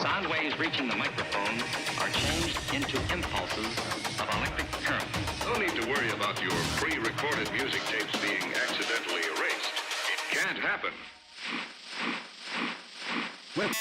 Sound waves reaching the microphone are changed into impulses of electric current. No need to worry about your pre-recorded music tapes being accidentally erased. It can't happen. Well,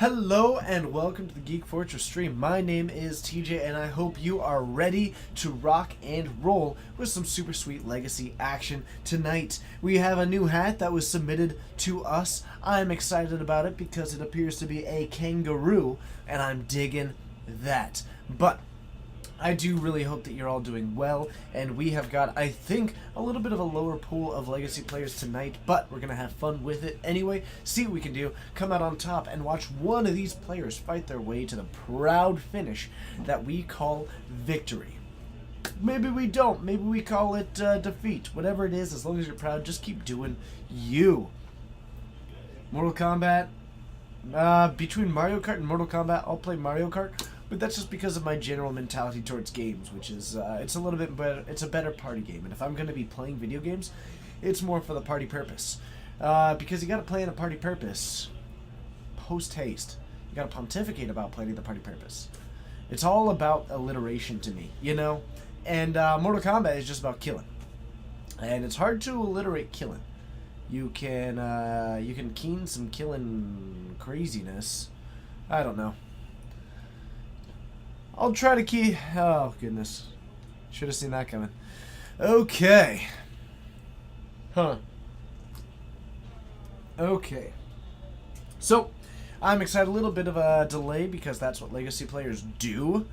Hello and welcome to the Geek Fortress stream. My name is TJ and I hope you are ready to rock and roll with some super sweet legacy action tonight. We have a new hat that was submitted to us. I'm excited about it because it appears to be a kangaroo and I'm digging that. But I do really hope that you're all doing well, and we have got, I think, a little bit of a lower pool of Legacy players tonight, but we're going to have fun with it anyway, see what we can do, come out on top, and watch one of these players fight their way to the proud finish that we call victory. Maybe we don't. Maybe we call it defeat. Whatever it is, as long as you're proud, just keep doing you. Mortal Kombat. Between Mario Kart and Mortal Kombat, I'll play Mario Kart. But that's just because of my general mentality towards games, which is, it's a little bit better. It's a better party game. And if I'm going to be playing video games, it's more for the party purpose. Because you got to play in a party purpose post-haste. You got to pontificate about playing the party purpose. It's all about alliteration to me, you know? And Mortal Kombat is just about killing. And it's hard to alliterate killing. You can keen some killing craziness. I don't know. I'll try to key... Oh, goodness. Should have seen that coming. Okay. Huh. Okay. So, I'm excited. A little bit of a delay because that's what Legacy players do.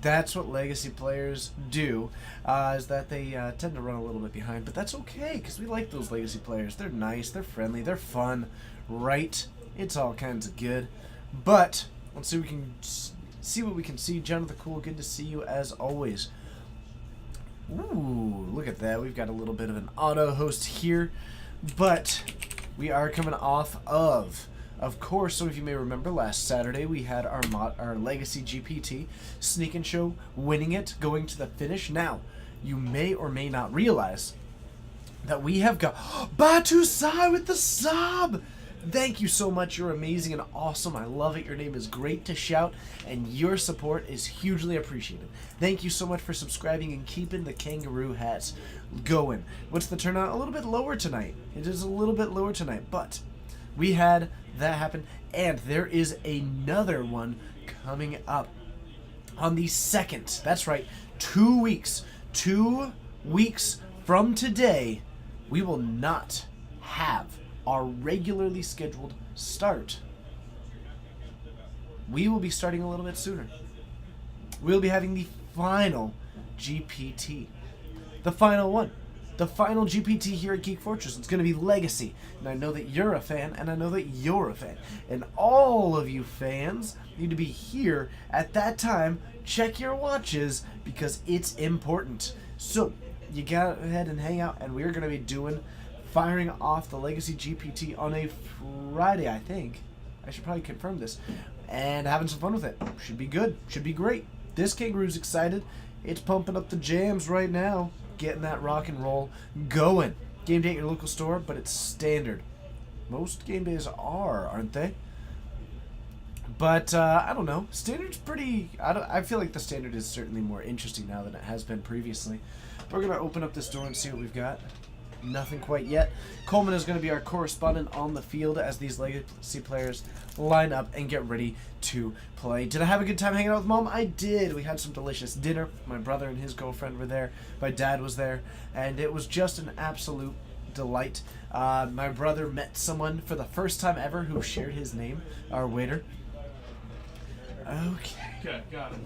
That's what Legacy players do, is that they tend to run a little bit behind. But that's okay, because we like those Legacy players. They're nice, they're friendly, they're fun, right? It's all kinds of good. But, let's see what we can see. Jonathan Cool, good to see you as always. Ooh, look at that. We've got a little bit of an auto host here. But, we are coming off of course, some of you may remember last Saturday we had our Legacy GPT sneak and show, winning it, going to the finish. Now, you may or may not realize that we have got Batu Sai with the sub! Thank you so much. You're amazing and awesome. I love it. Your name is great to shout, and your support is hugely appreciated. Thank you so much for subscribing and keeping the kangaroo hats going. What's the turnout? A little bit lower tonight. It is a little bit lower tonight, but we had that happen, and there is another one coming up on the 2nd. That's right, 2 weeks. 2 weeks from today, we will not have our regularly scheduled start. We will be starting a little bit sooner. We'll be having the final GPT. The final one. The final GPT here at Geek Fortress. It's going to be Legacy. And I know that you're a fan, and I know that you're a fan. And all of you fans need to be here at that time. Check your watches, because it's important. So, you go ahead and hang out, and we're going to be firing off the Legacy GPT on a Friday, I think. I should probably confirm this. And having some fun with it. Should be good. Should be great. This kangaroo's excited. It's pumping up the jams right now. Getting that rock and roll going. Game day at your local store, but it's standard. Most game days aren't they? But I don't know. Standard's pretty. I feel like the standard is certainly more interesting now than it has been previously. We're gonna open up this door and see what we've got. Nothing quite yet. Coleman is going to be our correspondent on the field as these Legacy players line up and get ready to play. Did I have a good time hanging out with Mom? I did. We had some delicious dinner. My brother and his girlfriend were there. My dad was there. And it was just an absolute delight. My brother met someone for the first time ever who shared his name, our waiter. Okay, got it.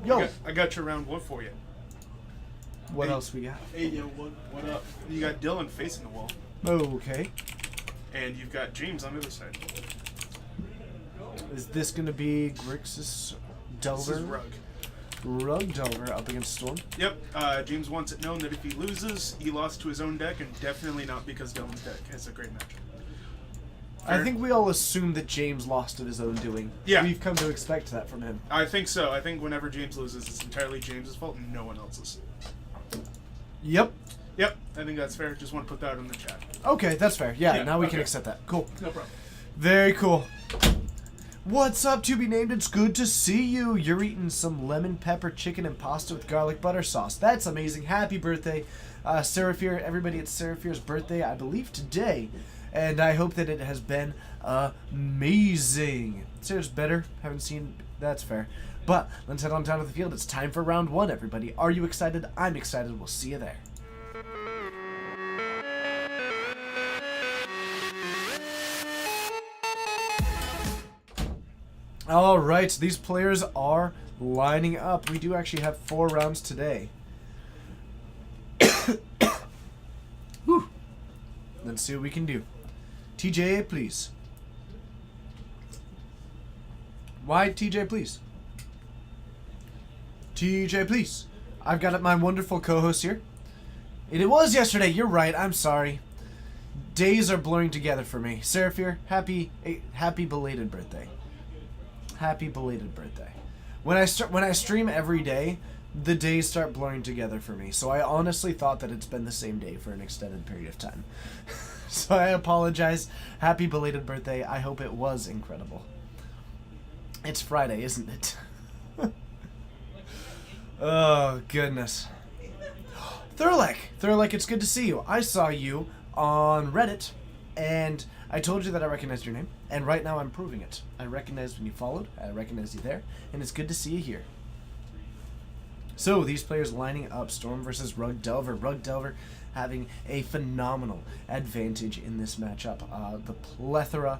Yo. I got your round one for you. What else we got? Hey, yo, what up? You got Dylan facing the wall, Okay. and you've got James on the other side. Is this going to be Grixis Delver? This is Rug. Rug Delver up against Storm? Yep, James wants it known that if he loses, he lost to his own deck, and definitely not because Dylan's deck has a great matchup. I think we all assume that James lost of his own doing. Yeah. We've come to expect that from him. I think so. I think whenever James loses, it's entirely James's fault and no one else's. Yep. Yep, I think that's fair. Just want to put that in the chat. Okay, that's fair. Yeah, Yeah, now we can okay. accept that. Cool. No problem. Very cool. What's up, To Be Named? It's good to see you. You're eating some lemon pepper chicken and pasta with garlic butter sauce. That's amazing. Happy birthday, Seraphir. Everybody, it's Seraphir's birthday, I believe, today. And I hope that it has been amazing. Sarah's better. Haven't seen. That's fair. But let's head on down to the field. It's time for round one, everybody. Are you excited? I'm excited. We'll see you there. All right, these players are lining up. We do actually have 4 rounds today. Whew. Let's see what we can do. TJ, please. Why TJ, please? TJ, please. I've got my wonderful co-host here. It was yesterday. You're right. I'm sorry. Days are blurring together for me. Seraphir, happy belated birthday. Happy belated birthday. When I stream every day, the days start blurring together for me. So I honestly thought that it's been the same day for an extended period of time. So I apologize. Happy belated birthday. I hope it was incredible. It's Friday, isn't it? Oh, goodness. Thurlek, it's good to see you. I saw you on Reddit, and I told you that I recognized your name, and right now I'm proving it. I recognized when you followed, I recognized you there, and it's good to see you here. So, these players lining up, Storm versus Rug Delver. Rug Delver having a phenomenal advantage in this matchup. The plethora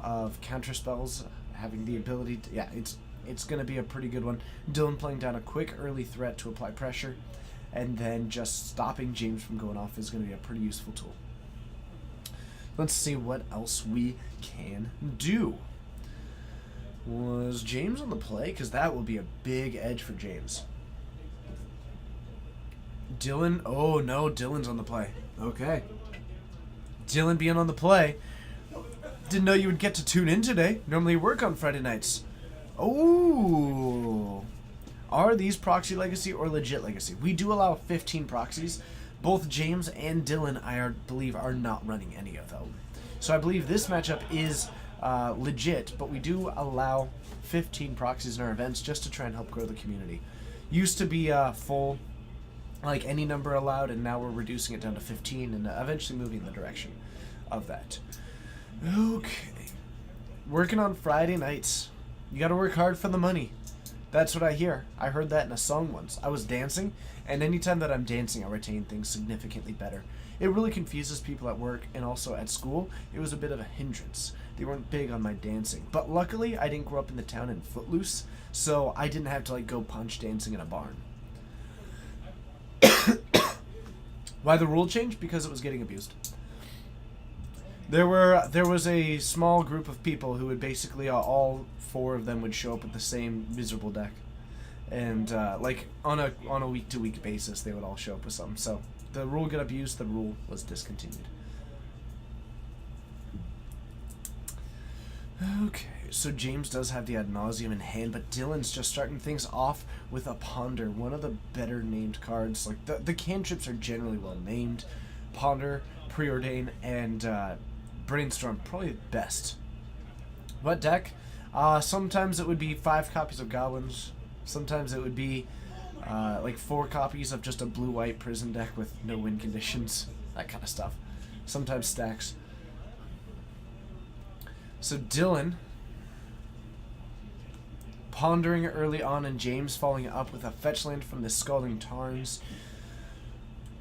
of counterspells, having the ability to, yeah, it's going to be a pretty good one. Dylan playing down a quick early threat to apply pressure, and then just stopping James from going off is going to be a pretty useful tool. Let's see what else we can do. Was James on the play? Because that will be a big edge for James. Dylan, oh no, Dylan's on the play. Okay. Dylan being on the play. Didn't know you would get to tune in today. Normally you work on Friday nights. Oh. Are these proxy legacy or legit legacy? We do allow 15 proxies. Both James and Dylan, I believe, are not running any of them. So I believe this matchup is legit, but we do allow 15 proxies in our events just to try and help grow the community. Used to be full, like any number allowed, and now we're reducing it down to 15 and eventually moving in the direction of that. Okay. Working on Friday nights. You gotta work hard for the money. That's what I hear. I heard that in a song once. I was dancing, and anytime that I'm dancing, I retain things significantly better. It really confuses people at work and also at school. It was a bit of a hindrance. They weren't big on my dancing. But luckily, I didn't grow up in the town in Footloose, so I didn't have to like go punch dancing in a barn. Why the rule changed? Because it was getting abused. There was a small group of people who would basically all four of them would show up with the same miserable deck, and like on a week-to-week basis they would all show up with something. So the rule got abused. The rule was discontinued. Okay, so James does have the Ad Nauseam in hand, but Dylan's just starting things off with a Ponder, one of the better named cards. Like the cantrips are generally well named. Ponder, Preordain, and Brainstorm, probably the best. What deck? Sometimes it would be 5 copies of Goblins. Sometimes it would be like 4 copies of just a blue-white prison deck with no win conditions. That kind of stuff. Sometimes stacks. So Dylan pondering early on, and James following up with a fetch land from the Scalding Tarns.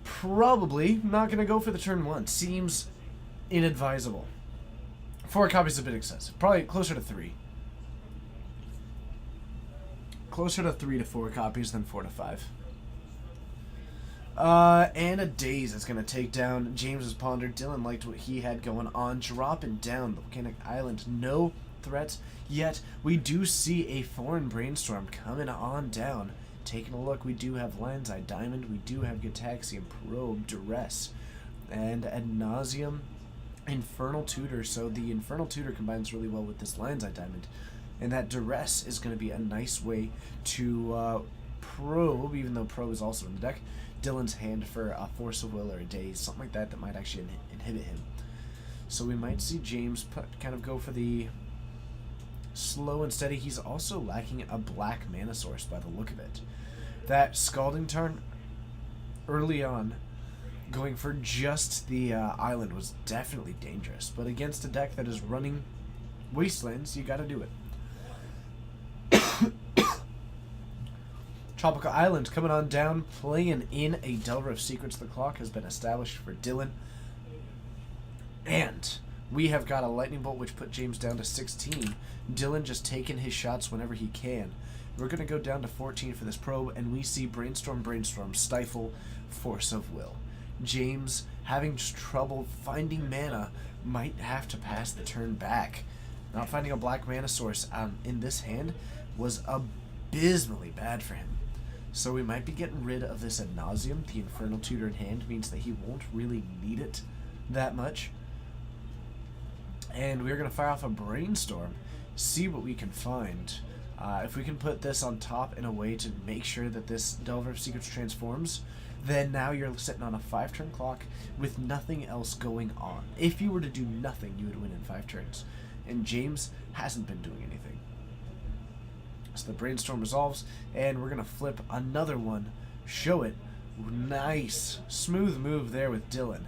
Probably not going to go for the turn 1. Seems inadvisable. 4 copies is a bit excessive. Probably closer to 3. Closer to 3 to 4 copies than 4 to 5. And a Daze is going to take down James's Ponder. Dylan liked what he had going on. Dropping down the Volcanic Island. No threats yet. We do see a foreign Brainstorm coming on down. Taking a look, we do have Lion's Eye Diamond. We do have Gitaxian Probe, Duress, and Ad Nauseam, Infernal Tutor. So the Infernal Tutor combines really well with this Lion's Eye Diamond. And that Duress is going to be a nice way to probe, even though Probe is also in the deck, Dylan's hand for a Force of Will or a Daze, something like that might actually inhibit him. So we might see James kind of go for the slow and steady. He's also lacking a black mana source by the look of it. That Scalding Tarn early on, going for just the island was definitely dangerous. But against a deck that is running Wastelands, you gotta do it. Tropical Island coming on down, playing in a Delver of Secrets. The clock has been established for Dylan. And we have got a Lightning Bolt, which put James down to 16. Dylan just taking his shots whenever he can. We're going to go down to 14 for this probe, and we see Brainstorm, Stifle, Force of Will. James, having trouble finding mana, might have to pass the turn back. Not finding a black mana source in this hand was abysmally bad for him. So we might be getting rid of this ad nauseum. The Infernal Tutor in hand means that he won't really need it that much. And we're going to fire off a Brainstorm, see what we can find. If we can put this on top in a way to make sure that this Delver of Secrets transforms, then now you're sitting on a 5-turn clock with nothing else going on. If you were to do nothing, you would win in 5 turns. And James hasn't been doing anything. So the Brainstorm resolves, and we're going to flip another one. Show it. Nice. Smooth move there with Dylan.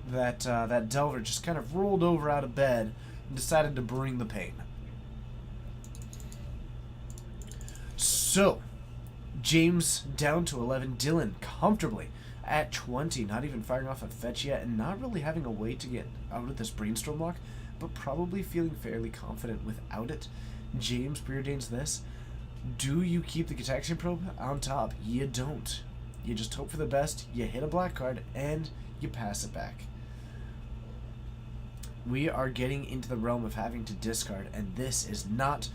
That Delver just kind of rolled over out of bed and decided to bring the pain. So, James down to 11. Dylan comfortably at 20. Not even firing off a fetch yet, and not really having a way to get out of this Brainstorm lock, but probably feeling fairly confident without it. James preordains this. Do you keep the Gitaxian Probe on top? You don't. You just hope for the best, you hit a black card, and you pass it back. We are getting into the realm of having to discard, and this is not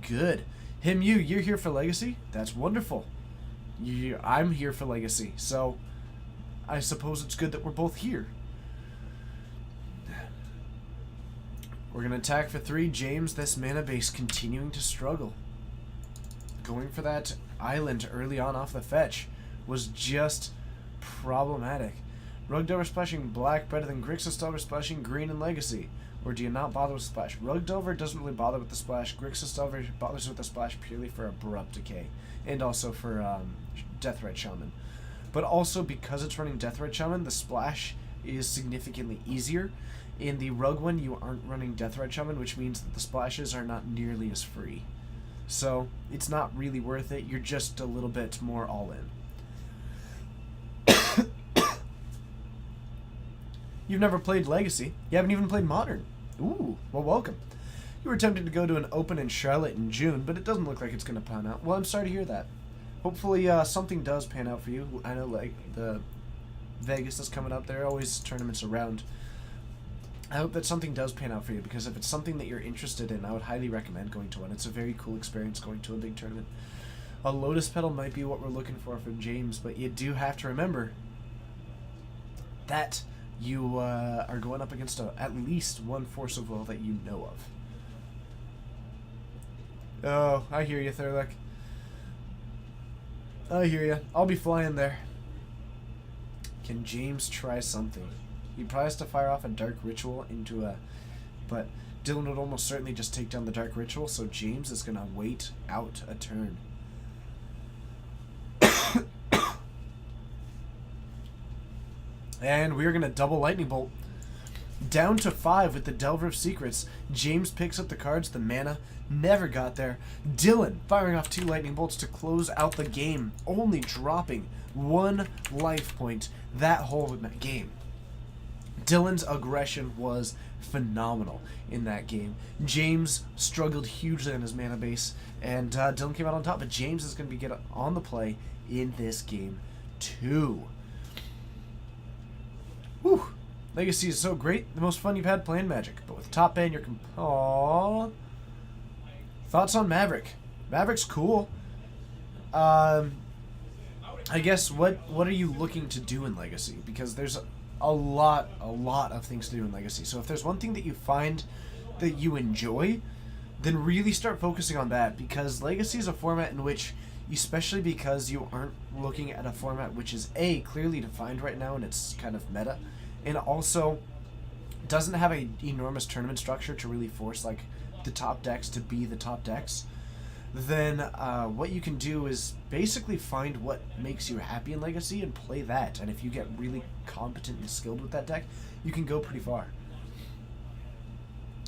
good. You're here for Legacy? That's wonderful. I'm here for Legacy, so I suppose it's good that we're both here. We're going to attack for 3. James, this mana base continuing to struggle. Going for that island early on off the fetch was just problematic. Rugdelver splashing black better than Grixis Delver splashing green in Legacy? Or do you not bother with splash? Rugdelver doesn't really bother with the splash. Grixis Delver bothers with the splash purely for Abrupt Decay. And also for Deathrite Shaman. But also because it's running Deathrite Shaman, the splash is significantly easier. In the Rug one, you aren't running Deathrite Shaman, which means that the splashes are not nearly as free. So, it's not really worth it. You're just a little bit more all-in. You've never played Legacy. You haven't even played Modern. Ooh, well, welcome. You were tempted to go to an Open in Charlotte in June, but it doesn't look like it's going to pan out. Well, I'm sorry to hear that. Hopefully something does pan out for you. I know, like, the Vegas is coming up. There are always tournaments around. I hope that something does pan out for you, because if it's something that you're interested in, I would highly recommend going to one. It's a very cool experience going to a big tournament. A Lotus Petal might be what we're looking for James, but you do have to remember that you are going up against at least one Force of Will that you know of. Oh, I hear you, Thurlock. I hear you. I'll be flying there. Can James try something? He probably has to fire off a Dark Ritual into a... But Dylan would almost certainly just take down the Dark Ritual, so James is going to wait out a turn. And we're going to double Lightning Bolt. Down to 5 with the Delver of Secrets. James picks up the cards. The mana never got there. Dylan firing off 2 Lightning Bolts to close out the game, only dropping 1 life point that whole game. Dylan's aggression was phenomenal in that game. James struggled hugely on his mana base, and Dylan came out on top, but James is going to get on the play in this game too. Whew. Legacy is so great, the most fun you've had playing Magic, but with top end you're aww. Thoughts on Maverick? Maverick's cool. I guess what are you looking to do in Legacy? Because there's a lot of things to do in Legacy. So if there's one thing that you find that you enjoy, then really start focusing on that, because Legacy is a format in which, especially because you aren't looking at a format which is A, clearly defined right now and it's kind of meta, and also doesn't have an enormous tournament structure to really force like the top decks to be the top decks, then what you can do is basically find what makes you happy in Legacy and play that. And if you get really competent and skilled with that deck, you can go pretty far.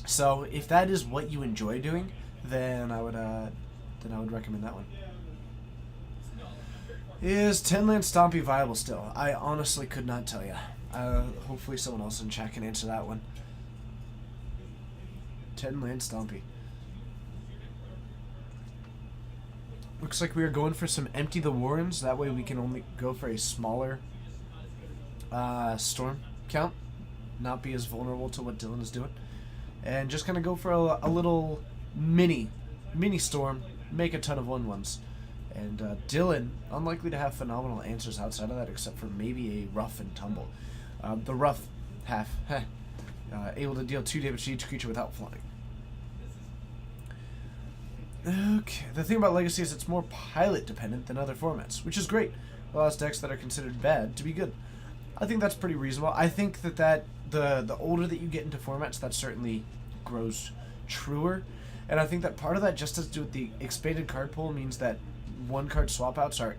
So if that is what you enjoy doing, then I would recommend that one. Is 10-land Stompy viable still? I honestly could not tell you. Hopefully someone else in chat can answer that one. 10-land Stompy. Looks like we are going for some Empty the Warrens. That way we can only go for a smaller storm count. Not be as vulnerable to what Dylan is doing. And just kind of go for a little mini storm. Make a ton of 1/1s. And Dylan, unlikely to have phenomenal answers outside of that, except for maybe a rough and tumble. The rough half, able to deal 2 damage to each creature without flying. Okay, the thing about Legacy is it's more pilot dependent than other formats, which is great. Allows decks that are considered bad to be good. I think that's pretty reasonable. I think that the older that you get into formats, that certainly grows truer. And I think that part of that just has to do with the expanded card pool means that 1-card swap outs are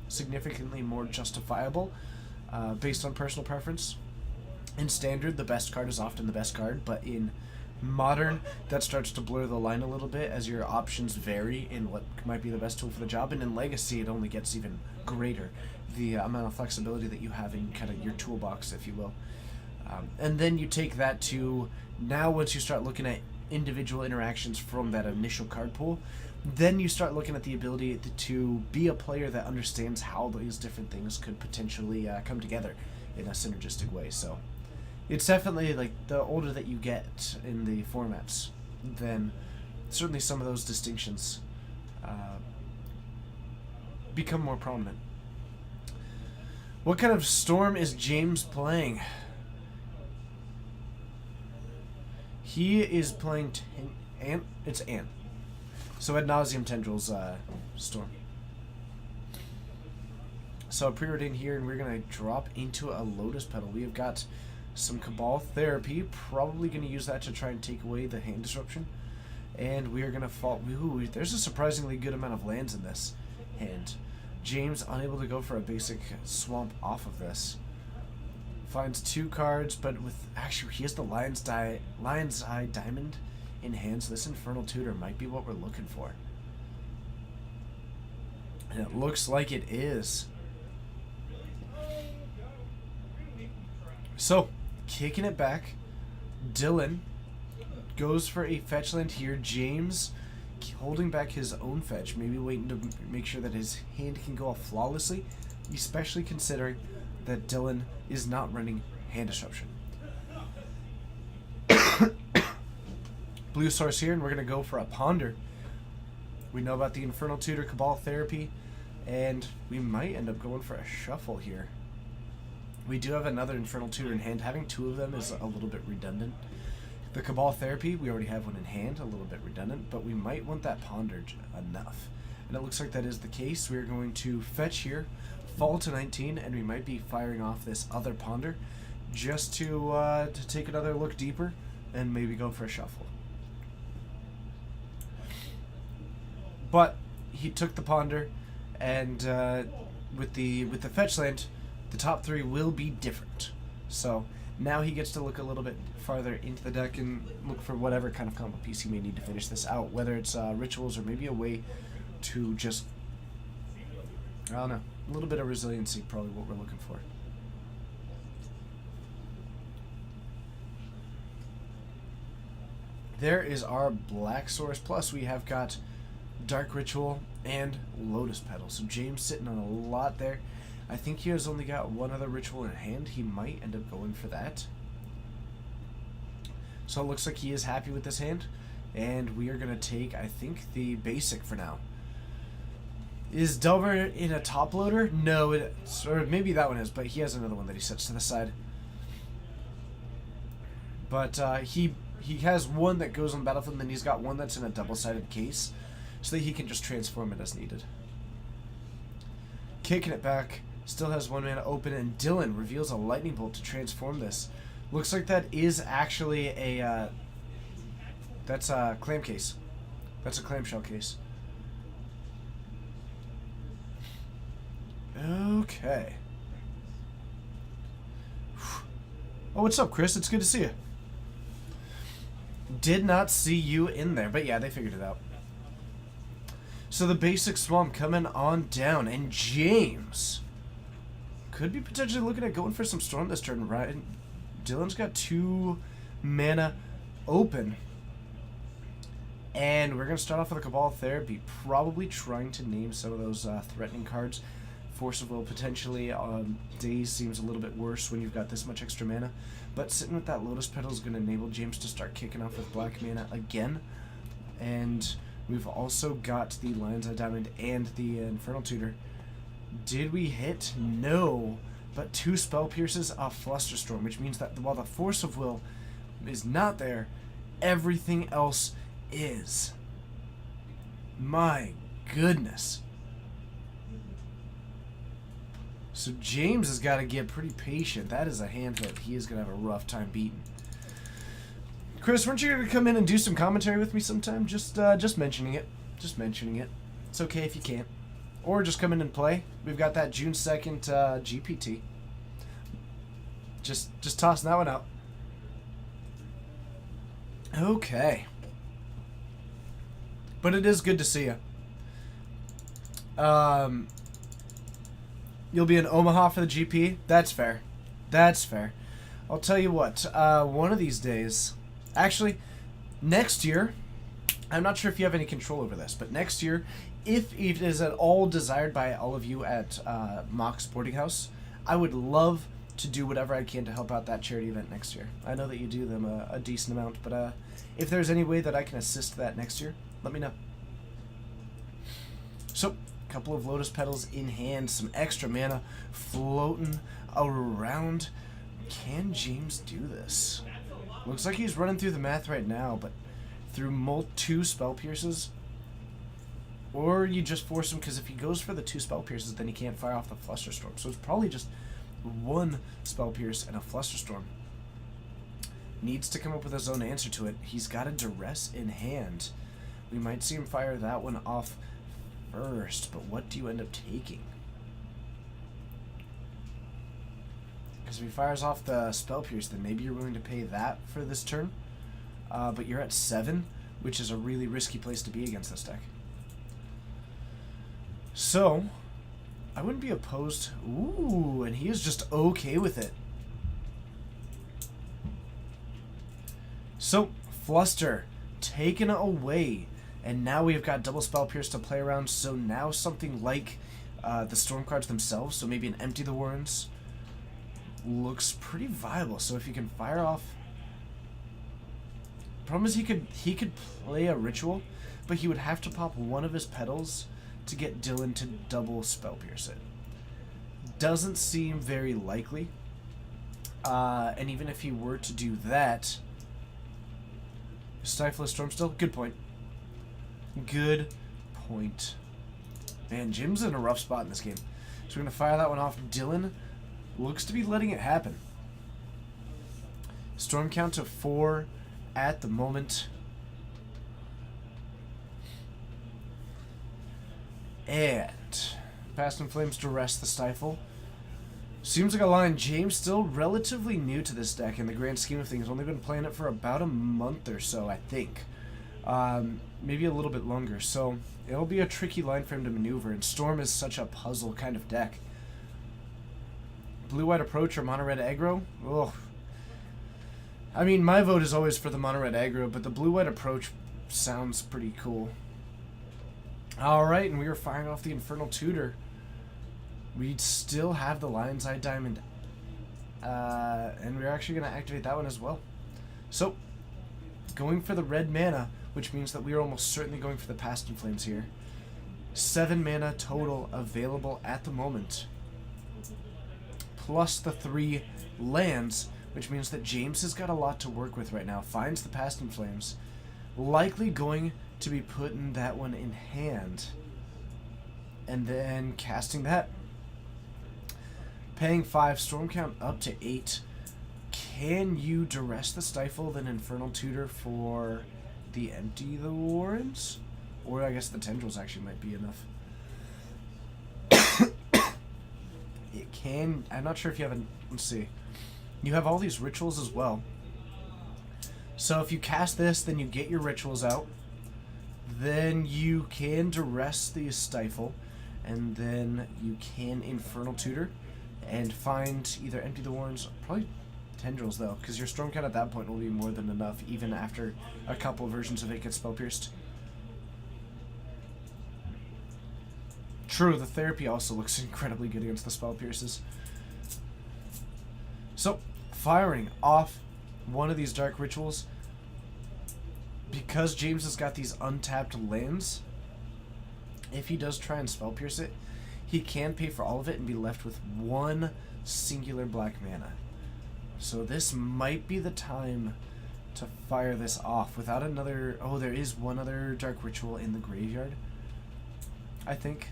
significantly more justifiable based on personal preference. In Standard, the best card is often the best card, but in Modern, that starts to blur the line a little bit as your options vary in what might be the best tool for the job. And in Legacy, it only gets even greater, the amount of flexibility that you have in kind of your toolbox, if you will. And then you take that to now once you start looking at individual interactions from that initial card pool, then you start looking at the ability to be a player that understands how these different things could potentially come together in a synergistic way. So it's definitely like the older that you get in the formats, then certainly some of those distinctions become more prominent. What kind of storm is James playing? He is playing Ant. It's Ant. So Ad Nauseam Tendrils storm. So a pre-order in here, and we're gonna drop into a Lotus Petal. We have got some Cabal Therapy. Probably gonna use that to try and take away the hand disruption. And we are gonna fall. Ooh, there's a surprisingly good amount of lands in this hand. James unable to go for a basic swamp off of this. Finds 2 cards, but with actually he has the Lion's Eye Diamond in hand, so this Infernal Tutor might be what we're looking for. And it looks like it is. So, kicking it back, Dylan goes for a fetch land here. James holding back his own fetch, maybe waiting to make sure that his hand can go off flawlessly, especially considering that Dylan is not running hand disruption. Blue source here, and we're going to go for a Ponder. We know about the Infernal Tutor, Cabal Therapy, and we might end up going for a Shuffle here. We do have another Infernal Tutor in hand. Having 2 of them is a little bit redundant. The Cabal Therapy, we already have one in hand, a little bit redundant, but we might want that Ponder enough. And it looks like that is the case. We are going to fetch here, fall to 19, and we might be firing off this other Ponder just to take another look deeper and maybe go for a Shuffle. But he took the Ponder, and with the fetch land, the top 3 will be different. So now he gets to look a little bit farther into the deck and look for whatever kind of combo piece he may need to finish this out, whether it's rituals or maybe a way to just, I don't know, a little bit of resiliency, probably what we're looking for. There is our Black Source, plus we have got Dark Ritual and Lotus Petal. So James sitting on a lot there. I think he has only got 1 other ritual in hand. He might end up going for that. So it looks like he is happy with this hand. And we are going to take, I think, the basic for now. Is Delver in a top loader? No, or maybe that one is, but he has another one that he sets to the side. But he has one that goes on the battlefield, and then he's got one that's in a double-sided case, so that he can just transform it as needed. Kicking it back, still has 1 mana open, and Dylan reveals a lightning bolt to transform this. Looks like that is actually a that's a clam case. That's a clamshell case. Okay. Oh, what's up, Chris? It's good to see you. Did not see you in there, but yeah, they figured it out. So the basic swamp coming on down, and James could be potentially looking at going for some storm this turn, right? Dylan's got 2 mana open. And we're going to start off with a Cabal Therapy, probably trying to name some of those threatening cards. Force of Will potentially on days seems a little bit worse when you've got this much extra mana. But sitting with that Lotus Petal is going to enable James to start kicking off with black mana again. And We've also got the Lion's Eye Diamond and the Infernal Tutor. Did we hit? No. But 2 Spell Pierces, a Flusterstorm, which means that while the Force of Will is not there, everything else is. My goodness. So James has got to get pretty patient. That is a hand that he is going to have a rough time beating. Chris, weren't you going to come in and do some commentary with me sometime? Just mentioning it. Just mentioning it. It's okay if you can't. Or just come in and play. We've got that June 2nd GPT. Just tossing that one out. Okay. But it is good to see you. You'll be in Omaha for the GP? That's fair. That's fair. I'll tell you what. One of these days... Actually, next year... I'm not sure if you have any control over this, but next year, if it is at all desired by all of you at Mock Sporting House, I would love to do whatever I can to help out that charity event next year. I know that you do them a decent amount, but if there's any way that I can assist that next year, let me know. So, a couple of Lotus Petals in hand, some extra mana floating around. Can James do this? Looks like he's running through the math right now, but through 2 Spell Pierces, or you just force him, because if he goes for the 2 Spell Pierces, then he can't fire off the Flusterstorm. So it's probably just 1 Spell Pierce and a Flusterstorm. Needs to come up with his own answer to it. He's got a Duress in hand. We might see him fire that one off first, but what do you end up taking? Because if he fires off the Spell Pierce, then maybe you're willing to pay that for this turn. But you're at 7, which is a really risky place to be against this deck. So, I wouldn't be opposed. Ooh, and he is just okay with it. So, Fluster taken away. And now we've got double Spell Pierce to play around. So now something like the Storm cards themselves, so maybe an Empty the Warrens, looks pretty viable. So if you can fire off... Problem is he could play a Ritual, but he would have to pop one of his Petals to get Dylan to double Spell Pierce it. Doesn't seem very likely. And even if he were to do that... Stifle a Storm still? Good point. Good point. Man, Jim's in a rough spot in this game. So we're going to fire that one off. Dylan looks to be letting it happen. Storm count to 4 at the moment. And Past in Flames Duress the Stifle. Seems like a line. James still relatively new to this deck in the grand scheme of things. Only been playing it for about a month or so, I think. Maybe a little bit longer. So it'll be a tricky line for him to maneuver. And Storm is such a puzzle kind of deck. Blue-white approach or mono-red aggro? Ugh. I mean, my vote is always for the mono-red aggro, but the blue-white approach sounds pretty cool. Alright, and we are firing off the Infernal Tutor. We still have the Lion's Eye Diamond. And we're actually going to activate that one as well. So, going for the red mana, which means that we are almost certainly going for the Past in Flames here. 7 mana total available at the moment. Plus the 3 lands, which means that James has got a lot to work with right now. Finds the Past in Flames. Likely going to be putting that one in hand. And then casting that. Paying 5, Storm count up to 8. Can you Duress the Stifle, then Infernal Tutor for the Empty the Warrens? Or I guess the Tendrils actually might be enough. It can... I'm not sure if you have... Let's see. You have all these rituals as well. So if you cast this, then you get your rituals out. Then you can Duress the Stifle. And then you can Infernal Tutor. And find either Empty the Warrens... Probably Tendrils, though. Because your Storm count at that point will be more than enough. Even after a couple versions of it get Spell Pierced. True, the Therapy also looks incredibly good against the Spell Pierces. So, firing off one of these Dark Rituals. because James has got these untapped lands, if he does try and Spell Pierce it, he can pay for all of it and be left with one singular black mana. So this might be the time to fire this off without another... Oh, there is one other Dark Ritual in the graveyard, I think.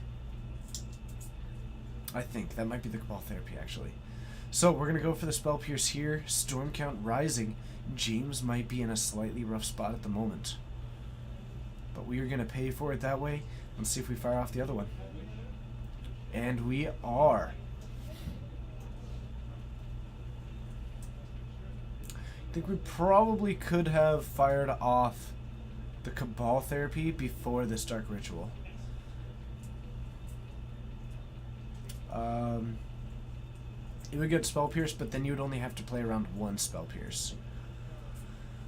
That might be the Cabal Therapy, actually. So we're going to go for the Spell Pierce here. Storm Count rising. James might be in a slightly rough spot at the moment, but we are going to pay for it that way. Let's see if we fire off the other one. And we are. I think we probably could have fired off the Cabal Therapy before this Dark Ritual. It would get Spell Pierce, but then you would only have to play around one Spell Pierce.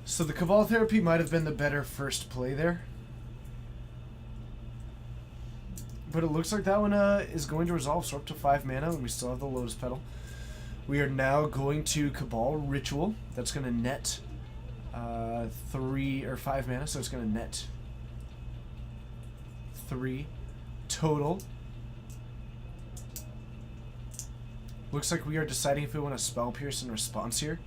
So the Cabal Therapy might have been the better first play there. But it looks like that one is going to resolve, so up to 5 mana, and we still have the Lotus Petal. We are now going to Cabal Ritual. That's going to net 3 or 5 mana, so it's going to net 3 total. Looks like we are deciding if we want to Spell Pierce in response here.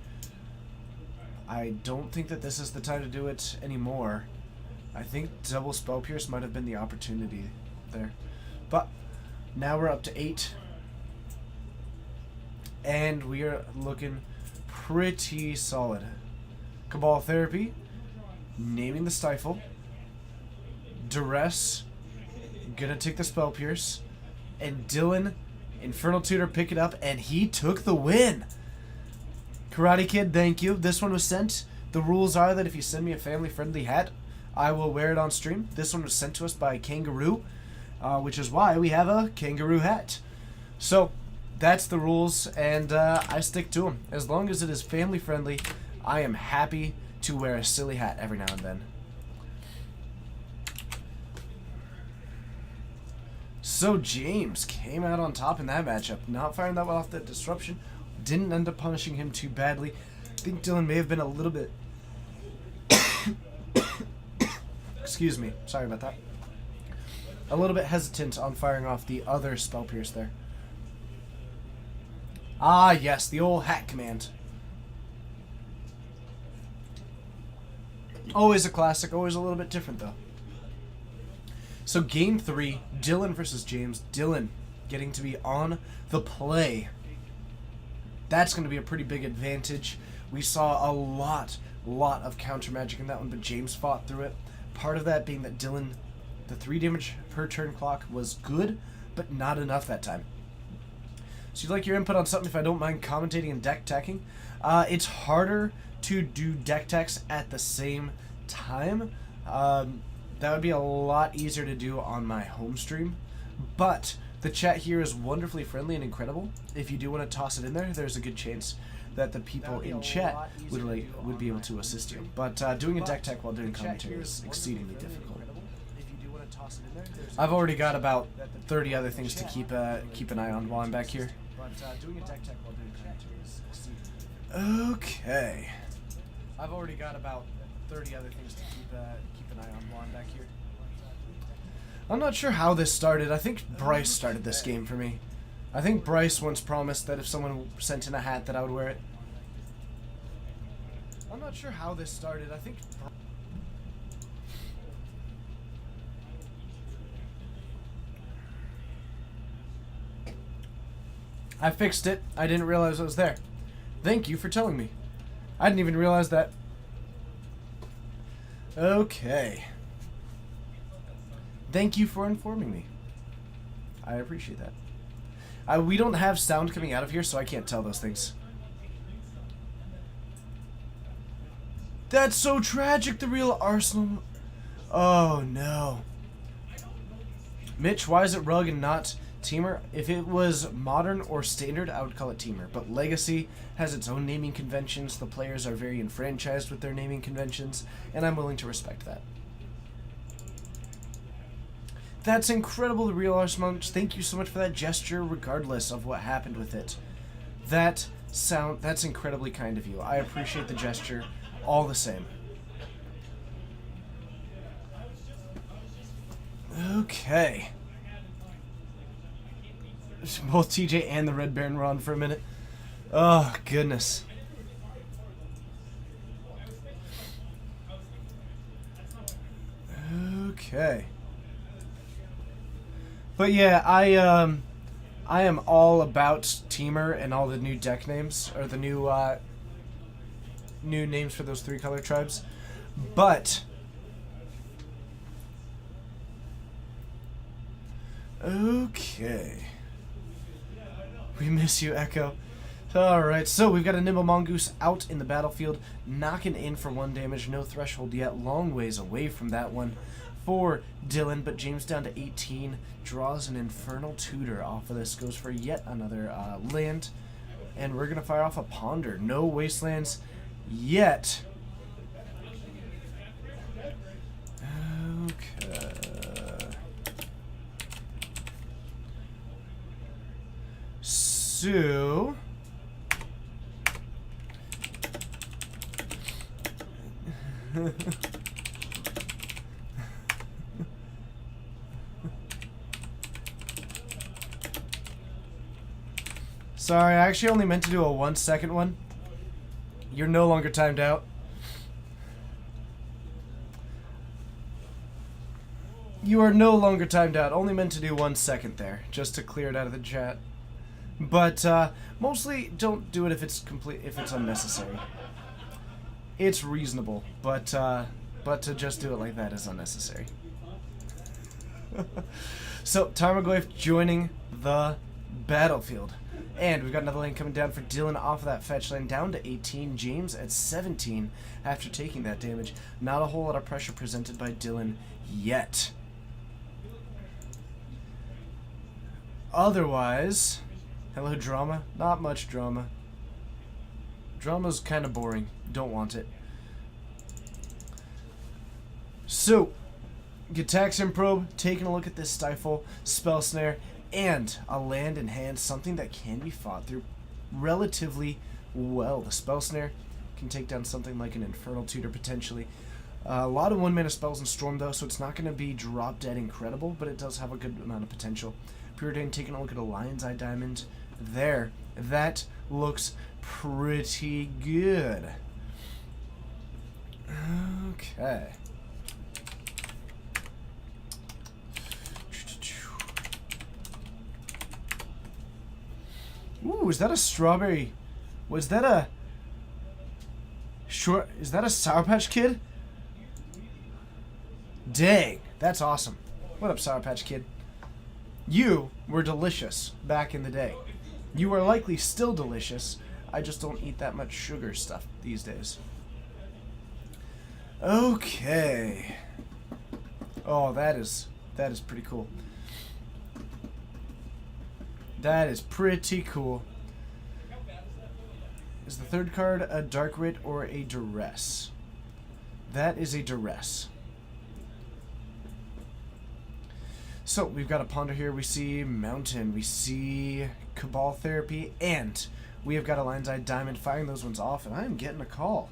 I don't think that this is the time to do it anymore. I think double Spell Pierce might have been the opportunity there. But now we're up to 8. And we are looking pretty solid. Cabal Therapy, naming the Stifle. Duress, gonna take the Spell Pierce. And Dylan, Infernal Tutor, pick it up, and he took the win. Karate Kid, thank you. This one was sent. The rules are that if you send me a family-friendly hat, I will wear it on stream. This one was sent to us by Kangaroo, which is why we have a kangaroo hat. So, that's the rules, and I stick to them. As long as it is family-friendly, I am happy to wear a silly hat every now and then. So James came out on top in that matchup, not firing that well off that disruption. Didn't end up punishing him too badly. I think Dylan may have been a little bit... Excuse me, sorry about that. A little bit hesitant on firing off the other Spell Pierce there. Ah, yes, the old hat command. Always a classic, always a little bit different though. So game 3, Dylan versus James. Dylan getting to be on the play. That's going to be a pretty big advantage. We saw a lot of counter magic in that one, but James fought through it. Part of that being that Dylan, the 3 damage per turn clock was good, but not enough that time. So you'd like your input on something if I don't mind commentating and deck teching. It's harder to do deck techs at the same time. That would be a lot easier to do on my home stream, but the chat here is wonderfully friendly and incredible. If you do want to toss it in there, there's a good chance that the people in chat would be able to assist you. But doing a deck tech while doing commentary is exceedingly difficult. I've already got about 30 other things to keep an eye on while I'm back here. Okay. I've already got about 30 other things to keep an eye on while I'm back here. I'm not sure how this started. I think Bryce started this game for me. I think Bryce once promised that if someone sent in a hat that I would wear it. I'm not sure how this started. I think... I fixed it. I didn't realize it was there. Thank you for telling me. I didn't even realize that. Okay. Thank you for informing me. I appreciate that. We don't have sound coming out of here, so I can't tell those things. That's so tragic, the real Arsenal. Oh, no. Mitch, why is it Rug and not Teamer? If it was Modern or Standard, I would call it Teamer. But Legacy has its own naming conventions. The players are very enfranchised with their naming conventions, and I'm willing to respect that. That's incredible, the real Arsenal. Thank you so much for that gesture, regardless of what happened with it. That's incredibly kind of you. I appreciate the gesture all the same. Okay. Both TJ and the Red Baron were on for a minute. Oh, goodness. Okay. But yeah, I am all about Teamer and all the new deck names, or the new names for those 3 color tribes. But okay. We miss you, Echo. Alright, so we've got a Nimble Mongoose out in the battlefield, knocking in for 1 damage. No threshold yet, long ways away from that one for Dylan, but James down to 18, draws an Infernal Tutor off of this, goes for yet another land, and we're going to fire off a Ponder. No Wastelands yet. Okay. So sorry, I actually only meant to do a 1-second one. You're no longer timed out. You are no longer timed out. Only meant to do 1 second there, just to clear it out of the chat. But mostly don't do it if it's unnecessary. It's reasonable, but to just do it like that is unnecessary. So Tarmogoyf joining the battlefield. And we've got another lane coming down for Dylan off of that fetch lane, down to 18. James at 17 after taking that damage. Not a whole lot of pressure presented by Dylan yet. Otherwise, hello drama. Not much drama. Drama's kind of boring. Don't want it. So, Gitaxian Probe, taking a look at this Stifle, Spell Snare, and a land in hand, something that can be fought through relatively well. The Spell Snare can take down something like an Infernal Tutor potentially. A lot of 1-mana spells in Storm though, so it's not going to be drop dead incredible, but it does have a good amount of potential. Preordain taking a look at a Lion's Eye Diamond there. That looks pretty good. Okay. Ooh, is that a strawberry? Was that a short? Is that a Sour Patch Kid? Dang, that's awesome. What up, Sour Patch Kid? You were delicious back in the day. You are likely still delicious. I just don't eat that much sugar stuff these days. Okay. Oh, that is pretty cool. That is pretty cool. Is the third card a Dark Writ or a Duress? That is a Duress. So, we've got a Ponder here. We see Mountain. We see Cabal Therapy. And we have got a Lion's Eye Diamond, firing those ones off. And I am getting a call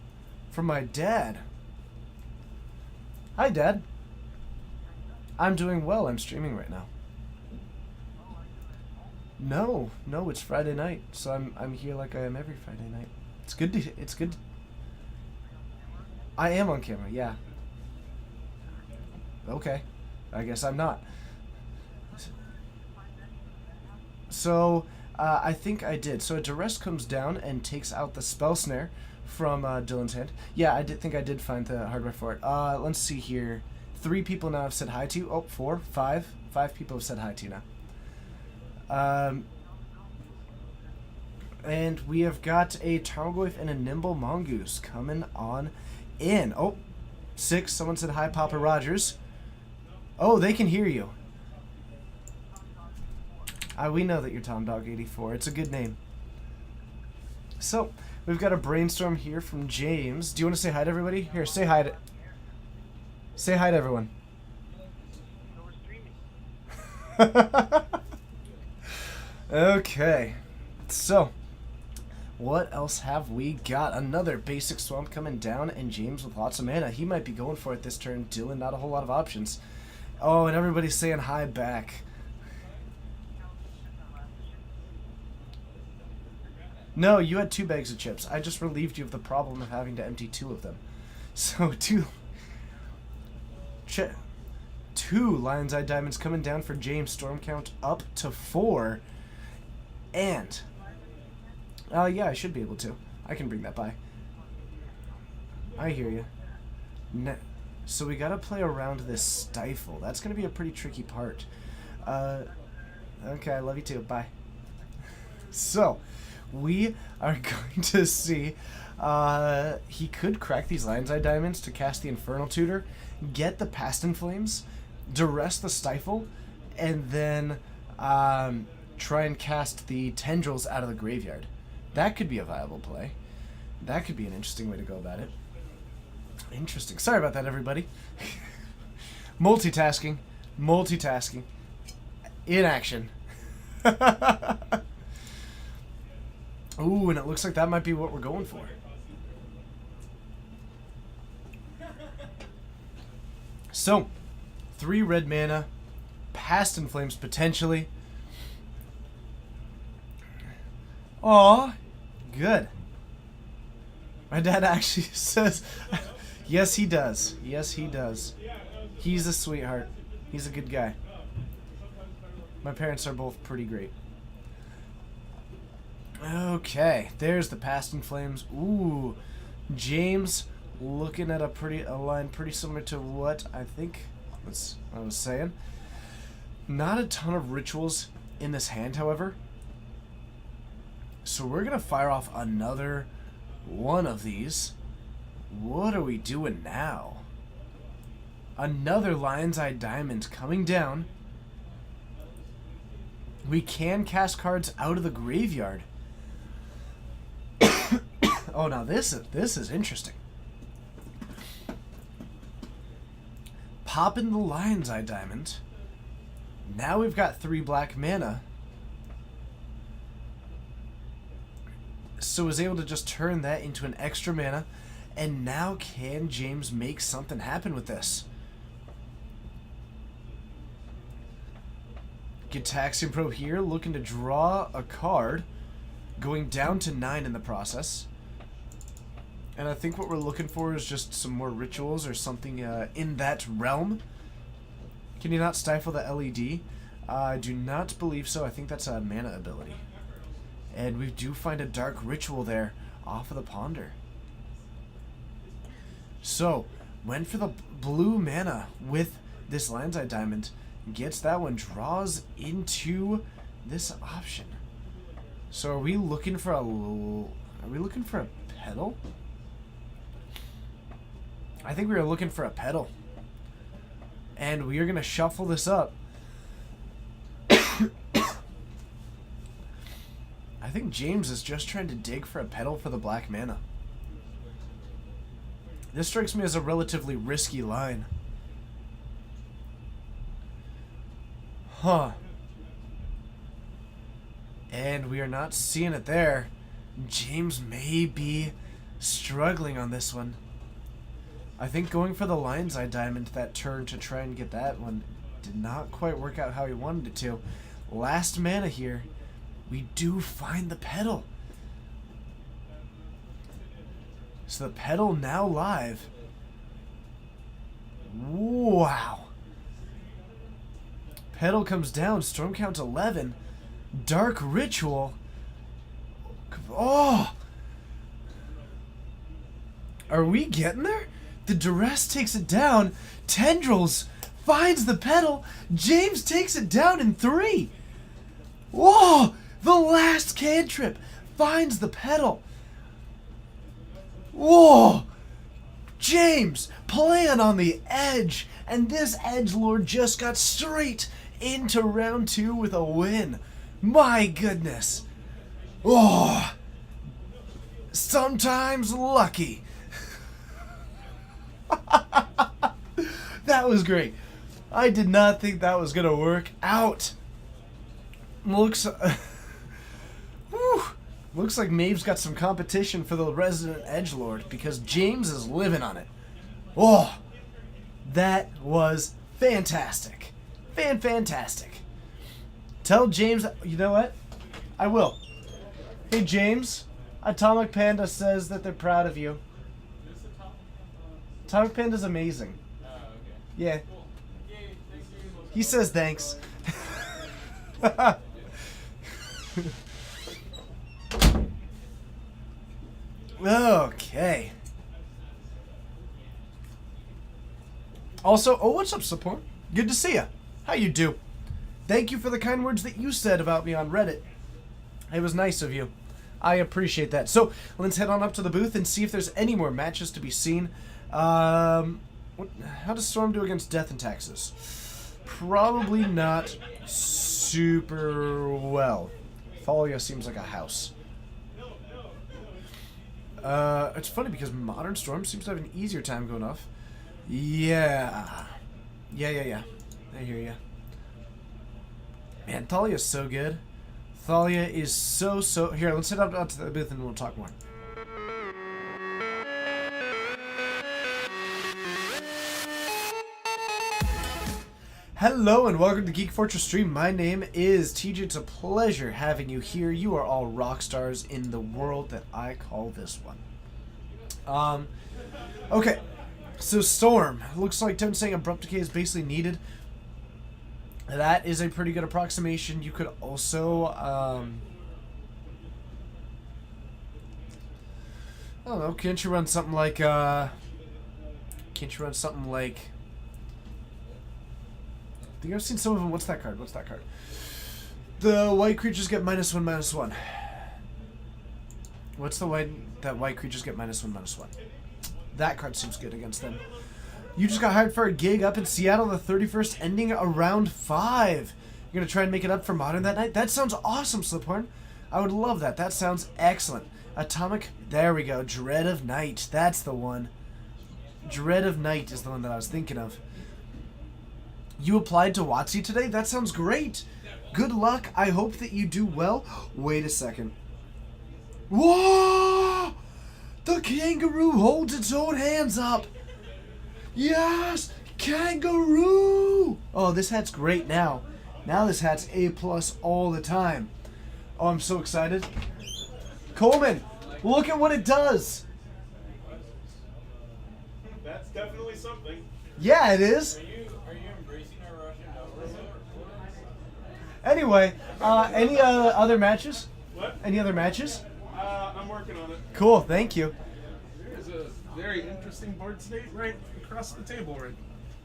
from my dad. Hi, Dad. I'm doing well. I'm streaming right now. No, it's Friday night, so I'm here like I am every Friday night. It's good. I am on camera, yeah. Okay, I guess I'm not. So, I think I did. So a Duress comes down and takes out the Spell Snare from Dylan's hand. Yeah, I think I did find the hardware for it. Let's see here. 3 people now have said hi to you. Oh, 4, 5. 5 people have said hi to you now. And we have got a Tarmogoyf and a Nimble Mongoose coming on in. Oh, 6. Someone said hi, Papa Rogers. Oh, they can hear you. We know that you're Tom Dog 84. It's a good name. So, we've got a brainstorm here from James. Do you want to say hi to everybody? Here, say hi to... Say hi to everyone. Okay. So, what else have we got? Another basic swamp coming down, and James with lots of mana. He might be going for it this turn. Dylan, not a whole lot of options. Oh, and everybody's saying hi back. No, you had 2 bags of chips. I just relieved you of the problem of having to empty 2 of them. So, 2 Lion's Eye Diamonds coming down for James. Storm count up to 4. And, yeah, I should be able to. I can bring that by. I hear you. So we gotta play around this stifle. That's gonna be a pretty tricky part. Okay, I love you too. Bye. So, we are going to see. He could crack these Lion's Eye Diamonds to cast the Infernal Tutor, get the Past in Flames, duress the Stifle, and then try and cast the Tendrils out of the graveyard. That could be a viable play. That could be an interesting way to go about it. Interesting. Sorry about that, everybody. Multitasking. In action. Ooh, and it looks like that might be what we're going for. So, 3 red mana, Past in Flames potentially. Aw, good. My dad actually says, yes he does. Yes he does. He's a sweetheart. He's a good guy. My parents are both pretty great. Okay, there's the Past in Flames. Ooh, James looking at a line pretty similar to what I think was I was saying. Not a ton of rituals in this hand, however. So we're gonna fire off another one of these. What are we doing now? Another Lion's Eye Diamond coming down. We can cast cards out of the graveyard. Oh, now this is interesting. Popping the Lion's Eye Diamond. Now we've got 3 black mana. So was able to just turn that into an extra mana. And now can James make something happen with this? Gitaxian Pro here looking to draw a card. Going down to 9 in the process. And I think what we're looking for is just some more rituals or something in that realm. Can you not stifle the LED? I do not believe so. I think that's a mana ability. And we do find a dark ritual there off of the Ponder. So, went for the blue mana with this Lion's Eye Diamond. Gets that one, draws into this option. So are we looking for a pedal? I think we are looking for a pedal. And we are going to shuffle this up. I think James is just trying to dig for a pedal for the black mana. This strikes me as a relatively risky line. Huh. And we are not seeing it there. James may be struggling on this one. I think going for the Lion's Eye Diamond that turn to try and get that one did not quite work out how he wanted it to. Last mana here. We do find the pedal. So the pedal now live. Wow. Pedal comes down. Storm count 11. Dark Ritual. Oh! Are we getting there? The Duress takes it down. Tendrils finds the pedal. James takes it down in 3. Whoa! The last cantrip finds the pedal. Whoa! James playing on the edge. And this edgelord just got straight into round 2 with a win. My goodness. Oh! Sometimes lucky. That was great. I did not think that was going to work out. Looks looks like Maeve's got some competition for the resident edgelord because James is living on it. Oh, that was Fantastic. Fantastic. Tell James, you know what? I will. Hey James, Atomic Panda says that they're proud of you. Atomic Panda's amazing. Yeah. He says thanks. Okay. Also, oh, what's up, support? Good to see ya. How you do? Thank you for the kind words that you said about me on Reddit. It was nice of you. I appreciate that. So, let's head on up to the booth and see if there's any more matches to be seen. How does Storm do against Death and Taxes? Probably not super well. Thalia seems like a house. It's funny because Modern Storm seems to have an easier time going off. Yeah. Yeah. I hear ya. Man, Thalia's so good. Thalia is so... Here, let's head up to the booth and we'll talk more. Hello and welcome to Geek Fortress Stream. My name is TJ. It's a pleasure having you here. You are all rock stars in the world that I call this one. Okay. So Storm. Looks like Tim saying Abrupt Decay is basically needed. That is a pretty good approximation. You could also, I don't know, can't you run something like, I think I've seen some of them. What's that card? The white creatures get -1/-1. What's the white creatures get -1/-1? That card seems good against them. You just got hired for a gig up in Seattle the 31st, ending around 5. You're going to try and make it up for Modern that night? That sounds awesome, Sliphorn. I would love that. That sounds excellent. Atomic, there we go. Dread of Night. That's the one. Dread of Night is the one that I was thinking of. You applied to WotC today? That sounds great. Good luck. I hope that you do well. Wait a second. Whoa! The kangaroo holds its own hands up. Yes! Kangaroo! Oh, this hat's great now. Now this hat's A+ all the time. Oh, I'm so excited. Coleman, look at what it does. That's definitely something. Yeah, it is. Are you embracing our Russian numbers? Anyway, any other matches? What? Any other matches? I'm working on it. Cool, thank you. There's a very interesting board state right across the table right.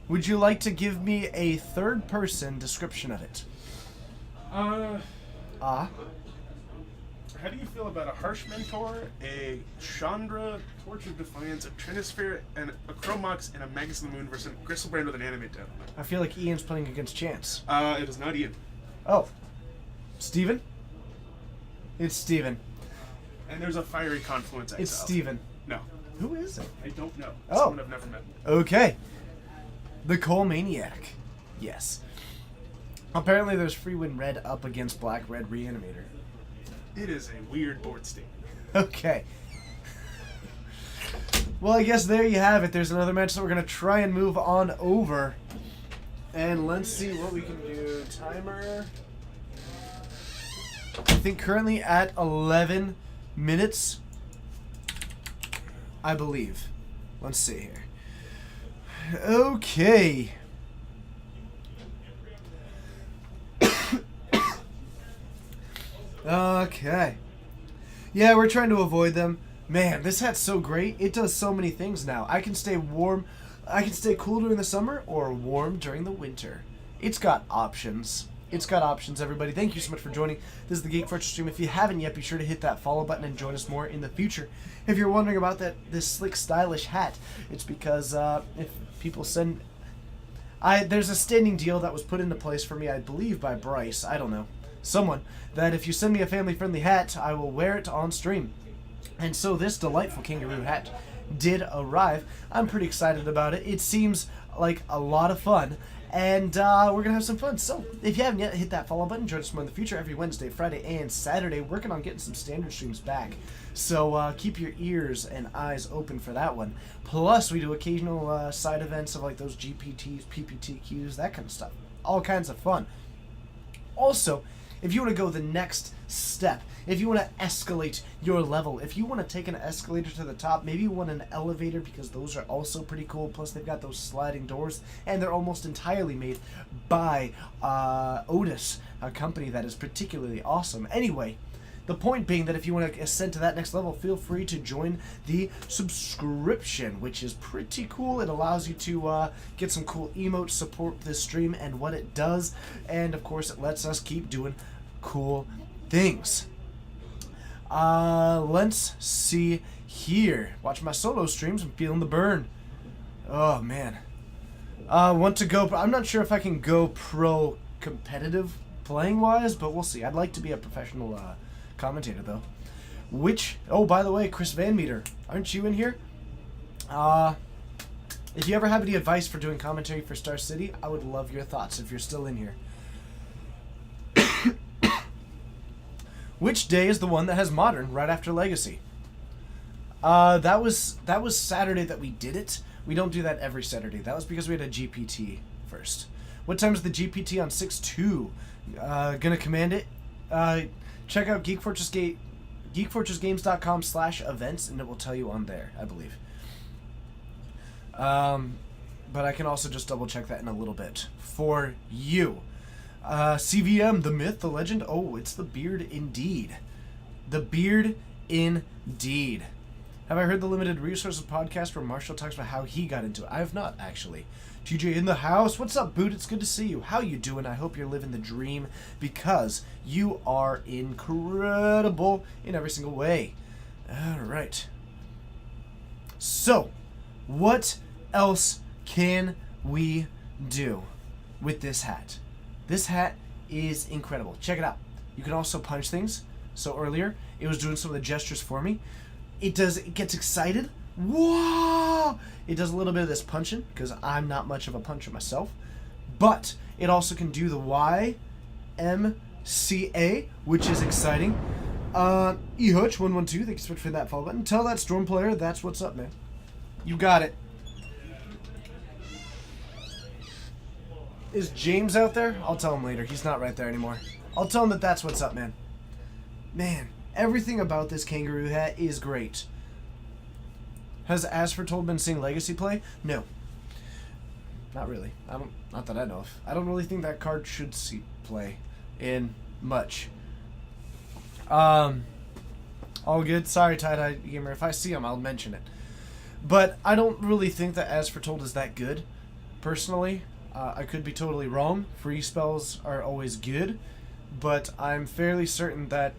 Would you like to give me a third-person description of it? How do you feel about a Harsh Mentor, a Chandra, Torch of Defiance, a Trinisphere, and a Chromox, and a Magus of the Moon versus a Gristlebrand with an Animate Tail? I feel like Ian's playing against Chance. It is not Ian. Oh. Steven? It's Steven. And there's a Fiery Confluence Exile. It's Steven. No. Who is it? I don't know. Oh. Someone I've never met. Okay. The Coal Maniac. Yes. Apparently there's free win red up against black-red Reanimator. It is a weird board state. Okay. Well, I guess there you have it. There's another match that we're going to try and move on over. And let's see what we can do. Timer. I think currently at 11 minutes. I believe. Let's see here. Okay. Okay. Yeah, we're trying to avoid them. Man, this hat's so great. It does so many things now. I can stay warm. I can stay cool during the summer or warm during the winter. It's got options. It's got options, everybody. Thank you so much for joining. This is the Geek Fortress stream. If you haven't yet, be sure to hit that follow button and join us more in the future. If you're wondering about this slick, stylish hat, it's because if people send... There's a standing deal that was put into place for me, I believe, by Bryce. I don't know. Someone. That if you send me a family-friendly hat, I will wear it on stream. And so this delightful kangaroo hat did arrive. I'm pretty excited about it. It seems like a lot of fun. And we're going to have some fun. So, if you haven't yet, hit that follow button. Join us more in the future every Wednesday, Friday, and Saturday. Working on getting some standard streams back. So keep your ears and eyes open for that one. Plus, we do occasional side events of like those GPTs, PPTQs, that kind of stuff. All kinds of fun. Also, if you want to go the next step, if you want to escalate your level, if you want to take an escalator to the top, maybe you want an elevator because those are also pretty cool. Plus, they've got those sliding doors, and they're almost entirely made by Otis, a company that is particularly awesome. Anyway, the point being that if you want to ascend to that next level, feel free to join the subscription, which is pretty cool. It allows you to get some cool emotes, support this stream and what it does, and of course it lets us keep doing cool things. Let's see here. Watch my solo streams. I'm feeling the burn. Oh man. Want to go? I'm not sure if I can go pro competitive playing wise, but we'll see. I'd like to be a professional commentator though. Oh, by the way, Chris Van Meter, aren't you in here? If you ever have any advice for doing commentary for Star City, I would love your thoughts if you're still in here. Which day is the one that has Modern right after Legacy? That was Saturday that we did it. We don't do that every Saturday. That was because we had a GPT first. What time is the GPT on 6/2? Gonna command it. Check out geekfortressgames.com/events and it will tell you on there, I believe. But I can also just double check that in a little bit for you. CVM, the myth, the legend. Oh, it's the beard indeed. The beard indeed. Have I heard the Limited Resources podcast where Marshall talks about how he got into it? I have not, actually. TJ in the house. What's up, Boot? It's good to see you. How you doing? I hope you're living the dream because you are incredible in every single way. All right. So, what else can we do with this hat? This hat is incredible. Check it out. You can also punch things. So earlier, it was doing some of the gestures for me. It gets excited. Whoa! It does a little bit of this punching because I'm not much of a puncher myself. But it also can do the YMCA, which is exciting. EHutch112, thank you so much for that follow button. Tell that Storm player that's what's up, man. You got it. Is James out there? I'll tell him later. He's not right there anymore. I'll tell him that that's what's up, man. Man, everything about this kangaroo hat is great. Has Asfortold been seeing Legacy play? No. Not really. Not that I know of. I don't really think that card should see play in much. All good. Sorry, Tie-Dye Gamer. If I see him, I'll mention it. But I don't really think that Asfortold is that good, personally. I could be totally wrong. Free spells are always good, but I'm fairly certain that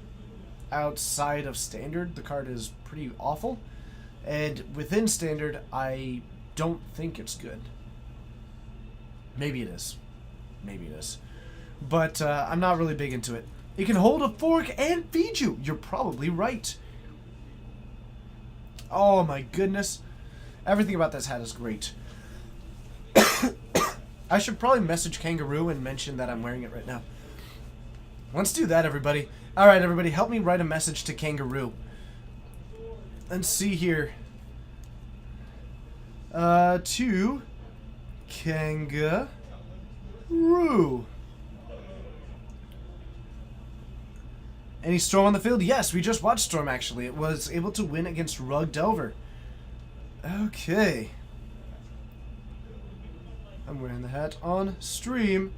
outside of Standard, the card is pretty awful. And within Standard, I don't think it's good. Maybe it is. Maybe it is. But I'm not really big into it. It can hold a fork and feed you. You're probably right. Oh my goodness. Everything about this hat is great. I should probably message Kangaroo and mention that I'm wearing it right now. Let's do that, everybody. Alright, everybody, help me write a message to Kangaroo. Let's see here. To Kangaroo. Any Storm on the field? Yes, we just watched Storm, actually. It was able to win against Rug Delver. Okay. I'm wearing the hat on stream.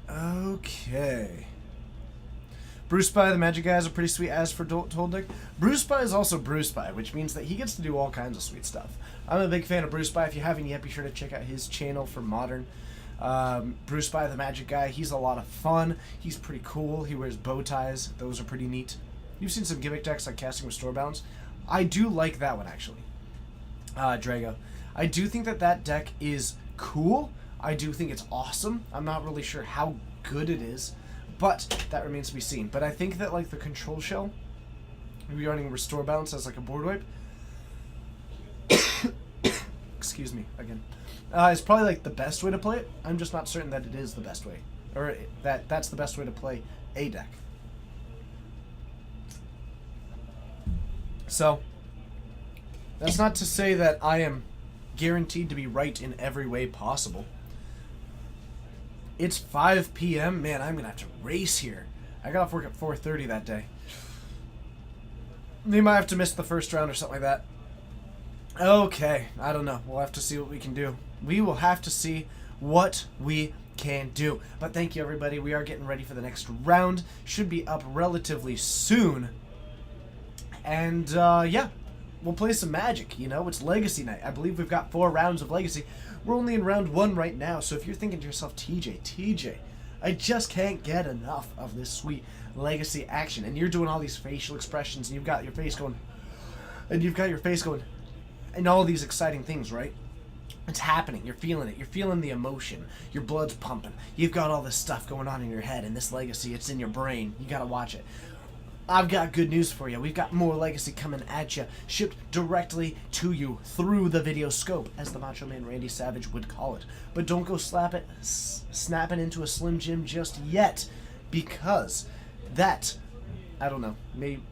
Okay. Bruce Spy, the magic guy, has a pretty sweet Asfortold deck. Bruce Spy is also Bruce Spy, which means that he gets to do all kinds of sweet stuff. I'm a big fan of Bruce Spy. If you haven't yet, be sure to check out his channel for Modern. Bruce Spy, the magic guy, he's a lot of fun. He's pretty cool. He wears bow ties. Those are pretty neat. You've seen some gimmick decks like Casting with Storebounds. I do like that one, actually. Drago. I do think that deck is cool. I do think it's awesome. I'm not really sure how good it is, but that remains to be seen. But I think that like the control shell, maybe running Restore Bounce as like a board wipe. Excuse me again. It's probably like the best way to play it. I'm just not certain that it is the best way, or that's the best way to play a deck. So, that's not to say that I am guaranteed to be right in every way possible. It's 5 p.m. Man, I'm going to have to race here. I got off work at 4:30 that day. We might have to miss the first round or something like that. Okay, I don't know. We'll have to see what we can do. We will have to see what we can do. But thank you, everybody. We are getting ready for the next round. Should be up relatively soon. And, yeah. We'll play some Magic, you know? It's Legacy Night. I believe we've got 4 rounds of Legacy. We're only in round 1 right now, so if you're thinking to yourself, TJ, I just can't get enough of this sweet Legacy action, and you're doing all these facial expressions, and you've got your face going, and all these exciting things, right? It's happening. You're feeling it. You're feeling the emotion. Your blood's pumping. You've got all this stuff going on in your head, and this Legacy, it's in your brain. You gotta watch it. I've got good news for you. We've got more Legacy coming at you, shipped directly to you through the video scope, as the Macho Man Randy Savage would call it. But don't go snapping into a Slim Jim just yet, because that, I don't know,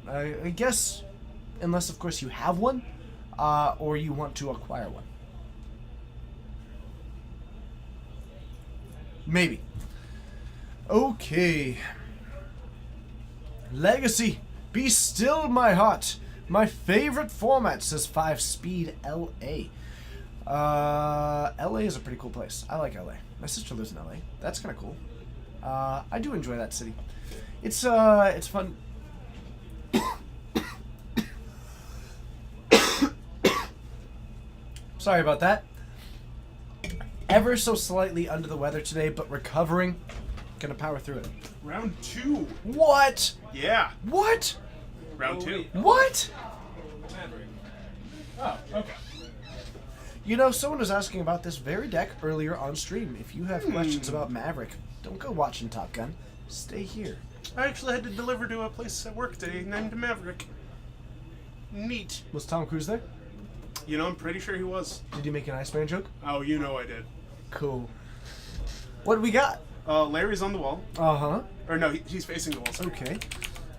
I guess, unless of course you have one, or you want to acquire one. Maybe. Okay. Legacy, be still my heart. My favorite format, says 5-Speed LA. LA is a pretty cool place. I like LA. My sister lives in LA. That's kind of cool. I do enjoy that city. It's fun. Sorry about that. Ever so slightly under the weather today, but recovering. Gonna power through it. Round 2. What? Yeah. What? Round 2. What? Oh, okay. You know, someone was asking about this very deck earlier on stream. If you have questions about Maverick, don't go watching Top Gun. Stay here. I actually had to deliver to a place at work today named Maverick. Neat. Was Tom Cruise there? You know, I'm pretty sure he was. Did you make an Iceman joke? Oh, you know I did. Cool. What do we got? Larry's on the wall. Uh-huh. Or no, he's facing the wall. Sorry. Okay.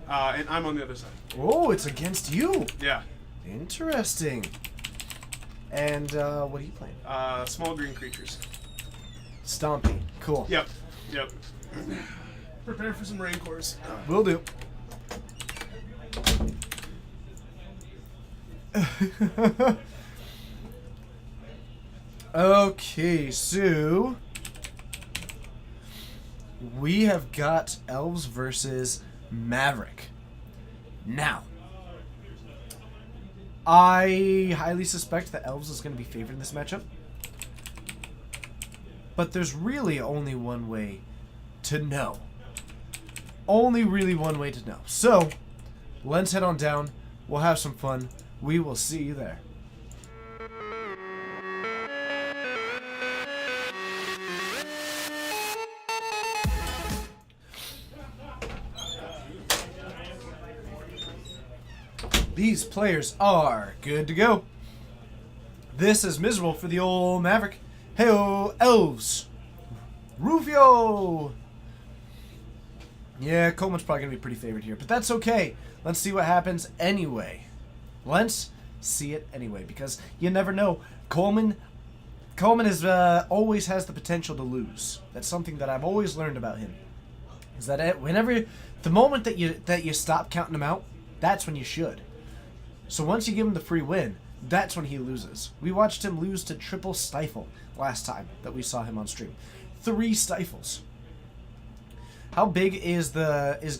And I'm on the other side. Oh, it's against you. Yeah. Interesting. And, what are you playing? Small green creatures. Stompy. Cool. Yep. Prepare for some Rancors. Will do. Okay, so we have got Elves versus Maverick. Now, I highly suspect that Elves is going to be favored in this matchup. But there's really only one way to know. Only really one way to know. So, let's head on down. We'll have some fun. We will see you there. These players are good to go. This is miserable for the old Maverick. Heyo, Elves. Rufio. Yeah, Coleman's probably going to be pretty favored here, but that's okay. Let's see what happens anyway. Let's see it anyway, because you never know. Coleman is always has the potential to lose. That's something that I've always learned about him. Is that the moment that you stop counting him out, that's when you should. So once you give him the free win, that's when he loses. We watched him lose to Triple Stifle last time that we saw him on stream. 3 stifles. How big is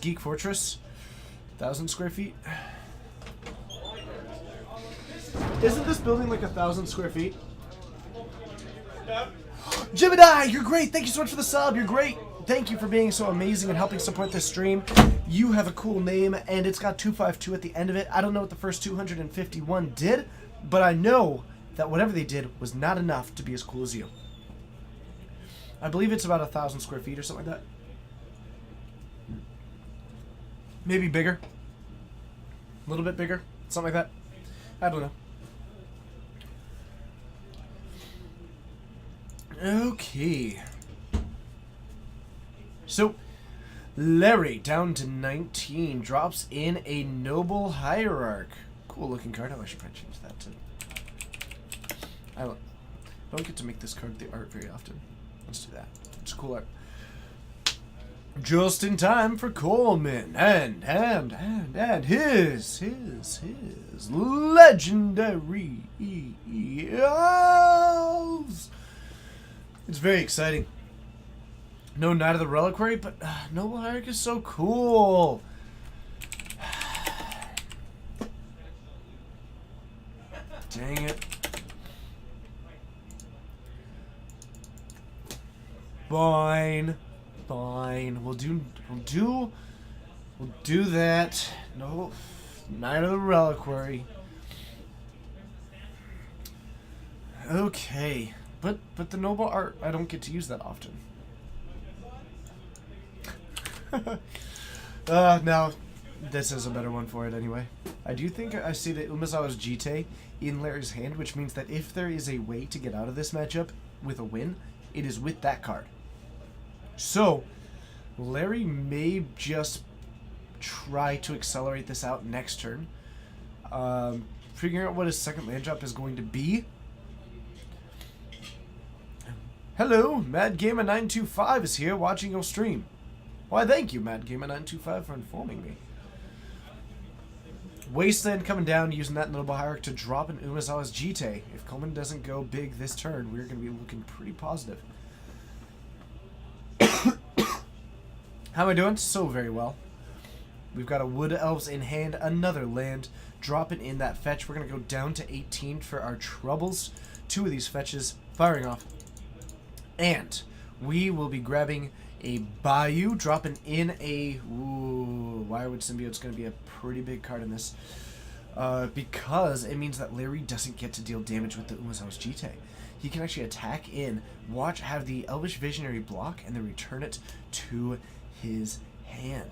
Geek Fortress? 1,000 square feet? Isn't this building like 1,000 square feet? Jiminy, you're great. Thank you so much for the sub. You're great. Thank you for being so amazing and helping support this stream. You have a cool name, and it's got 252 at the end of it. I don't know what the first 251 did, but I know that whatever they did was not enough to be as cool as you. I believe it's about 1,000 square feet or something like that. Maybe bigger. A little bit bigger. Something like that. I don't know. Okay. So, Larry, down to 19, drops in a Noble Hierarch. Cool looking card. Oh, I should probably change that to... I don't get to make this card the art very often. Let's do that. It's cool art. Just in time for Coleman and his legendary elves. It's very exciting. No Knight of the Reliquary, but Noble Hierarch is so cool. Dang it. Fine. We'll do that. No, Knight of the Reliquary. Okay, but the noble art, I don't get to use that often. No, this is a better one for it anyway. I do think I see the Umezawa's Jite in Larry's hand, which means that if there is a way to get out of this matchup with a win, it is with that card. So, Larry may just try to accelerate this out next turn. Figuring out what his second land drop is going to be. Hello, MadGamer925 is here watching your stream. Why, thank you, MadGamer925, for informing me. Wasteland coming down, using that Noble Hierarch to drop an Umezawa's Jite. If Coleman doesn't go big this turn, we're going to be looking pretty positive. How am I doing? So very well. We've got a Wood Elves in hand, another land, dropping in that fetch. We're going to go down to 18 for our troubles. 2 of these fetches firing off. And we will be grabbing a Bayou, dropping in a... Ooh, Wirewood Symbiote's going to be a pretty big card in this. Because it means that Larry doesn't get to deal damage with the Umezawa's Jite. He can actually attack in, have the Elvish Visionary block, and then return it to his hand.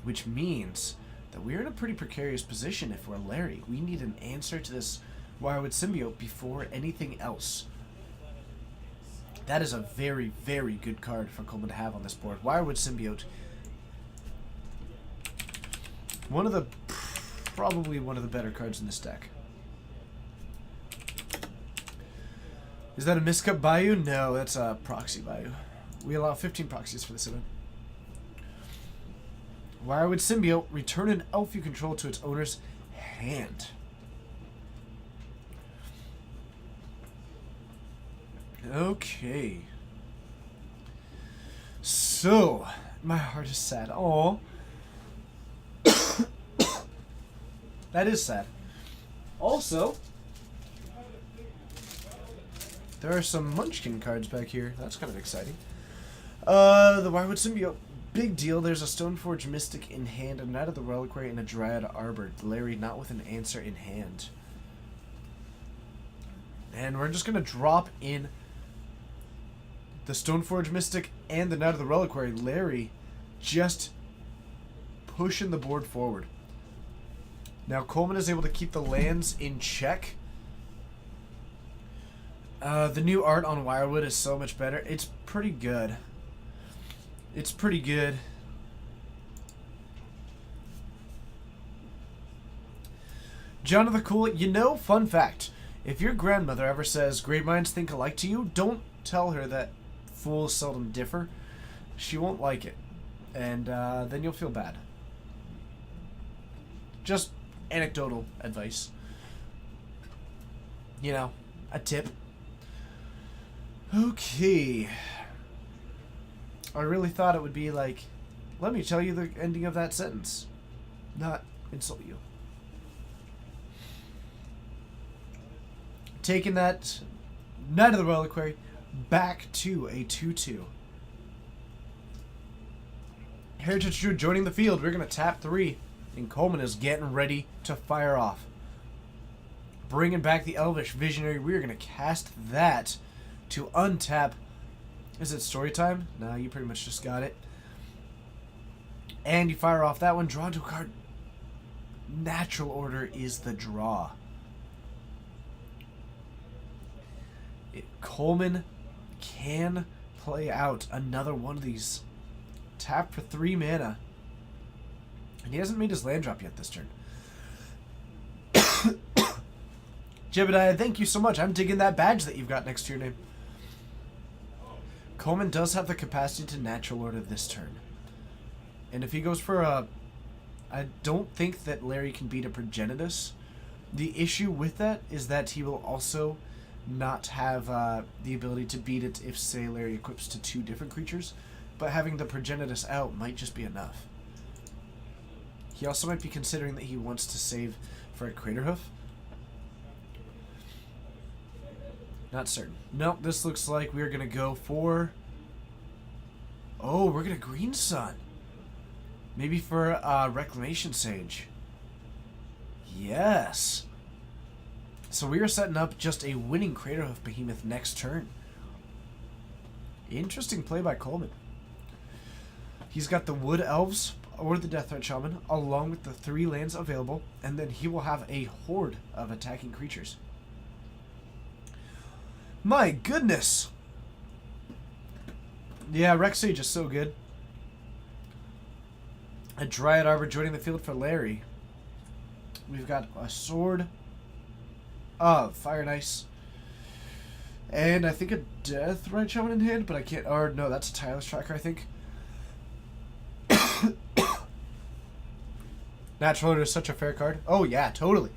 Which means that we're in a pretty precarious position if we're Larry. We need an answer to this Wirewood Symbiote before anything else. That is a very, very good card for Coleman to have on this board. Wirewood Symbiote. Probably one of the better cards in this deck. Is that a Miscup Bayou? No, that's a Proxy Bayou. We allow 15 proxies for this event. Wirewood Symbiote, return an elf you control to its owner's hand. Okay. So, my heart is sad. Aww. That is sad. Also, there are some Munchkin cards back here. That's kind of exciting. The Wirewood Symbiote. Big deal. There's a Stoneforge Mystic in hand, a Knight of the Reliquary, and a Dryad Arbor. Larry not with an answer in hand. And we're just going to drop in the Stoneforge Mystic and the Knight of the Reliquary. Larry just pushing the board forward. Now Coleman is able to keep the lands in check. The new art on Wirewood is so much better. It's pretty good. It's pretty good. John of the Cool, you know, fun fact. If your grandmother ever says great minds think alike to you, don't tell her that fools seldom differ. She won't like it. And then you'll feel bad. Just anecdotal advice. You know, a tip. Okay. I really thought it would be like, let me tell you the ending of that sentence. Not insult you. Taking that Knight of the Reliquary back to a 2-2. Heritage Druid joining the field. We're going to tap 3. And Coleman is getting ready to fire off. Bringing back the Elvish Visionary. We're going to cast that to untap. Is it story time? No, you pretty much just got it. And you fire off that one. Draw into a card. Natural order is the draw. Coleman can play out another one of these. Tap for 3 mana. And he hasn't made his land drop yet this turn. Jebediah, thank you so much. I'm digging that badge that you've got next to your name. Coleman does have the capacity to natural order this turn. And if he goes for a... I don't think that Larry can beat a Progenitus. The issue with that is that he will also not have the ability to beat it if, say, Larry equips to 2 different creatures. But having the Progenitus out might just be enough. He also might be considering that he wants to save for a Craterhoof. Not certain. Nope, this looks like we're going to go for... Oh, we're going to Green Sun. Maybe for Reclamation Sage. Yes. So we are setting up just a winning Craterhoof Behemoth next turn. Interesting play by Coleman. He's got the Wood Elves or the Death Threat Shaman along with the 3 lands available, and then he will have a horde of attacking creatures. My goodness! Yeah, Rex Sage is so good. A Dryad Arbor joining the field for Larry. We've got a Sword of Fire and Ice. And I think a Death Right Shaman in hand, but I can't... Or no, that's a Tireless Tracker, I think. Natural Order is such a fair card. Oh yeah, totally.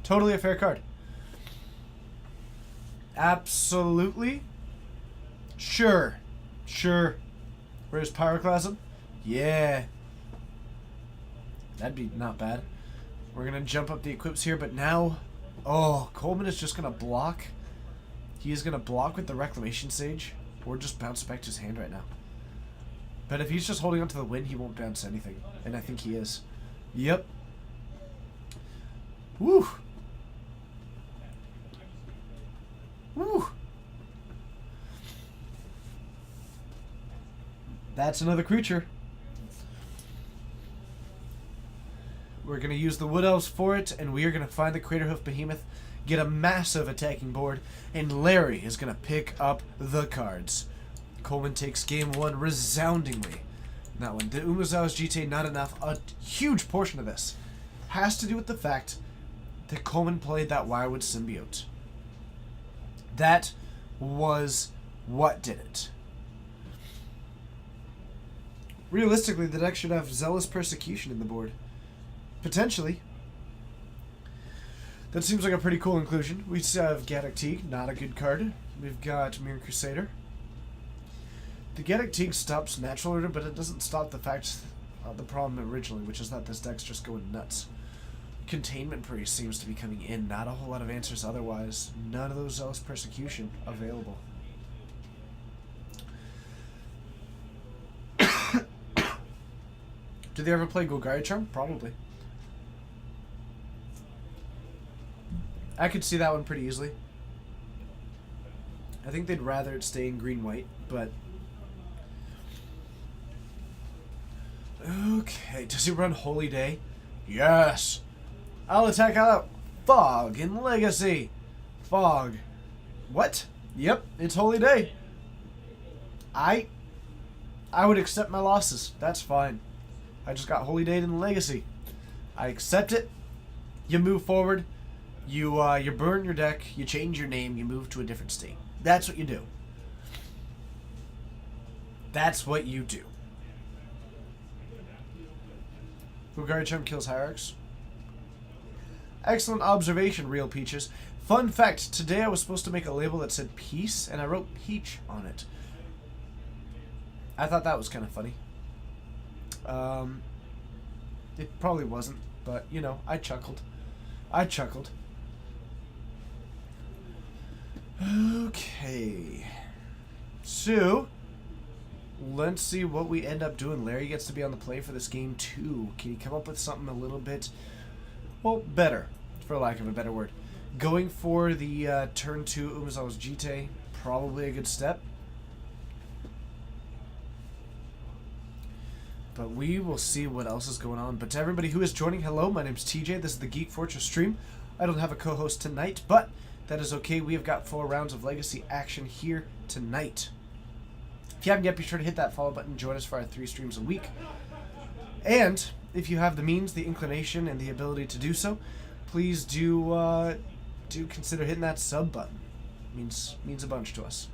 Totally a fair card. Absolutely. Sure. Sure. Where's Pyroclasm? Yeah. That'd be not bad. We're going to jump up the equips here, but now... Oh, Coleman is just going to block. He is going to block with the Reclamation Sage, or just bounce back to his hand right now. But if he's just holding onto the win, he won't bounce anything. And I think he is. Yep. Woo! Woo! That's another creature. We're going to use the Wood Elves for it, and we are going to find the Craterhoof Behemoth, get a massive attacking board, and Larry is going to pick up the cards. Coleman takes game 1 resoundingly. That one. The Umezawa's GTA, not enough. A huge portion of this has to do with the fact that Coleman played that Wirewood Symbiote. That was what did it. Realistically, the deck should have Zealous Persecution in the board. Potentially. That seems like a pretty cool inclusion. We have Gaddock Teeg, not a good card. We've got Mirror Crusader. The Gaddock Teeg stops Natural Order, but it doesn't stop the fact of the problem originally, which is that this deck's just going nuts. Containment Priest seems to be coming in. Not a whole lot of answers otherwise. None of those Zealous Persecution available. Do they ever play Golgari Charm? Probably. I could see that one pretty easily. I think they'd rather it stay in green-white, but... Okay, does he run Holy Day? Yes! I'll attack out Fog in Legacy! Fog. What? Yep, it's Holy Day. I would accept my losses. That's fine. I just got Holy Day in Legacy. I accept it. You move forward. You burn your deck. You change your name. You move to a different state. That's what you do. That's what you do. Golgari Charm kills Hierarchs. Excellent observation, Real Peaches. Fun fact, today I was supposed to make a label that said Peace, and I wrote Peach on it. I thought that was kind of funny. It probably wasn't, but, you know, I chuckled. I chuckled. Okay. So, let's see what we end up doing. Larry gets to be on the play for this game, too. Can he come up with something a little bit, well, better, for lack of a better word? Going for the turn 2 Umezawa's GTA, probably a good step. But we will see what else is going on. But to everybody who is joining, hello, my name's TJ. This is the Geek Fortress stream. I don't have a co-host tonight, but that is okay. We have got 4 rounds of Legacy action here tonight. If you haven't yet, be sure to hit that follow button. Join us for our 3 streams a week. And if you have the means, the inclination, and the ability to do so, please do do consider hitting that sub button. Means a bunch to us.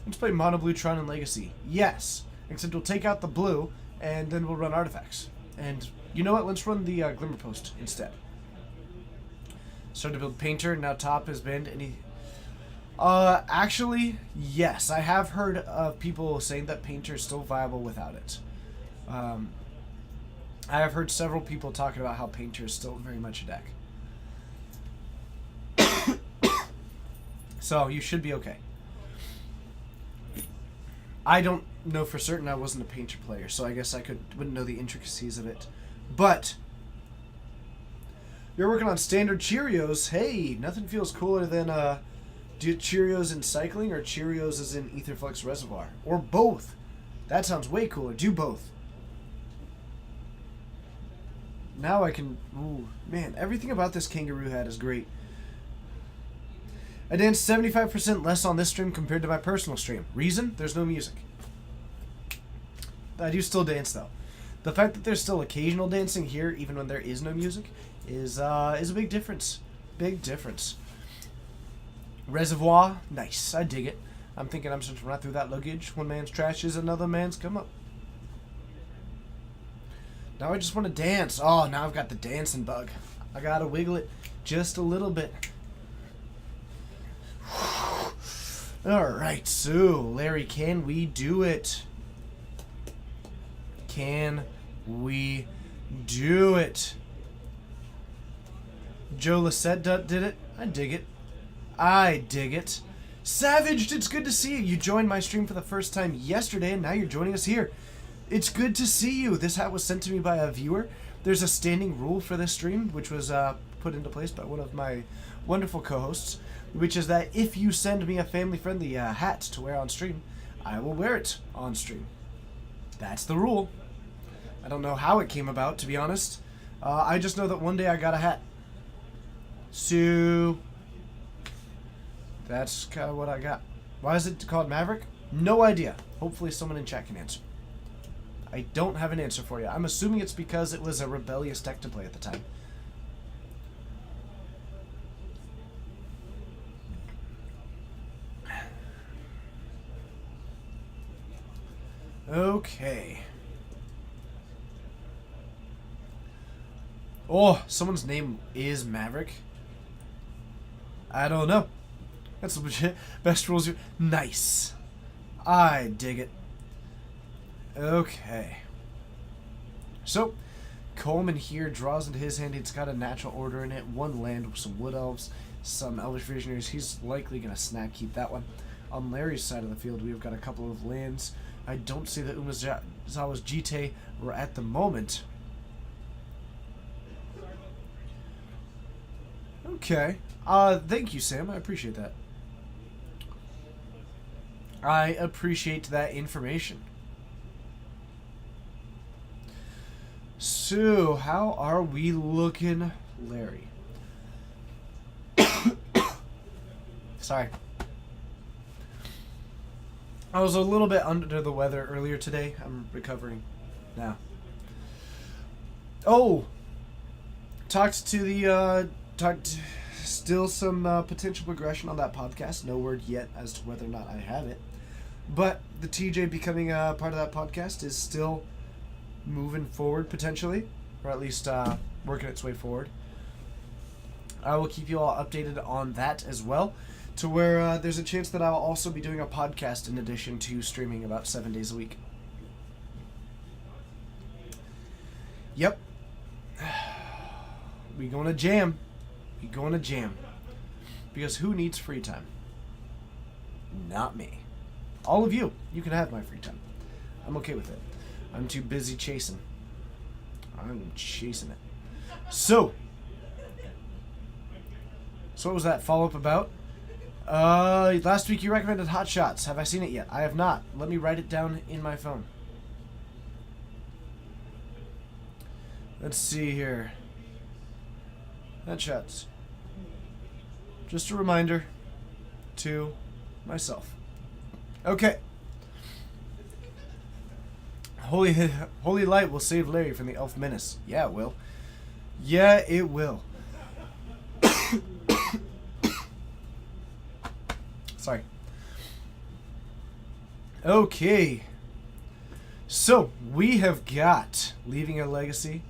Let's play Mono Blue Tron and Legacy. Yes, except we'll take out the blue and then we'll run artifacts. And you know what? Let's run the Glimmer Post instead. Started to build Painter. Now top has been any. Actually, yes, I have heard of people saying that Painter is still viable without it. I have heard several people talking about how Painter is still very much a deck. So you should be okay. I don't know for certain. I wasn't a Painter player, so I guess I wouldn't know the intricacies of it. But you're working on standard Cheerios. Hey, nothing feels cooler than do Cheerios in cycling or Cheerios as in Aetherflux Reservoir, or both. That sounds way cooler. Do both. Now I can. Ooh, man, everything about this kangaroo hat is great. I danced 75% less on this stream compared to my personal stream. Reason? There's no music. I do still dance though. The fact that there's still occasional dancing here, even when there is no music, is a big difference. Big difference. Reservoir, nice. I dig it. I'm thinking I'm just run through that luggage. One man's trash is another man's come up. Now I just want to dance. Oh, now I've got the dancing bug. I gotta wiggle it just a little bit. Alright, so, Larry, can we do it? Can we do it? Joe Lissette did it. I dig it. I dig it. Savaged, it's good to see you. You joined my stream for the first time yesterday, and now you're joining us here. It's good to see you. This hat was sent to me by a viewer. There's a standing rule for this stream, which was put into place by one of my wonderful co-hosts, which is that if you send me a family-friendly hat to wear on stream, I will wear it on stream. That's the rule. I don't know how it came about, to be honest. I just know that one day I got a hat. So that's kind of what I got. Why is it called Maverick? No idea. Hopefully someone in chat can answer. I don't have an answer for you. I'm assuming it's because it was a rebellious deck to play at the time. Okay. Oh, someone's name is Maverick. I don't know. That's legit. Best rules. Nice. I dig it. Okay. So, Coleman here draws into his hand. It's got a natural order in it. One land with some wood elves, some elvish visionaries. He's likely going to snap keep that one. On Larry's side of the field, we've got a couple of lands. I don't see the Umezawa's Jite at the moment. Okay. Thank you, Sam. I appreciate that. I appreciate that information. So, how are we looking, Larry? Sorry. I was a little bit under the weather earlier today. I'm recovering now. Oh! Talked still some potential progression on that podcast. No word yet as to whether or not I have it. But the TJ becoming a part of that podcast is still moving forward potentially, or at least working its way forward. I will keep you all updated on that as well, to where there's a chance that I'll also be doing a podcast in addition to streaming about 7 days a week. Yep. We gonna jam. We gonna jam. Because who needs free time? Not me. All of you. You can have my free time. I'm okay with it. I'm too busy chasing. I'm chasing it. So what was that follow-up about? Last week you recommended Hot Shots. Have I seen it yet? I have not. Let me write it down in my phone. Let's see here. Hot Shots. Just a reminder to myself. Okay. Holy Light will save Larry from the elf menace. Yeah, it will. Yeah, it will. Sorry. Okay. So, we have got Leaving a Legacy.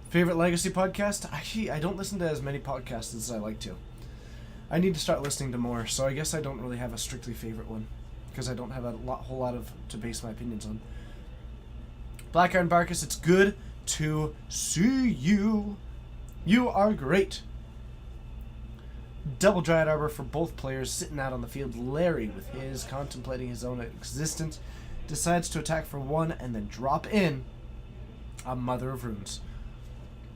Favorite Legacy podcast? Actually, I don't listen to as many podcasts as I like to. I need to start listening to more, so I guess I don't really have a strictly favorite one. Because I don't have a whole lot of to base my opinions on. Black Iron Barkus, it's good to see you. You are great. Double Dryad Arbor for both players sitting out on the field. Larry, with his contemplating his own existence, decides to attack for 1 and then drop in a Mother of Runes.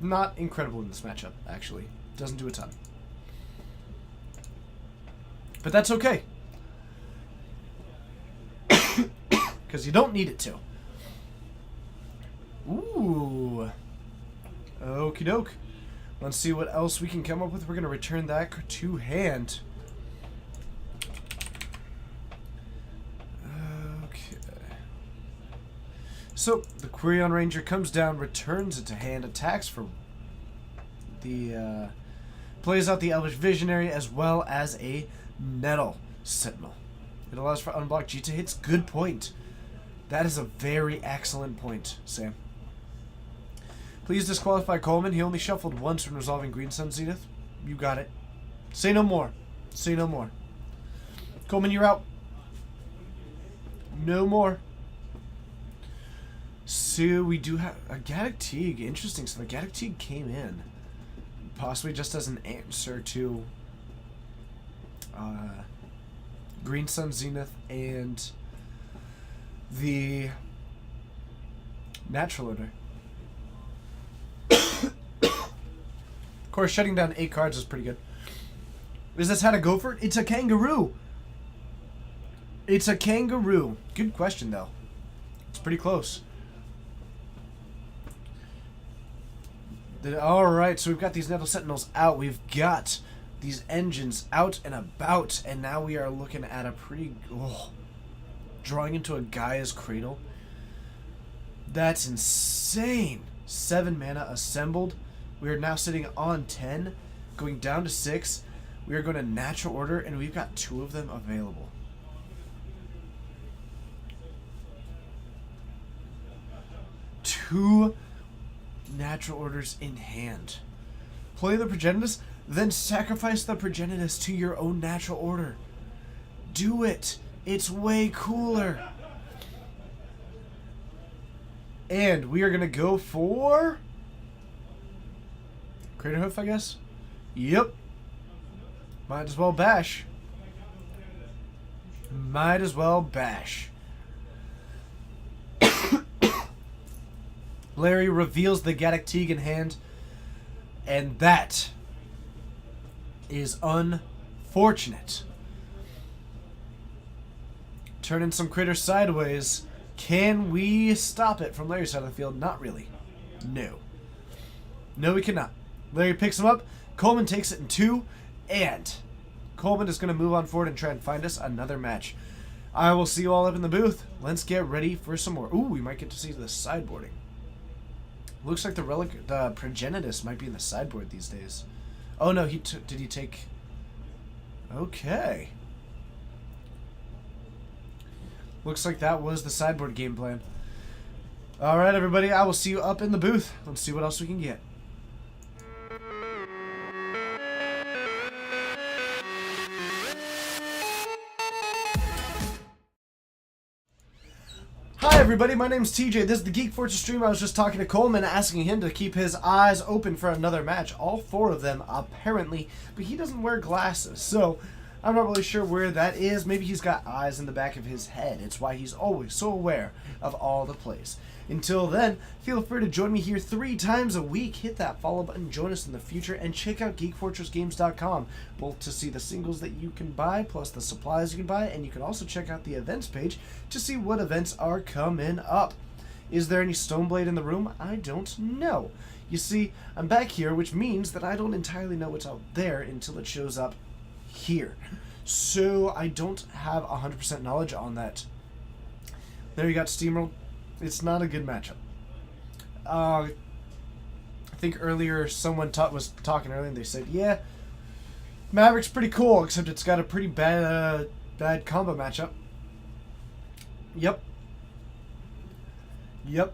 Not incredible in this matchup, actually. Doesn't do a ton. But that's okay. Because you don't need it to. Ooh. Okie doke. Let's see what else we can come up with. We're going to return that to hand. Okay. So, the Quirion Ranger comes down, returns it to hand, attacks for the... plays out the Elvish Visionary as well as a Nettle Sentinel. It allows for unblocked Jita hits. Good point. That is a very excellent point, Sam. Please disqualify Coleman. He only shuffled once when resolving Green Sun Zenith. You got it. Say no more. Say no more. Coleman, you're out. No more. So we do have a Gaddock Teeg. Interesting. So the Gaddock Teeg came in. Possibly just as an answer to Green Sun Zenith and the Natural Order. Of course, shutting down 8 cards is pretty good. Is this how to go for it? It's a kangaroo. It's a kangaroo. Good question, though. It's pretty close. Alright, so we've got these Nettle Sentinels out. We've got these engines out and about. And now we are looking at a pretty... drawing into a Gaia's Cradle. That's insane. 7 mana assembled. We are now sitting on 10, going down to 6. We are going to Natural Order, and we've got 2 of them available. Two Natural Orders in hand. Play the Progenitus, then sacrifice the Progenitus to your own Natural Order. Do it. It's way cooler. And we are going to go for Craterhoof, I guess? Yep. Might as well bash. Might as well bash. Larry reveals the Gaddock Teeg in hand. And that is unfortunate. Turning some critters sideways. Can we stop it from Larry's side of the field? Not really. No. No, we cannot. Larry picks him up. Coleman takes it in 2. And Coleman is going to move on forward and try and find us another match. I will see you all up in the booth. Let's get ready for some more. Ooh, we might get to see the sideboarding. Looks like the Progenitus might be in the sideboard these days. Oh no, did he take... Okay. Looks like that was the sideboard game plan. Alright, everybody, I will see you up in the booth. Let's see what else we can get. Hi everybody, my name's TJ. This is the Geek Fortress stream. I was just talking to Coleman, asking him to keep his eyes open for another match. All 4 of them, apparently, but he doesn't wear glasses, so I'm not really sure where that is. Maybe he's got eyes in the back of his head. It's why he's always so aware of all the plays. Until then, feel free to join me here 3 times a week. Hit that follow button, join us in the future, and check out GeekFortressGames.com, both to see the singles that you can buy, plus the supplies you can buy, and you can also check out the events page to see what events are coming up. Is there any Stoneblade in the room? I don't know. You see, I'm back here, which means that I don't entirely know what's out there until it shows up here. So I don't have 100% knowledge on that. There you got Steamroll. It's not a good matchup. I think earlier someone was talking earlier and they said, yeah, Maverick's pretty cool, except it's got a pretty bad That combo matchup. Yep. Yep.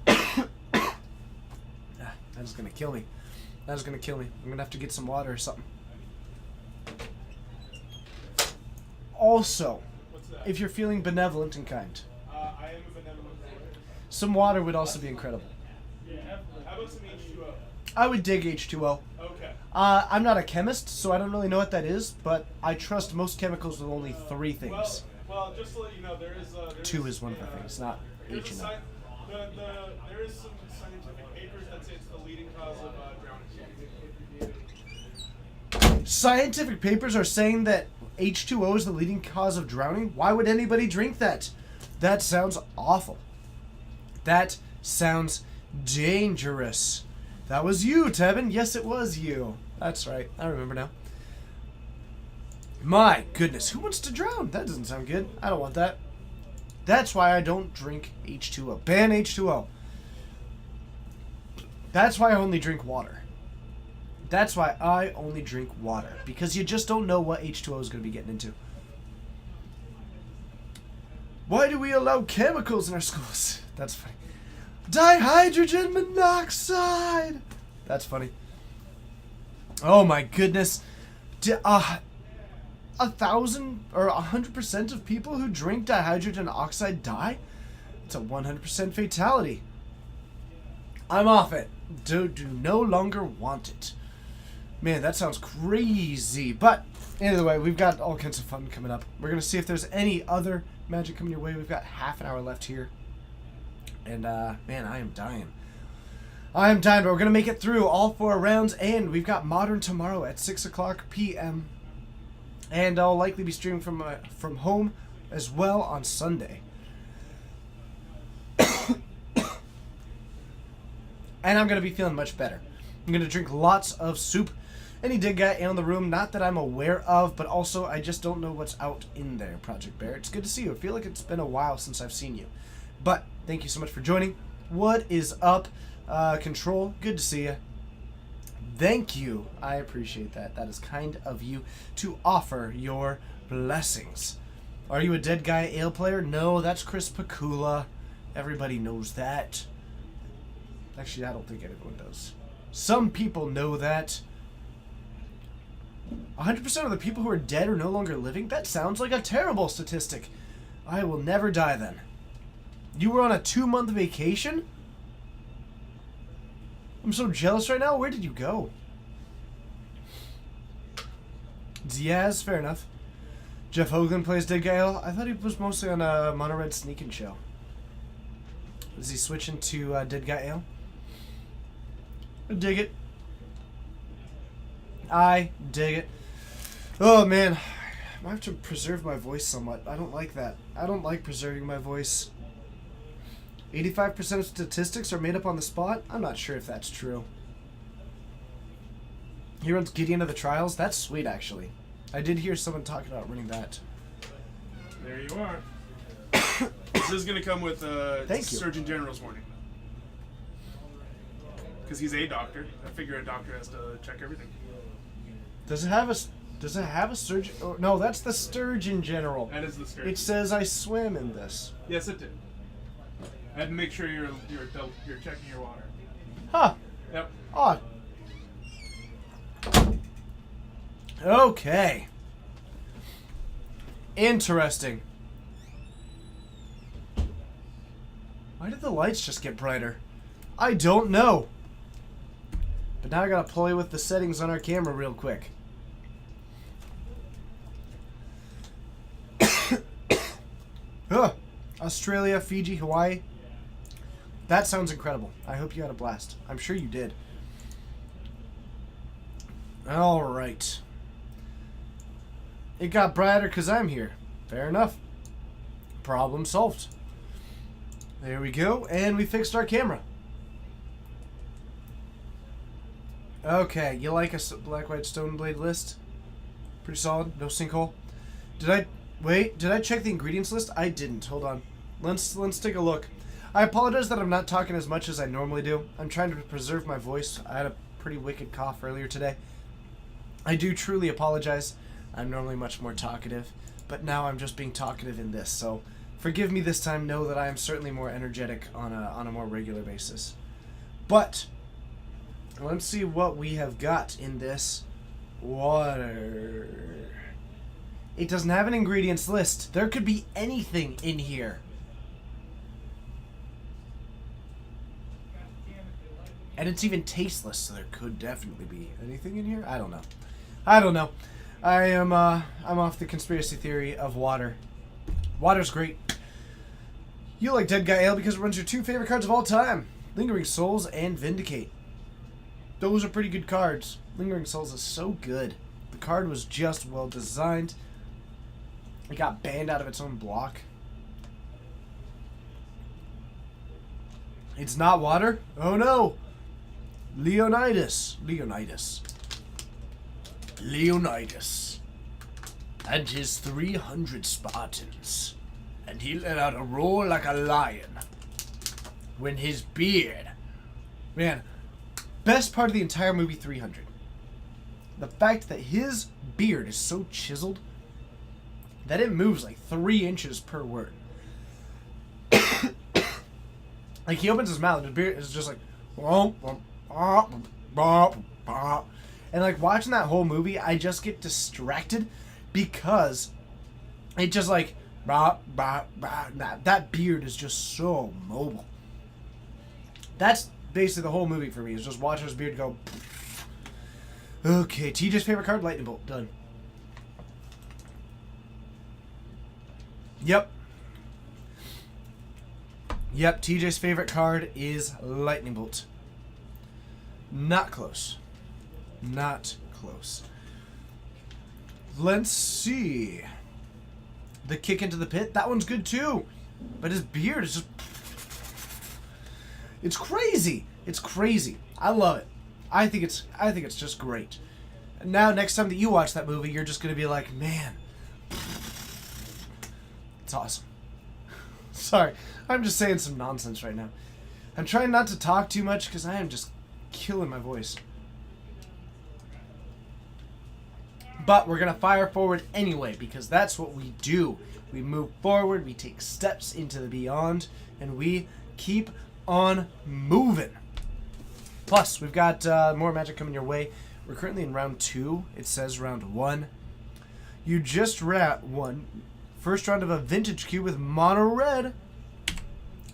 That is gonna kill me. That is gonna kill me. I'm gonna have to get some water or something. Also, What's that? if you're feeling benevolent and kind, I am a benevolent boy. some water would also be incredible. Yeah. How about some H2O? I would dig H2O. Okay. I'm not a chemist, so I don't really know what that is, but I trust most chemicals with only 3 things. Well, just to let you know, there is 2 is one of the things, not There's H a and sci- O. there is some scientific papers that say it's the leading cause of drowning. Scientific papers are saying that H2O is the leading cause of drowning. Why would anybody drink that? That sounds awful. That sounds dangerous. That was you, Tevin. Yes, it was you. That's right. I remember now. My goodness, who wants to drown? That doesn't sound good. I don't want that. That's why I don't drink H2O. Ban H2O. That's why I only drink water. That's why I only drink water. Because you just don't know what H2O is going to be getting into. Why do we allow chemicals in our schools? That's funny. Dihydrogen monoxide! That's funny. Oh my goodness. 1,000 or 100% of people who drink dihydrogen oxide die? It's a 100% fatality. I'm off it. Do no longer want it. Man, that sounds crazy. But either way, we've got all kinds of fun coming up. We're going to see if there's any other magic coming your way. We've got half an hour left here. And, man, I am dying. I am dying, but we're going to make it through all 4 rounds. And we've got Modern tomorrow at 6 o'clock p.m. And I'll likely be streaming from home as well on Sunday. And I'm going to be feeling much better. I'm going to drink lots of soup. Any dig guy in the room, not that I'm aware of, but also I just don't know what's out in there, Project Bear. It's good to see you. I feel like it's been a while since I've seen you. But thank you so much for joining. What is up, Control? Good to see you. Thank you. I appreciate that. That is kind of you to offer your blessings. Are you a Dead Guy Ale player? No, that's Chris Pakula. Everybody knows that. Actually, I don't think anyone does. Some people know that. 100% of the people who are dead are no longer living? That sounds like a terrible statistic. I will never die then. You were on a 2-month vacation? I'm so jealous right now. Where did you go? Diaz, fair enough. Jeff Hoagland plays Dead Guy Ale. I thought he was mostly on a Mono Red Sneakin' Show. Is he switching to Dead Guy Ale? I dig it. I dig it. Oh man, I have to preserve my voice somewhat. I don't like that. I don't like preserving my voice. 85% of statistics are made up on the spot? I'm not sure if that's true. He runs Gideon of the Trials? That's sweet, actually. I did hear someone talking about running that. There you are. This is going to come with Thank you. Surgeon General's warning. Because he's a doctor. I figure a doctor has to check everything. Does it have a surgeon? Oh, no, that's the Sturgeon General. That is the scourge. It says I swim in this. Yes, it did. I had to make sure you're checking your water. Huh. Yep. Odd. Okay. Interesting. Why did the lights just get brighter? I don't know. But now I gotta play with the settings on our camera real quick. Australia, Fiji, Hawaii. That sounds incredible. I hope you had a blast. I'm sure you did. Alright. It got brighter because I'm here. Fair enough. Problem solved. There we go. And we fixed our camera. Okay, you like a black, white, stone blade list? Pretty solid. No sinkhole. Did I check the ingredients list? I didn't. Hold on. Let's take a look. I apologize that I'm not talking as much as I normally do. I'm trying to preserve my voice. I had a pretty wicked cough earlier today. I do truly apologize. I'm normally much more talkative, but now I'm just being talkative in this. So forgive me this time. Know that I am certainly more energetic on a more regular basis. But let's see what we have got in this water. It doesn't have an ingredients list. There could be anything in here. And it's even tasteless, so there could definitely be anything in here. I don't know. I'm off the conspiracy theory of water. Water's great. You like Dead Guy Ale because it runs your 2 favorite cards of all time, Lingering Souls and Vindicate. Those are pretty good cards. Lingering Souls is so good. The card was just well designed. It got banned out of its own block. It's not water? Oh no! Leonidas and his 300 Spartans, and he let out a roar like a lion when his beard, man, best part of the entire movie 300, the fact that his beard is so chiseled that it moves like 3 inches per word. Like, he opens his mouth and his beard is just like, and like watching that whole movie, I just get distracted because it just like that beard is just so mobile. That's basically the whole movie for me, is just watching his beard go. Okay, TJ's favorite card, Lightning Bolt. Done. Yep, TJ's favorite card is Lightning Bolt. Not close. Let's see. The Kick into the Pit. That one's good too. But his beard is just... It's crazy. I love it. I think it's just great. And now next time that you watch that movie, you're just going to be like, man, it's awesome. Sorry. I'm just saying some nonsense right now. I'm trying not to talk too much because I am just killing my voice. But we're going to fire forward anyway, because that's what we do. We move forward, we take steps into the beyond, and we keep on moving. Plus, we've got more Magic coming your way. We're currently in round 2. It says round 1. You just won first round of a Vintage Cube with Mono Red.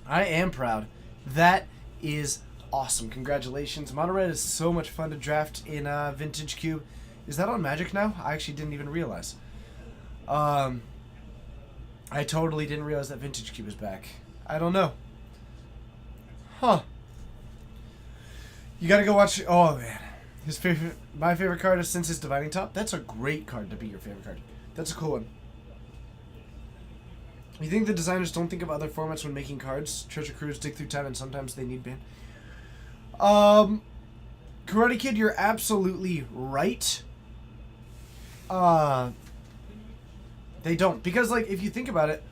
I am proud. That is awesome. Congratulations. Mono Red is so much fun to draft in Vintage Cube. Is that on Magic now? I actually didn't even realize. I totally didn't realize that Vintage Cube is back. I don't know. Huh. You gotta go watch... Oh, man. My favorite card is Since's Divining Top. That's a great card to be your favorite card. That's a cool one. You think the designers don't think of other formats when making cards? Treasure Cruise, Dig Through Time, and sometimes they need ban. Karate Kid, you're absolutely right. They don't. Because, like, if you think about it,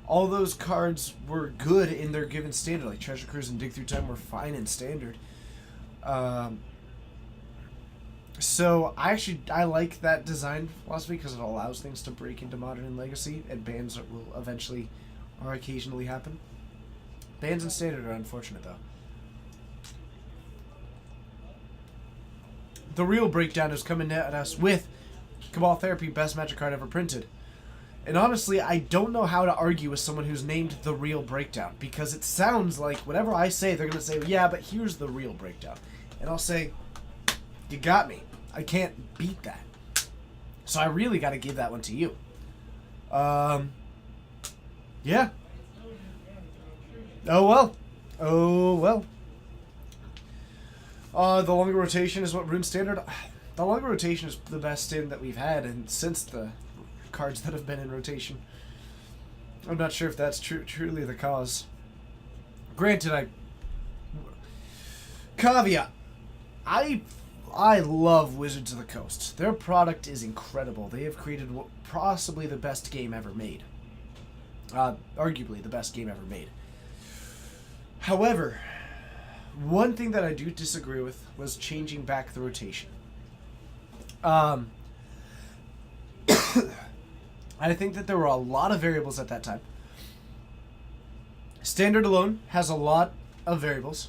all those cards were good in their given standard. Like, Treasure Cruise and Dig Through Time were fine in standard. So, I like that design philosophy because it allows things to break into Modern and Legacy, and bans will eventually or occasionally happen. Bans in standard are unfortunate, though. The Real Breakdown is coming at us with Cabal Therapy, best Magic card ever printed. And honestly, I don't know how to argue with someone who's named The Real Breakdown, because it sounds like whatever I say, they're going to say, yeah, but here's The Real Breakdown. And I'll say, you got me. I can't beat that. So I really got to give that one to you. Yeah. Oh, well. The longer rotation is what Rune Standard... The longer rotation is the best standard that we've had, and since the cards that have been in rotation. I'm not sure if that's truly the cause. Granted, Caveat. I love Wizards of the Coast. Their product is incredible. They have created possibly the best game ever made. Arguably the best game ever made. However, one thing that I do disagree with was changing back the rotation. I think that there were a lot of variables at that time. Standard alone has a lot of variables.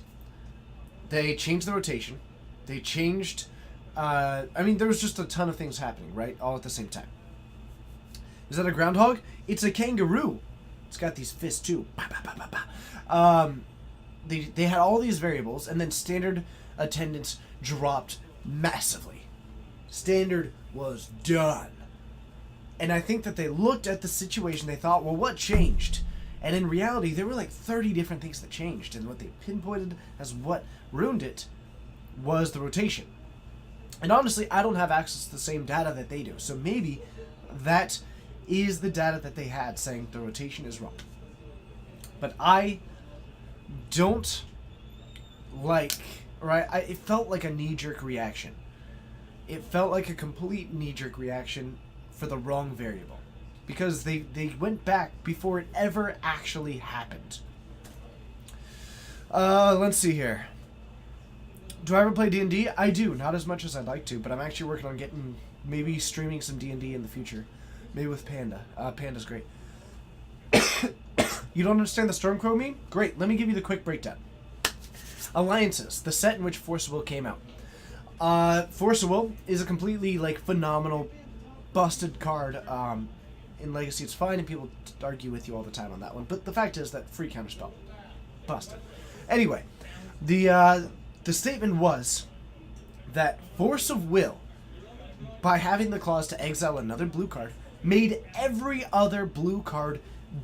They changed the rotation. They changed... there was just a ton of things happening, right? All at the same time. Is that a groundhog? It's a kangaroo. It's got these fists, too. They had all these variables, and then standard attendance dropped massively. Standard was done. And I think that they looked at the situation, they thought, well, what changed? And in reality, there were like 30 different things that changed, and what they pinpointed as what ruined it was the rotation. And honestly, I don't have access to the same data that they do, so maybe that is the data that they had saying the rotation is wrong. But I don't like, right? It felt like a knee-jerk reaction. It felt like a complete knee-jerk reaction for the wrong variable. Because they went back before it ever actually happened. Let's see here. Do I ever play D&D? I do, not as much as I'd like to, but I'm actually working on getting, maybe streaming some D&D in the future. Maybe with Panda. Panda's great. You don't understand the Stormcrow meme? Great, let me give you the quick breakdown. Alliances, the set in which Force of Will came out. Force of Will is a completely, phenomenal, busted card. In Legacy it's fine, and people argue with you all the time on that one. But the fact is that free counterspell. Busted. Anyway, the statement was that Force of Will, by having the clause to exile another blue card, made every other blue card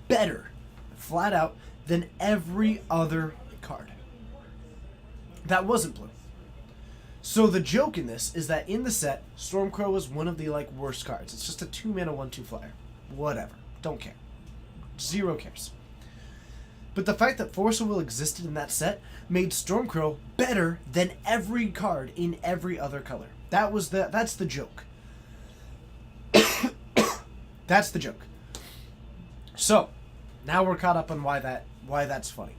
better, flat out, than every other card. That wasn't blue. So the joke in this is that in the set, Stormcrow was one of the worst cards. It's just a 2-mana 1/2 flyer. Whatever. Don't care. Zero cares. But the fact that Force of Will existed in that set made Stormcrow better than every card in every other color. That's the joke. That's the joke. So, now we're caught up on why that's funny.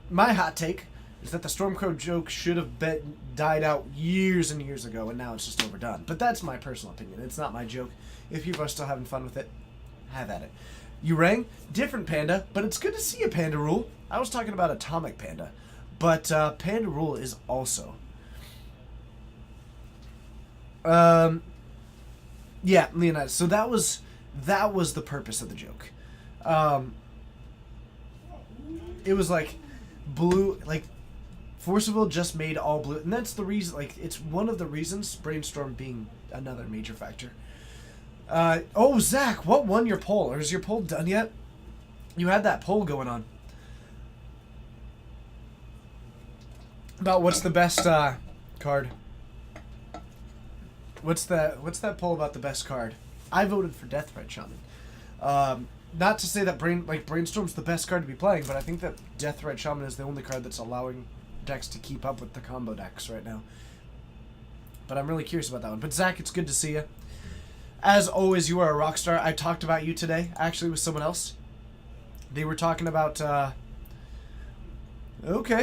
My hot take is that the Stormcrow joke should have died out years and years ago, and now it's just overdone. But that's my personal opinion. It's not my joke. If people are still having fun with it, have at it. Yurang, different Panda, but it's good to see a Panda rule. I was talking about Atomic Panda, but Panda rule is also... Yeah, Leonidas. So that was the purpose of the joke. It was blue, Force of Will just made all blue, and that's the reason, it's one of the reasons, Brainstorm being another major factor. Oh, Zach, what won your poll? Or is your poll done yet? You had that poll going on. About what's the best, card. What's that poll about the best card? I voted for Deathred Shaman. Not to say that Brainstorm's the best card to be playing, but I think that Deathred Shaman is the only card that's allowing decks to keep up with the combo decks right now. But I'm really curious about that one. But Zach, it's good to see you. As always, you are a rock star. I talked about you today, actually, with someone else. They were talking about, okay,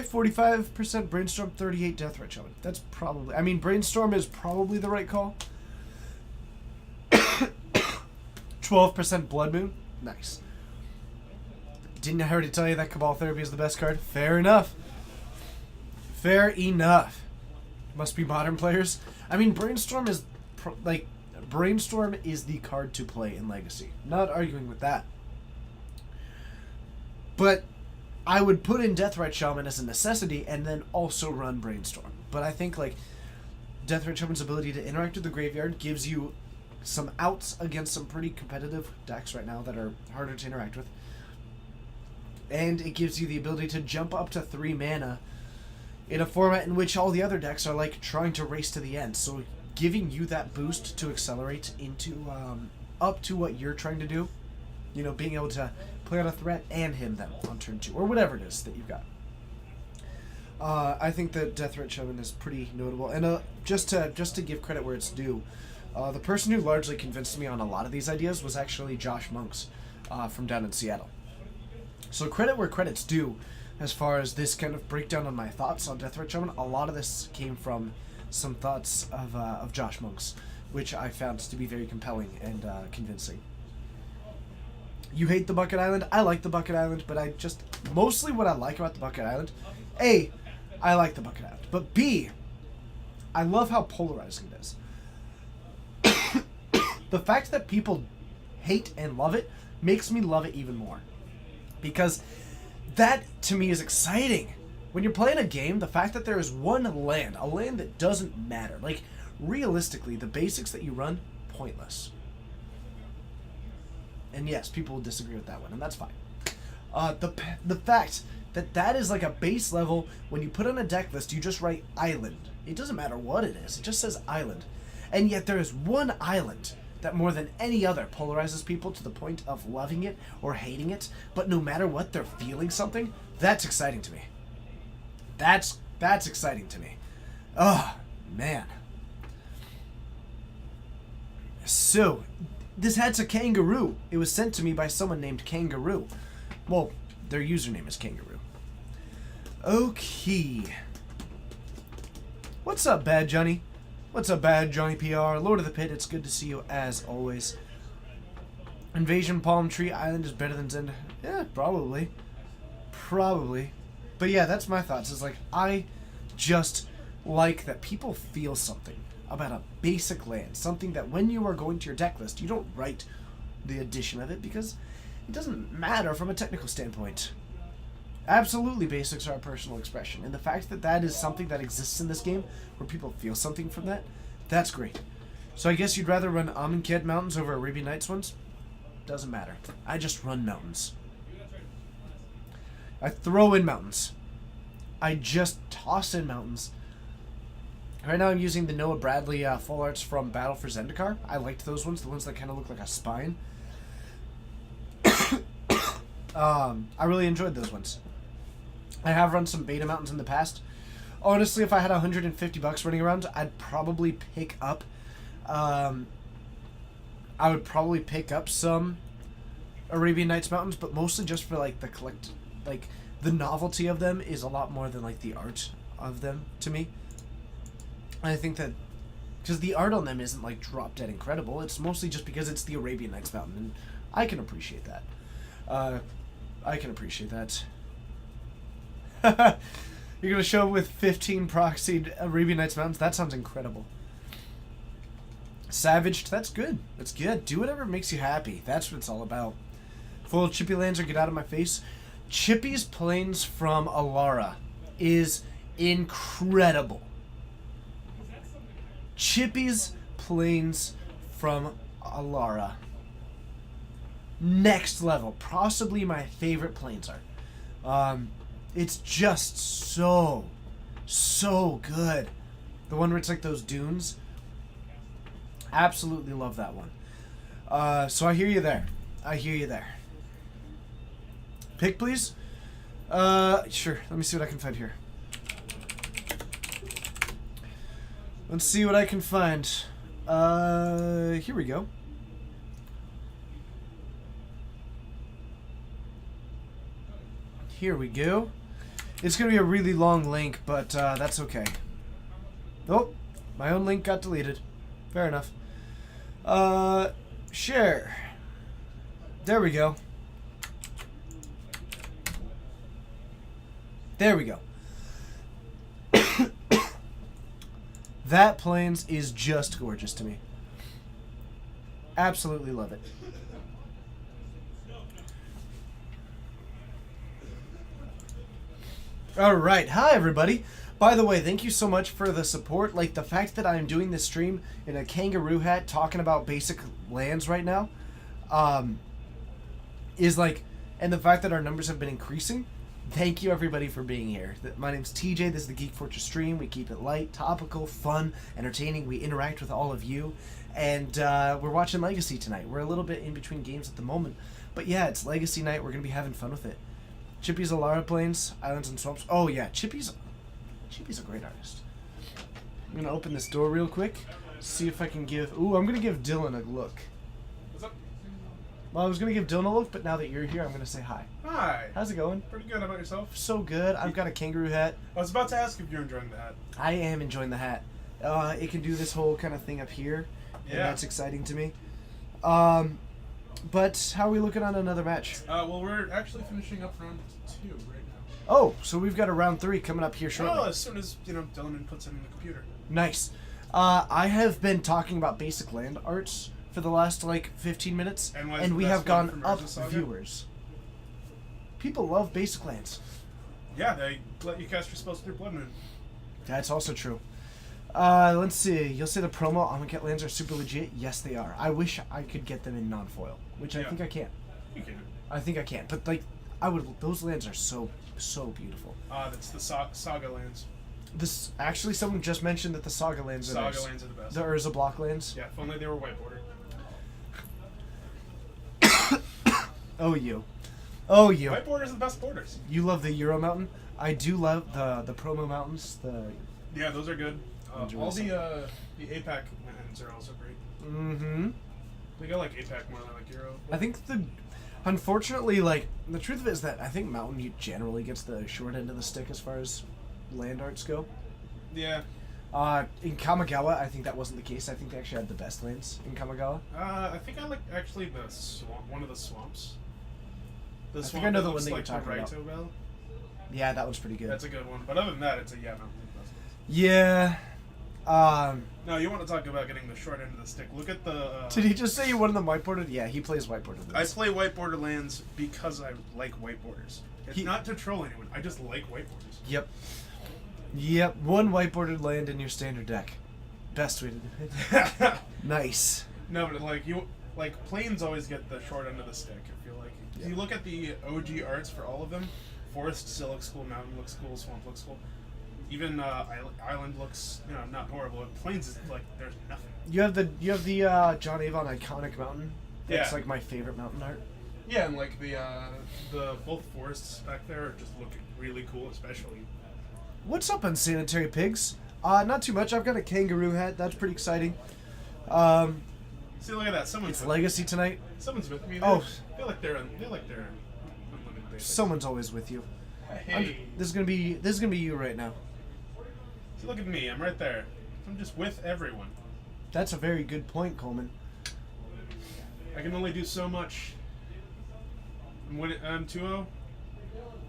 45% Brainstorm, 38 Deathred Shaman. That's probably... Brainstorm is probably the right call. 12% Blood Moon. Nice. Didn't I already tell you that Cabal Therapy is the best card? Fair enough. Fair enough. Must be modern players. Brainstorm is... Brainstorm is the card to play in Legacy. Not arguing with that. But I would put in Deathred Shaman as a necessity and then also run Brainstorm. But I think Deathred Shaman's ability to interact with the graveyard gives you some outs against some pretty competitive decks right now that are harder to interact with. And it gives you the ability to jump up to 3 mana in a format in which all the other decks are trying to race to the end. So giving you that boost to accelerate into up to what you're trying to do, being able to play out a threat and him them on turn 2 or whatever it is that you've got. I think that Deathred Shaman is pretty notable, and just to give credit where it's due, the person who largely convinced me on a lot of these ideas was actually Josh Monks from down in Seattle. So credit where credit's due, as far as this kind of breakdown on my thoughts on Deathred Shaman. A lot of this came from some thoughts of Josh Monks, which I found to be very compelling and convincing. You hate the Bucket Island? I like the Bucket Island, but I just... Mostly what I like about the Bucket Island... A, I like the Bucket Island. But B, I love how polarizing it is. The fact that people hate and love it makes me love it even more. Because that, to me, is exciting. When you're playing a game, the fact that there is one land, a land that doesn't matter. Like, realistically, the basics that you run, pointless. And yes, people will disagree with that one, and that's fine. The fact that that is like a base level, when you put on a deck list, you just write island. It doesn't matter what it is, it just says island. And yet there is one island that more than any other polarizes people to the point of loving it or hating it, but no matter what, they're feeling something. That's exciting to me. That's exciting to me. Oh, man. So, this hat's a kangaroo. It was sent to me by someone named Kangaroo. Well, their username is Kangaroo. Okay. What's up, Bad Johnny? What's up, Bad Johnny PR? Lord of the Pit, it's good to see you as always. Invasion Palm Tree Island is better than Zend. Yeah, probably. Probably. But yeah, that's my thoughts. It's like, I just like that people feel something about a basic land. Something that when you are going to your deck list, you don't write the addition of it because it doesn't matter from a technical standpoint. Absolutely, basics are a personal expression. And the fact that that is something that exists in this game, where people feel something from that, that's great. So I guess you'd rather run Amonkhet Mountains over Arabian Nights ones? Doesn't matter. I just run mountains. I throw in mountains. I just toss in mountains. Right now I'm using the Noah Bradley full arts from Battle for Zendikar. I liked those ones, the ones that kind of look like a spine. I really enjoyed those ones. I have run some beta mountains in the past. Honestly, if I had $150 running around, I'd probably pick up some Arabian Nights mountains, but mostly just for like the novelty of them is a lot more than like the art of them to me. I think that because the art on them isn't like drop dead incredible, it's mostly just because it's the Arabian Nights mountain, and I can appreciate that. I can appreciate that. You're gonna show up with 15 proxied Arabian Nights mountains? That sounds incredible. Savaged, that's good. That's good. Do whatever makes you happy. That's what it's all about. Full Chippy Lands or get out of my face. Chippy's Plains from Alara is incredible. Chippy's Plains from Alara. Next level. Possibly my favorite plains are. It's just so good. The one where it's like those dunes. Absolutely love that one. So I hear you there. I hear you there. Pick, please? Sure. Let me see what I can find here. Let's see what I can find. Here we go. Here we go. It's going to be a really long link, but that's okay. Oh, my own link got deleted. Fair enough. Share. There we go. There we go. That plains is just gorgeous to me. Absolutely love it. Alright, hi everybody. By the way, thank you so much for the support. Like, the fact that I'm doing this stream in a kangaroo hat talking about basic lands right now, is like, and the fact that our numbers have been increasing, thank you everybody for being here. My name's TJ, this is the Geek Fortress stream. We keep it light, topical, fun, entertaining. We interact with all of you, and we're watching Legacy tonight. We're a little bit in between games at the moment, but yeah, it's Legacy night. We're going to be having fun with it. Chippy's Alara Plains, Islands and Swamps. Oh yeah, Chippy's a great artist. I'm going to open this door real quick, see if I can give... Ooh, I'm going to give Dylan a look. What's up? Well, I was going to give Dylan a look, but now that you're here, I'm going to say hi. Hi. How's it going? Pretty good. How about yourself? So good. I've got a kangaroo hat. I was about to ask if you're enjoying the hat. I am enjoying the hat. It can do this whole kind of thing up here, and Yeah. that's exciting to me. But how are we looking on another match? Well, we're actually finishing up round 2 right now. Oh, so we've got a round 3 coming up here shortly. Well, as soon as Dylan puts it in the computer. Nice. I have been talking about basic land arts for the last like 15 minutes, And what is the we best have one gone from up Urza Saga? viewers. People love basic lands. Yeah, they let you cast your spells through Blood Moon. That's also true. Let's see. You'll say the promo Amonkhet lands are super legit. Yes, they are. I wish I could get them in non-foil, which I Yeah. think I can. You can. I think I can. But like, I would. Those lands are so beautiful. That's the Saga lands. This actually, someone just mentioned that the Saga lands are Saga nice. lands are the best. The Urza block lands. Yeah, if only they were white border. Oh you. Oh you. White borders are the best borders. You love the Euro Mountain. I do love the promo mountains. Yeah, those are good. Those are All awesome. the APAC lands are also great. Mm-hmm. They go like APAC more than like Euro. I think unfortunately, like the truth of it is that I think Mountain generally gets the short end of the stick as far as land arts go. Yeah. In Kamigawa, I think that wasn't the case. I think they actually had the best lands in Kamigawa. I think I like actually the swamp. One of the swamps. The I think swamp I know that the one looks that you're like the talking about. Raito Bell. Yeah, that was pretty good. That's a good one. But other than that, it's a yeah mountain. Yeah. No, you want to talk about getting the short end of the stick. Look at the. Did he just say you wanted them whiteboarded? Yeah, he plays whiteboarded. I lands. play white border lands because I like white borders. It's He- not to troll anyone. I just like white borders. Yep. Yep. One whiteboarded land in your standard deck. Best way to do it. Nice. No, but like planes always get the short end of the stick. I feel like if you look at the OG arts for all of them, forest still looks cool, mountain looks cool, swamp looks cool. Even island looks not horrible. Plains is like there's nothing. You have the John Avon iconic mountain. That's Yeah. like my favorite mountain art. Yeah, and like the both forests back there are just looking really cool, especially. What's up, unsanitary pigs? Not too much. I've got a kangaroo hat. That's pretty exciting. See, look at that. Someone's It's with legacy tonight. Someone's with me. Oh. They're like they're unlimited basics. Someone's always with you. Hey, This is gonna be you right now. see, look at me. I'm right there. I'm just with everyone. That's a very good point, Coleman. I can only do so much. I'm 2-0.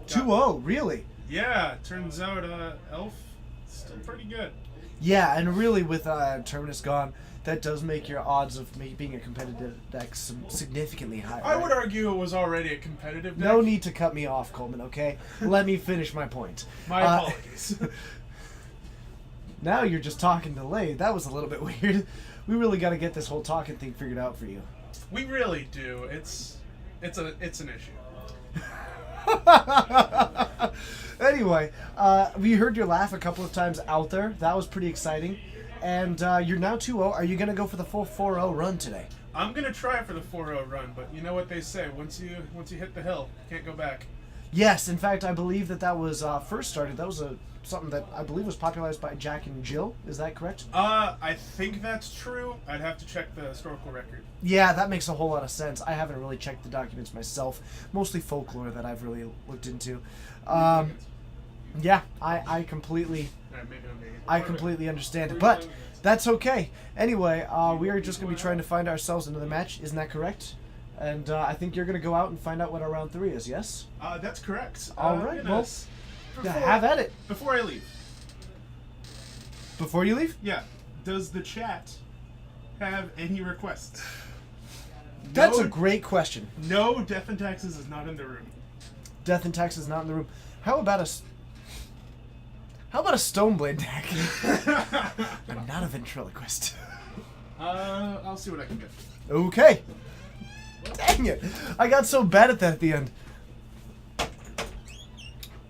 2-0, really? Yeah, turns out Elf still pretty good. Yeah, and really with Terminus gone, that does make your odds of being a competitive deck significantly higher. I right? would argue it was already a competitive deck. No need to cut me off, Coleman, okay? Let me finish my point. My apologies. Now you're just talking delayed. That was a little bit weird. We really got to get this whole talking thing figured out for you. We really do. It's an issue. Anyway, we heard your laugh a couple of times out there. That was pretty exciting. And you're now 2-0. Are you going to go for the full 4-0 run today? I'm gonna try for the 4-0 run, but you know what they say: once you hit the hill, you can't go back. Yes, in fact, I believe that was first started. That was something that I believe was popularized by Jack and Jill. Is that correct? I think that's true. I'd have to check the historical record. Yeah, that makes a whole lot of sense. I haven't really checked the documents myself. Mostly folklore that I've really looked into. Yeah, I completely Alright, maybe I'm being- I completely understand it, but that's okay. Anyway, we are just going to be trying to find ourselves into the match. Isn't that correct? And I think you're going to go out and find out what our round 3 is, yes? That's correct. All right, you well, know, before- have at it. Before I leave, Before you leave? yeah, does the chat have any requests? That's No- a great question. No, Death and Taxes is not in the room. Death and Taxes not in the room. How about a Stoneblade deck? I'm not a ventriloquist. I'll see what I can get. Okay. Dang it. I got so bad at that at the end.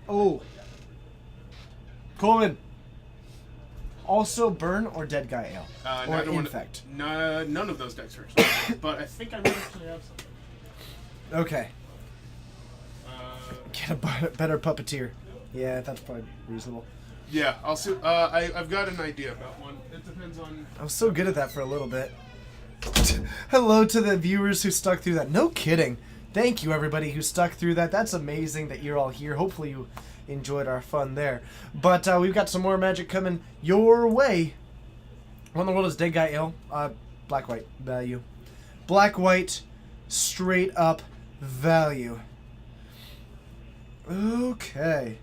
Oh. Coleman. Also Burn or Dead Guy Ale? Or Neither one- Infect? None of those decks are actually, but I think I might actually have something. Okay. Uh, Get a better puppeteer. Yeah, that's probably reasonable. yeah, I'll see. I've got an idea about one. It depends on. I was so good at that for a little bit. Hello to the viewers who stuck through that. No kidding. Thank you, everybody who stuck through that. That's amazing that you're all here. Hopefully you enjoyed our fun there. But we've got some more magic coming your way What in the world is dead guy ill? Black white value. Black white, straight up value. Okay.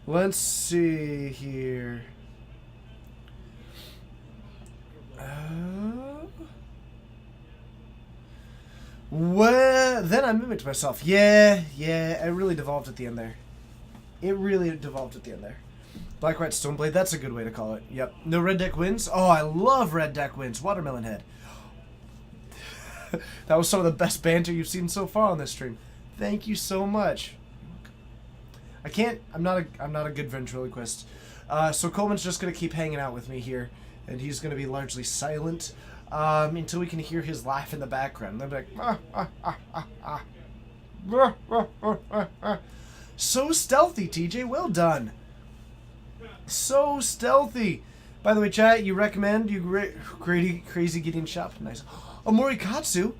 Let's see here. Well, then I mimicked myself. Yeah, it really devolved at the end there. It really devolved at the end there. Black White Stoneblade, that's a good way to call it. Yep. No red deck wins? Oh, I love red deck wins. Watermelon Head. That was some of the best banter you've seen so far on this stream. Thank you so much. I'm not a good ventriloquist. So Coleman's just gonna keep hanging out with me here, and he's gonna be largely silent until we can hear his laugh in the background. They'll be like, so stealthy, TJ. Well done. So stealthy. By the way, chat, you recommend crazy getting shop. Nice. Oh, Morikatsu.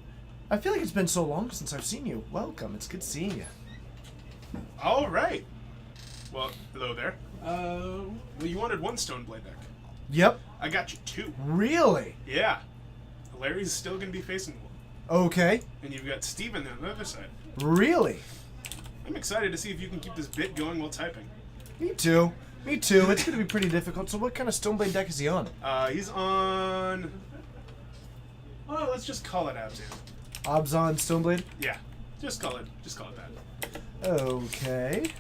I feel like it's been so long since I've seen you. Welcome. It's good seeing you. All right. Well, hello there. Well, you wanted one Stoneblade deck. Yep. I got you two. Really? Yeah. Larry's still going to be facing one. Okay. And you've got Steven on the other side. Really? I'm excited to see if you can keep this bit going while typing. Me too. Me too. It's going to be pretty difficult. So what kind of Stoneblade deck is he on? He's on... Well, let's just call it Abzan. Abzan Stoneblade? Yeah. Just call it that. Okay.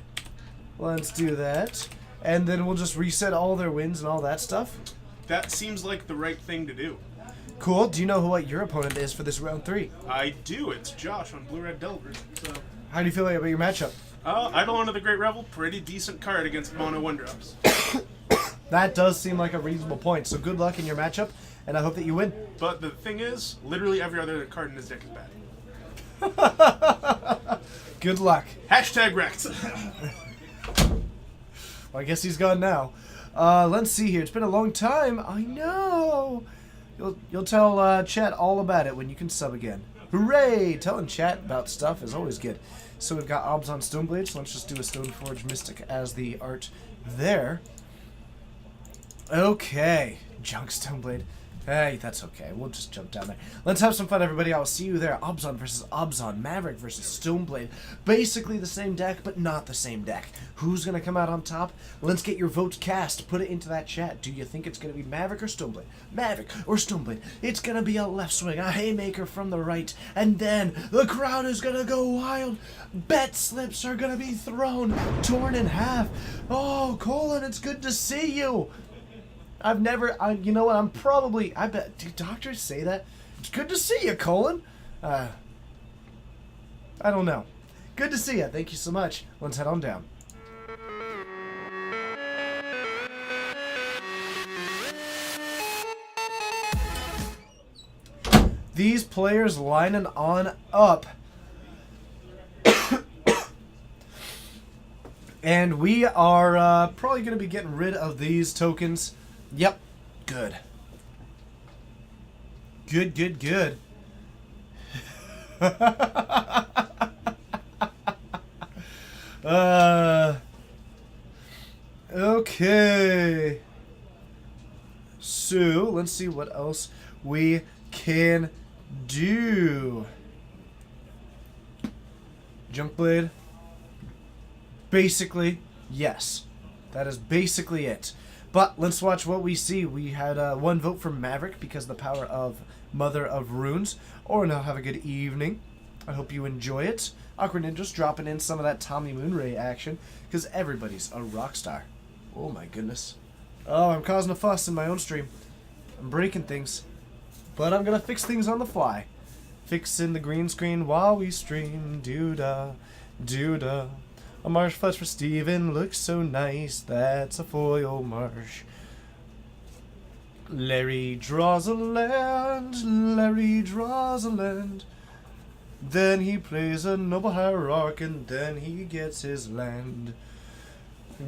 Let's do that. And then we'll just reset all their wins and all that stuff. That seems like the right thing to do. Cool. Do you know what your opponent is for this round 3? I do. It's Josh on Blue Red Delver. So, How do you feel about your matchup? Eidolon of the Great Revel, pretty decent card against mono 1-drops. That does seem like a reasonable point. So good luck in your matchup, and I hope that you win. But the thing is, literally every other card in his deck is bad. Good luck. Hashtag wrecked. Well, I guess he's gone now. Let's see here. It's been a long time. I know. You'll tell chat all about it when you can sub again. Hooray! Telling chat about stuff is always good. So we've got Obs on Stoneblade, so let's just do a Stoneforge Mystic as the art there. Okay. Junk Stoneblade. Hey, that's okay. We'll just jump down there. Let's have some fun, everybody. I'll see you there. Obzon versus Obzon. Maverick versus Stoneblade. Basically the same deck, but not the same deck. Who's going to come out on top? Let's get your votes cast. Put it into that chat. Do you think it's going to be Maverick or Stoneblade? Maverick or Stoneblade? It's going to be a left swing, a haymaker from the right, and then the crowd is going to go wild. Bet slips are going to be thrown, torn in half. Oh, Colin, it's good to see you. You know what, I bet, do doctors say that? It's good to see you, Colin. I don't know. Good to see you. Thank you so much. Let's head on down. These players lining on up. And we are probably going to be getting rid of these tokens. Yep. Good. Good. Okay. So, let's see what else we can do. Junkblade. Basically, yes. That is basically it. But let's watch what we see. We had one vote for Maverick because of the power of Mother of Runes. Or now have a good evening. I hope you enjoy it. Awkward Ninja's dropping in some of that Tommy Moonray action because everybody's a rock star. Oh my goodness. Oh, I'm causing a fuss in my own stream. I'm breaking things. But I'm going to fix things on the fly. Fixing the green screen while we stream. Doo-da, doo-da. A marsh flush for Steven looks so nice. That's a foil marsh. Larry draws a land. Larry draws a land. Then he plays a noble hierarch and then he gets his land.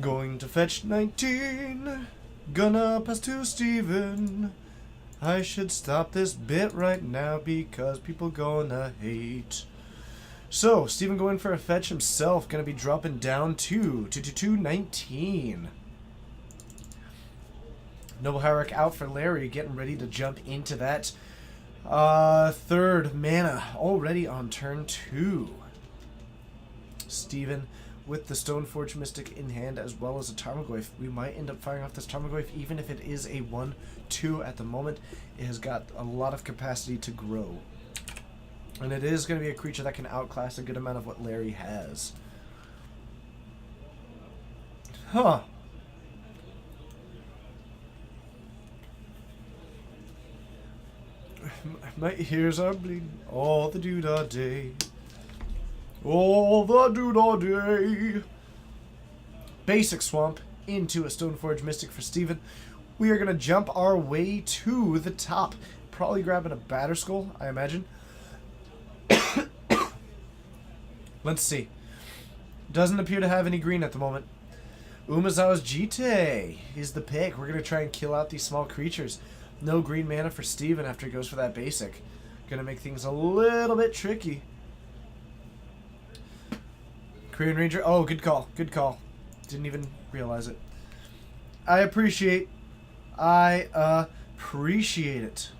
Going to fetch 19. Gonna pass to Steven. I should stop this bit right now because people gonna hate. So, Steven going for a fetch himself. Going to be dropping down to 2/19. Noble Hierarch out for Larry, getting ready to jump into that third mana already on turn 2. Steven with the Stoneforge Mystic in hand as well as a Tarmogoyf. We might end up firing off this Tarmogoyf even if it is a 1/2 at the moment. It has got a lot of capacity to grow. And it is going to be a creature that can outclass a good amount of what Larry has. Huh. My ears are bleeding all the doodah day. All the doodah day. Basic swamp into a Stoneforge Mystic for Steven. We are going to jump our way to the top. Probably grabbing a Batterskull, I imagine. Let's see. Doesn't appear to have any green at the moment. Umezawa's Jitte is the pick. We're going to try and kill out these small creatures. No green mana for Steven after he goes for that basic. Going to make things a little bit tricky. Korean Ranger. Oh, good call. Good call. Didn't even realize it. I appreciate it.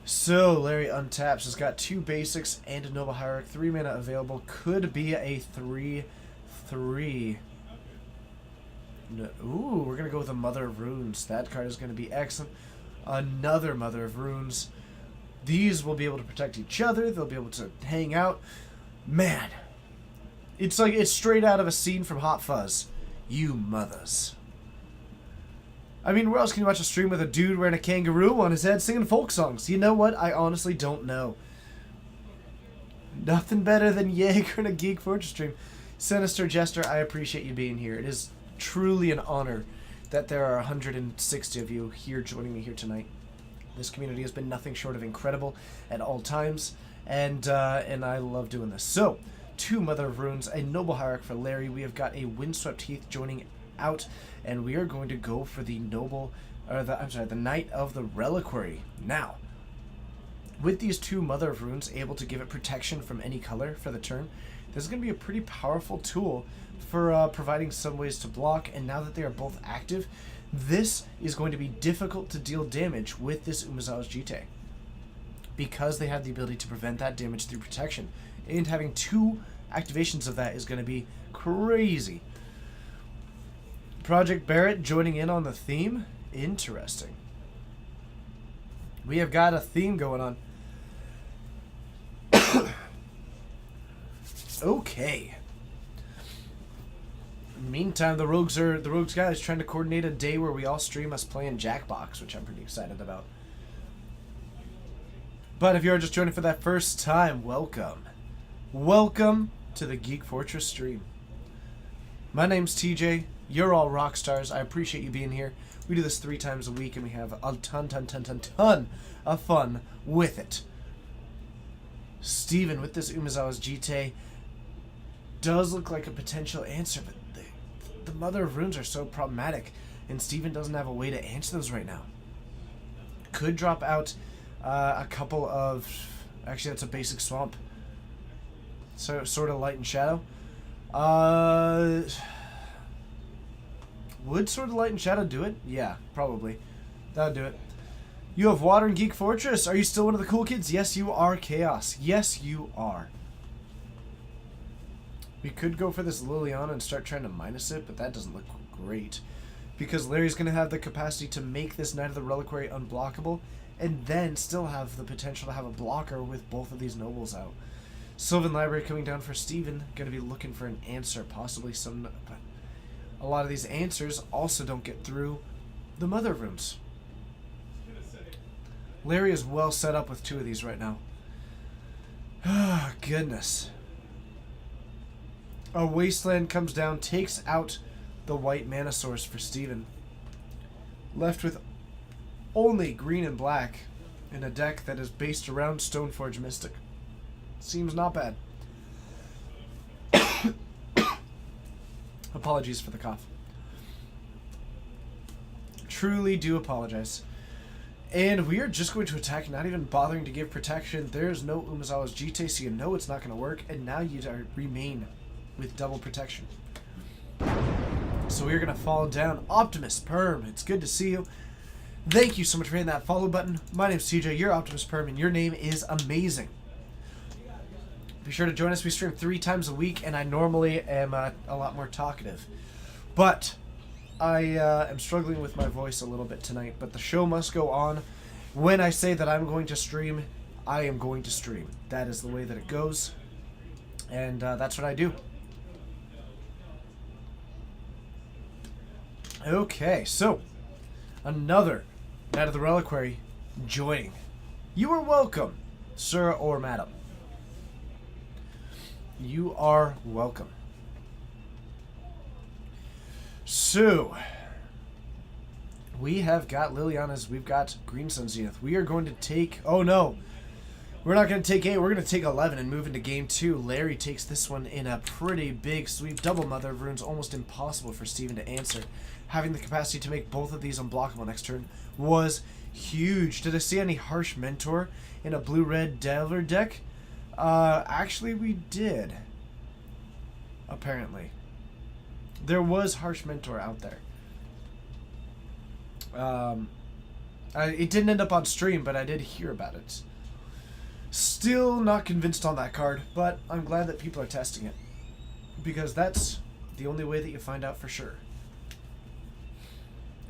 So, Larry untaps. Has got 2 basics and a Noble Hierarch. 3 mana available. Could be a 3/3. No, ooh, we're going to go with a Mother of Runes. That card is going to be excellent. Another Mother of Runes. These will be able to protect each other. They'll be able to hang out. Man. It's like it's straight out of a scene from Hot Fuzz. You mothers. I mean, where else can you watch a stream with a dude wearing a kangaroo on his head singing folk songs? You know what? I honestly don't know. Nothing better than Jaeger in a Geek Fortress stream. Sinister Jester, I appreciate you being here. It is truly an honor that there are 160 of you here joining me here tonight. This community has been nothing short of incredible at all times, and I love doing this. So, 2 Mother of Runes, a Noble Hierarch for Larry. We have got a Windswept Heath joining out, and we are going to go for the the Knight of the Reliquary. Now, with these 2 Mother of Runes able to give it protection from any color for the turn, this is going to be a pretty powerful tool for providing some ways to block, and now that they are both active, this is going to be difficult to deal damage with this Umezawa's Jitte, because they have the ability to prevent that damage through protection, and having 2 activations of that is going to be crazy. Project Barrett joining in on the theme. Interesting. We have got a theme going on. Okay. Meantime, the Rogues guys trying to coordinate a day where we all stream us playing Jackbox, which I'm pretty excited about. But if you're just joining for that first time, welcome. Welcome to the Geek Fortress stream. My name's TJ. You're all rock stars. I appreciate you being here. We do this 3 times a week, and we have a ton of fun with it. Steven, with this Umezawa's Jitte, does look like a potential answer, but the Mother of Runes are so problematic, and Steven doesn't have a way to answer those right now. Could drop out a couple of... Actually, that's a basic swamp. So, sort of Light and Shadow. Would Sword of Light and Shadow do it? Yeah, probably. That would do it. You have water in Geek Fortress. Are you still one of the cool kids? Yes, you are, Chaos. Yes, you are. We could go for this Liliana and start trying to minus it, but that doesn't look great. Because Larry's going to have the capacity to make this Knight of the Reliquary unblockable, and then still have the potential to have a blocker with both of these nobles out. Sylvan Library coming down for Steven. Going to be looking for an answer, possibly some... But a lot of these answers also don't get through the Mother Runes. Larry is well set up with 2 of these right now. Ah, goodness. A Wasteland comes down, takes out the white mana source for Steven. Left with only green and black in a deck that is based around Stoneforge Mystic. Seems not bad. Apologies for the cough. Truly do apologize. And we are just going to attack, not even bothering to give protection. There's no Umezawa's Jite, so you know it's not going to work. And now you remain with double protection. So we're going to fall down. Optimus Perm, it's good to see you. Thank you so much for hitting that follow button. My name's TJ, you're Optimus Perm, and your name is amazing. Be sure to join us. We stream 3 times a week, and I normally am a lot more talkative. But I am struggling with my voice a little bit tonight, but the show must go on. When I say that I'm going to stream, I am going to stream. That is the way that it goes, and that's what I do. Okay, so another Knight of the Reliquary joining. You are welcome, sir or madam. You are welcome. So, we have got Liliana's, we've got Green Sun Zenith. We are going to take, oh no, we're not going to take 8, we're going to take 11 and move into game 2. Larry takes this one in a pretty big sweep. Double Mother of Runes, almost impossible for Steven to answer. Having the capacity to make both of these unblockable next turn was huge. Did I see any Harsh Mentor in a blue-red Delver deck? Actually we did. Apparently. There was Harsh Mentor out there. It didn't end up on stream, but I did hear about it. Still not convinced on that card, but I'm glad that people are testing it. Because that's the only way that you find out for sure.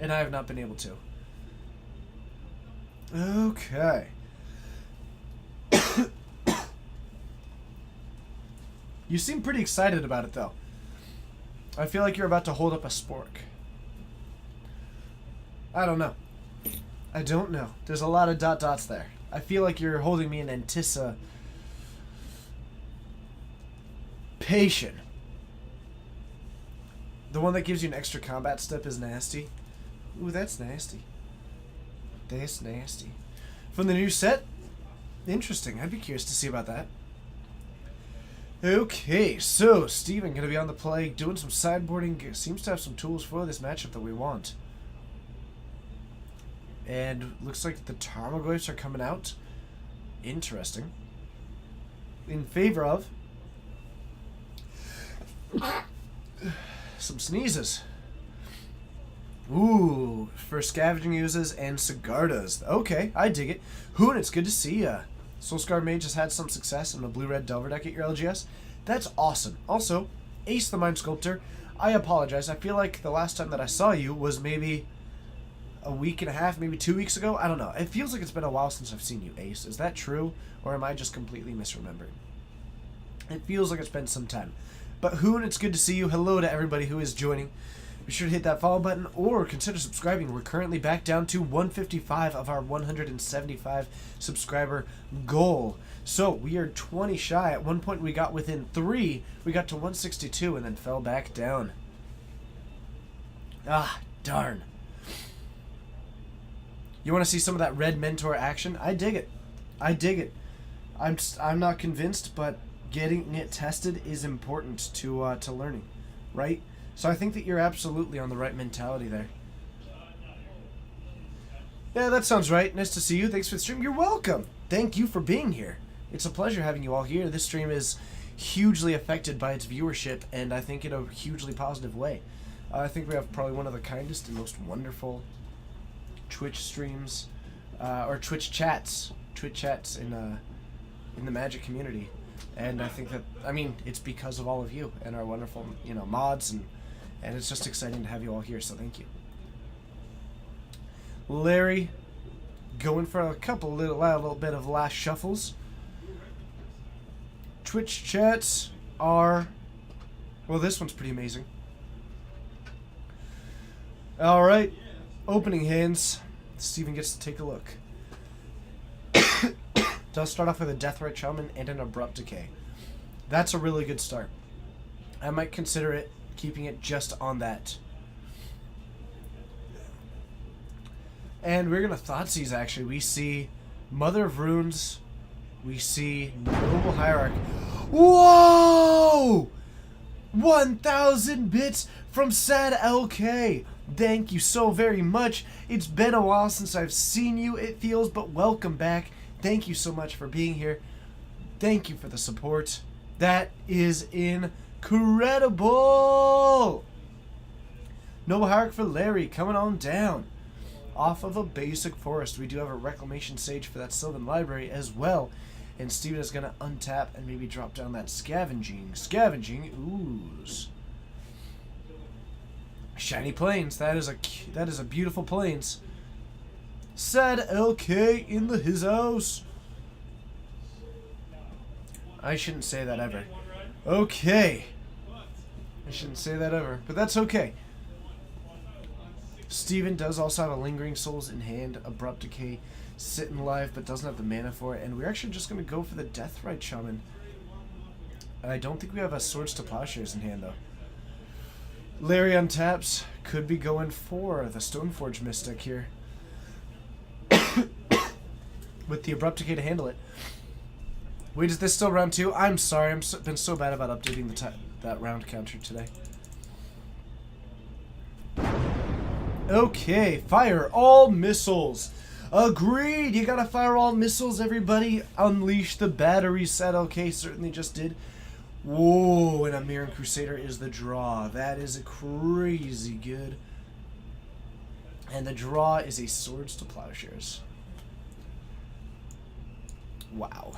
And I have not been able to. Okay. You seem pretty excited about it, though. I feel like you're about to hold up a spork. I don't know. I don't know. There's a lot of dots there. I feel like you're holding me in anticipation. The one that gives you an extra combat step is nasty. Ooh, that's nasty. That's nasty. From the new set? Interesting. I'd be curious to see about that. Okay, so Steven going to be on the play, doing some sideboarding. Seems to have some tools for this matchup that we want. And looks like the Tarmogoyfs are coming out. Interesting. In favor of some sneezes. Ooh, for Scavenging Uses and Sigardas. Okay, I dig it. Hoon, it's good to see ya. Soulscar Mage has had some success in the blue-red Delver deck at your LGS. That's awesome. Also, Ace the Mind Sculptor, I apologize. I feel like the last time that I saw you was maybe a week and a half, maybe 2 weeks ago. I don't know. It feels like it's been a while since I've seen you, Ace. Is that true, or am I just completely misremembering? It feels like it's been some time. But Hoon, it's good to see you. Hello to everybody who is joining. Be sure to hit that follow button or consider subscribing. We're currently back down to 155 of our 175 subscriber goal. So we are 20 shy. At one point we got within 3. We got to 162 and then fell back down. Ah, darn. You want to see some of that red mentor action? I dig it. I dig it. I'm not convinced, but getting it tested is important to learning, right? So I think that you're absolutely on the right mentality there. Yeah, that sounds right. Nice to see you. Thanks for the stream. You're welcome. Thank you for being here. It's a pleasure having you all here. This stream is hugely affected by its viewership, and I think in a hugely positive way. I think we have probably one of the kindest and most wonderful Twitch streams, or Twitch chats in the Magic community. And I think that, I mean, it's because of all of you and our wonderful, mods, and it's just exciting to have you all here, so thank you. Larry, going for a little bit of last shuffles. Twitch chats are, well, this one's pretty amazing. Alright, opening hands. Steven gets to take a look. Does start off with a Deathrite Shaman and an Abrupt Decay. That's a really good start. I might consider it, keeping it just on that. And we're going to Thoughtseize, actually. We see Mother of Runes. We see Noble Hierarch. Whoa! 1,000 bits from Sad LK. Thank you so very much. It's been a while since I've seen you, it feels, but welcome back. Thank you so much for being here. Thank you for the support. That is incredible. Noble Hierarch for Larry coming on down. Off of a basic forest. We do have a reclamation sage for that Sylvan Library as well. And Steven is going to untap and maybe drop down that scavenging ooze. Shiny Plains. That is a beautiful plains. Sad LK in his house. I shouldn't say that ever. Okay. I shouldn't say that ever, but that's okay. Steven does also have a Lingering Souls in hand, Abrupt Decay, sitting live, but doesn't have the mana for it, and we're actually just going to go for the Deathrite Shaman. I don't think we have a Swords to Plowshares in hand, though. Larry untaps, could be going for the Stoneforge Mystic here. With the Abrupt Decay to handle it. Wait, is this still round 2? I'm sorry, I've been so bad about updating that round counter today. Okay, fire all missiles. Agreed, you gotta fire all missiles, everybody. Unleash the batteries, Sad LK certainly just did. Whoa, and a Mirran Crusader is the draw. That is crazy good. And the draw is a Swords to Plowshares. Wow.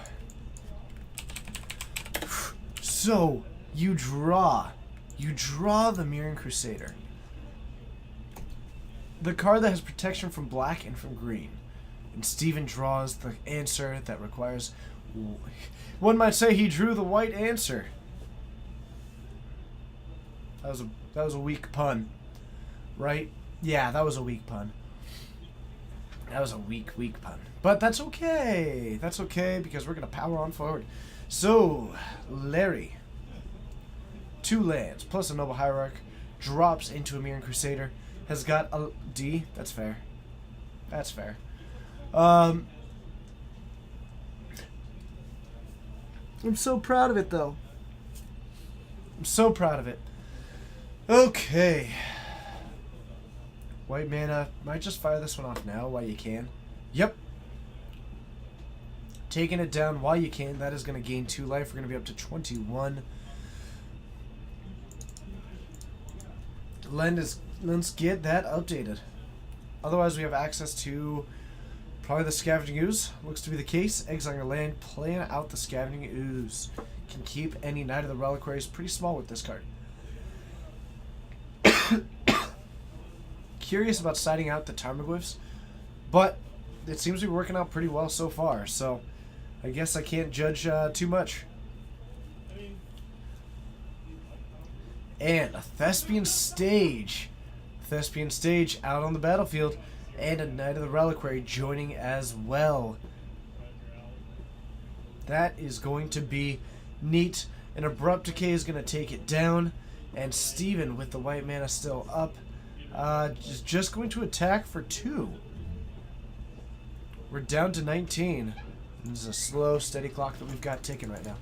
So, you draw the Mirran Crusader. The card that has protection from black and from green. And Steven draws the answer that requires... One might say he drew the white answer. That was a weak pun. Right? Yeah, that was a weak pun. That was a weak pun. But that's okay. That's okay because we're going to power on forward. So, Larry. 2 lands plus a Noble Hierarch. Drops into a Mirran Crusader. Has got a D. That's fair. That's fair. I'm so proud of it, though. I'm so proud of it. Okay. White mana. Might just fire this one off now while you can. Yep. Taking it down while you can. That is going to gain 2 life. We're going to be up to 21. Let's get that updated. Otherwise, we have access to probably the Scavenging Ooze. Looks to be the case. Exiling your land, playing out the Scavenging Ooze. Can keep any Knight of the Reliquaries pretty small with this card. Curious about siding out the Tarmogoyfs, but it seems to be working out pretty well so far, so I guess I can't judge too much. And a Thespian Stage. Thespian Stage out on the battlefield. And a Knight of the Reliquary joining as well. That is going to be neat. An Abrupt Decay is going to take it down. And Steven, with the white mana still up, is just going to attack for 2. We're down to 19. This is a slow, steady clock that we've got ticking right now.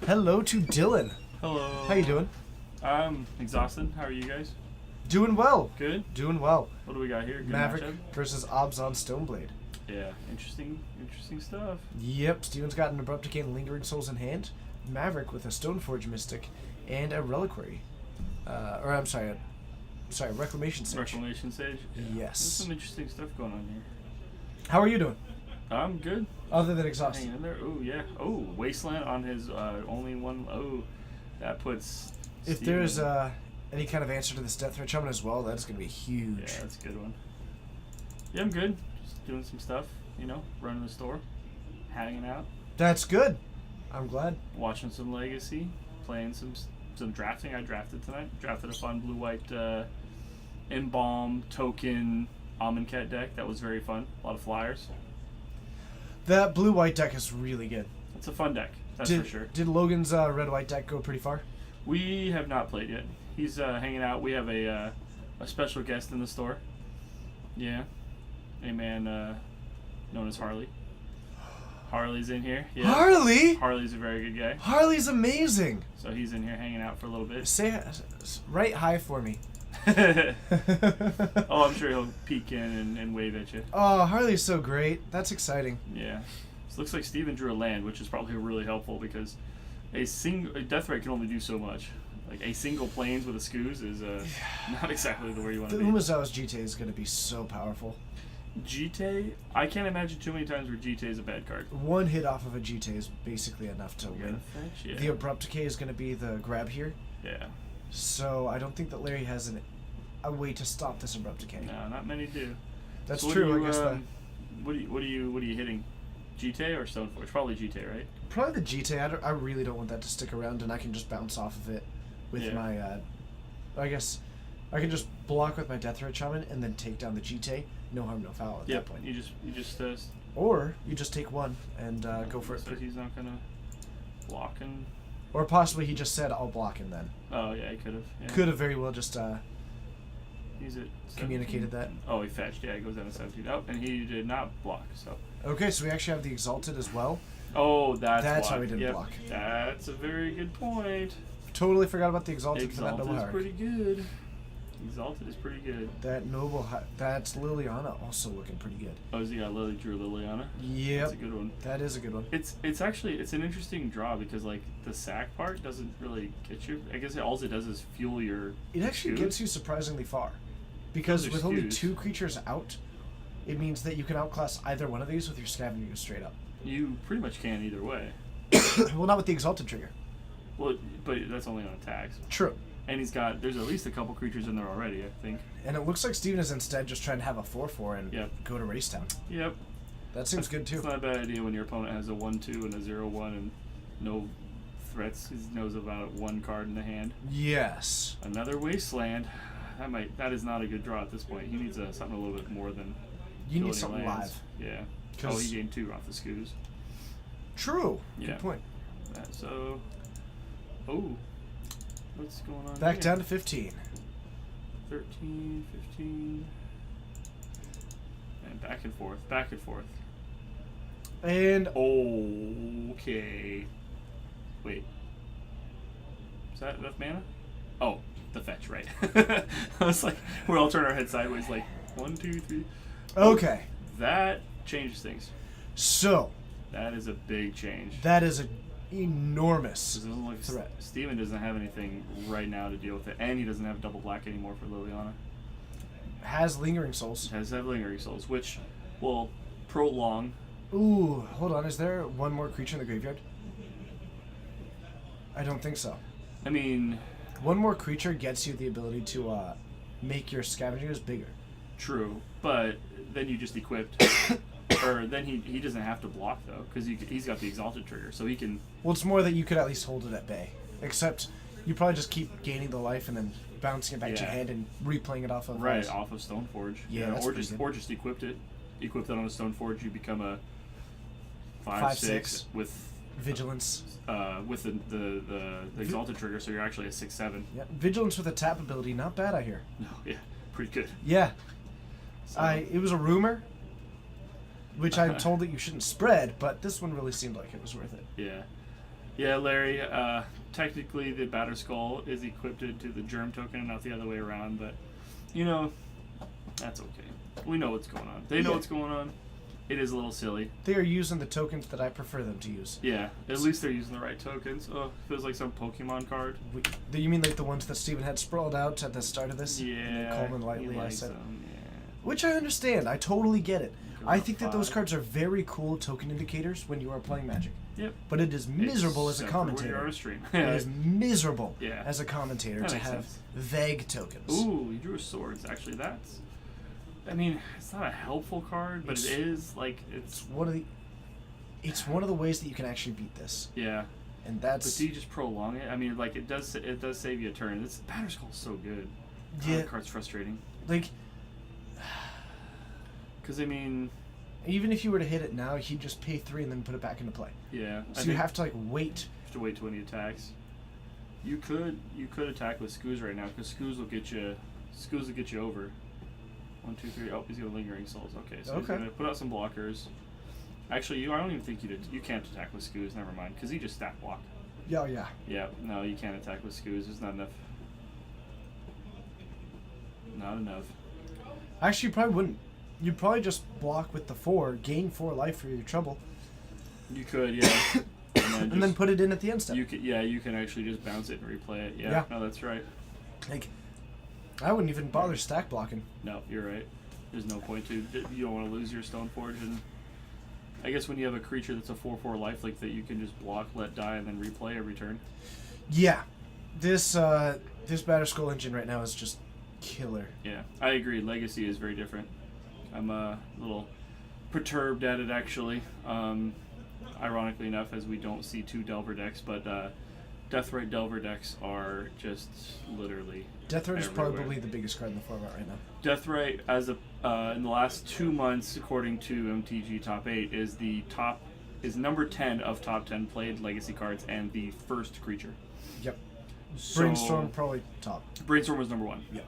Hello to Dylan. Hello. How you doing? I'm exhausted. How are you guys? Doing well. Good. Doing well. What do we got here? Good Maverick matchup? versus Obzon Stoneblade. Yeah, interesting stuff. Yep, Steven's got an Abrupt Decay and Lingering Souls in hand. Maverick with a Stoneforge Mystic and a Reliquary. Reclamation Sage. Reclamation Sage. Yeah. Yes. There's some interesting stuff going on here. How are you doing? I'm good. Other than exhausted. Hanging in there. Oh yeah. Oh, Wasteland on his only one. Oh, that puts. If Steven. there's any kind of answer to this Death Threat Shaman as well, that's going to be huge. Yeah, that's a good one. Yeah, I'm good. Just doing some stuff. You know, running the store, hanging out. That's good. I'm glad. Watching some Legacy, playing some drafting. I drafted tonight. Drafted a fun blue-white Embalm token Amonkhet deck. That was very fun. A lot of flyers. That blue-white deck is really good. It's a fun deck, that's for sure. Did Logan's red-white deck go pretty far? We have not played yet. He's hanging out. We have a special guest in the store. Yeah. A man known as Harley. Harley's in here. Yeah. Harley? Harley's a very good guy. Harley's amazing. So he's in here hanging out for a little bit. Write hi for me. Oh, I'm sure he'll peek in and wave at you. Oh, Harley's so great. That's exciting. Yeah. This looks like Steven drew a land, which is probably really helpful because a Deathray can only do so much. Like a single planes with a Scoos is not exactly the way you want The to be. Umazawa's GT is going to be so powerful. GT, I can't imagine too many times where GT is a bad card. One hit off of a GT is basically enough to You gotta win. fetch, yeah. The Abrupt Decay is going to be the grab here. Yeah. So I don't think that Larry has a way to stop this Abrupt Decay. No, not many do. That's So what true. do you, I guess that. What are you hitting? GT or Stoneforge? Probably GT, right? Probably the GT. I really don't want that to stick around, and I can just bounce off of it with Yeah. my. I guess I can just block with my Death Threat Shaman and then take down the GT. No harm, no foul at that Yep. point. You just Or you just take one and go for it. So he's not gonna block and. Or possibly he just said, "I'll block him." Then Oh yeah, he could have. Yeah. could have very well just He's at 17. communicated that. Oh, he fetched. Yeah, he goes down to 17. Oh, and he did not block. So. Okay, so we actually have the Exalted as well. Oh, that's why we didn't Yep. block. That's a very good point. Totally forgot about the Exalted for that Exalted Noble is Hierarch. pretty good. Exalted is pretty good. That that's Liliana also looking pretty good. Oh, is he got Drew Liliana? Yep, That's a good one. that is a good one. It's actually an interesting draw because like the sack part doesn't really get you. I guess all it does is fuel your. It actually skew. gets you surprisingly far, because Those are with only skews. 2 creatures out, it means that you can outclass either one of these with your Scavengers straight up. You pretty much can either way. Well, not with the Exalted trigger. Well, but that's only on attacks. True. And there's at least a couple creatures in there already, I think. And it looks like Steven is instead just trying to have a 4/4 and Yep. go to Racetown. Yep. That seems good too. It's not a bad idea when your opponent has a 1/2 and a 0/1 and no threats. He knows about 1 card in the hand. Yes. Another Wasteland. That is not a good draw at this point. He needs something a little bit more than. You need killing something lands. live. Yeah. 'Cause- Oh, he gained 2 off the Scoos. True. Yeah. Good point. So. Oh. What's going on? Back here? down to 15. 13, 15. And back and forth, back and forth. And Okay. Wait. Is that enough mana? Oh, the fetch, right. I was like, we all turn our heads sideways, like, 1, 2, 3. okay. That changes things. So That is a big change. that is an enormous It doesn't look threat. Steven doesn't have anything right now to deal with it, and he doesn't have double black anymore for Liliana. Has Lingering Souls. Has that Lingering Souls, which will prolong. Ooh, hold on. Is there one more creature in the graveyard? I don't think so. I mean, One more creature gets you the ability to make your Scavengers bigger. true, but then you just equipped, or then he doesn't have to block though, because he's got the Exalted trigger, so he can. Well, it's more that you could at least hold it at bay. Except you probably just keep gaining the life and then bouncing it back to your Yeah. hand and replaying it off of Right, those. off of Stoneforge. Yeah, that's or pretty just good. or just equipped it. Equip that on a Stoneforge, you become a 5/6 5/6 with Vigilance. the Exalted trigger, so you're actually a 6/7. Yeah, Vigilance with a tap ability, not bad, I hear. No, yeah, pretty good. Yeah, So, it was a rumor, which I'm told that you shouldn't spread, but this one really seemed like it was worth it. yeah, Larry. Technically, the Batter Skull is equipped to the Germ token, and not the other way around. But that's okay. We know what's going on. They know Yeah. what's going on. It is a little silly. They are using the tokens that I prefer them to use. Yeah, at least they're using the right tokens. Oh, feels like some Pokemon card. You mean like the ones that Steven had sprawled out at the start of this? Yeah, Coleman he lightly, I likes said. them, yeah. Which I understand. I totally get it. Go I up think that those 5. cards are very cool token indicators when you are playing Magic. Yep. But it is miserable as a Except for when you're commentator. on a stream. It is miserable Yeah. as a commentator That to makes have sense. vague tokens. Ooh, you drew a swords. Actually, that's. I mean, it's not a helpful card, but It's- it is like it's. It's one of the ways that you can actually beat this, Yeah. and But that's do you just prolong it? I mean, like it does save you a turn. This Batter Skull's so good. Yeah. That card's frustrating. like Because I mean, even if you were to hit it now, he'd just pay 3 and then put it back into play. yeah. So you have to like wait. to wait till when he attacks. You could attack with Scoos right now because Scoos will get you over. 1, 2, 3. Oh, he's got Lingering Souls. Okay, so he's Okay. gonna put out some blockers. Actually, I don't even think you can't attack with Skoos. Never mind, because you just stack block. Yeah, yeah. Yeah, no, you can't attack with Skoos. There's not enough. Not enough. Actually, you probably wouldn't. You'd probably just block with the 4, gain 4 life for your trouble, You could, yeah. and then put it in at the end step. you can actually just bounce it and replay it. Yeah, Yeah. no, that's right. Like, I wouldn't even bother stack blocking. No, you're right. There's no point to. You don't want to lose your Stoneforge, and I guess when you have a creature that's a 4/4 lifelink that you can just block, let die, and then replay every turn. Yeah, this Batterskull engine right now is just killer. Yeah, I agree. Legacy is very different. I'm a little perturbed at it, actually. Ironically enough, as we don't see 2 Delver decks, but Deathrite Delver decks are just literally Deathrite is everywhere. probably the biggest card in the format right now. Deathrite, as in the last 2 months, according to MTG Top 8, is number 10 of top 10 played Legacy cards and the first creature. Yep. So, Brainstorm probably top. Brainstorm was number 1. Yep.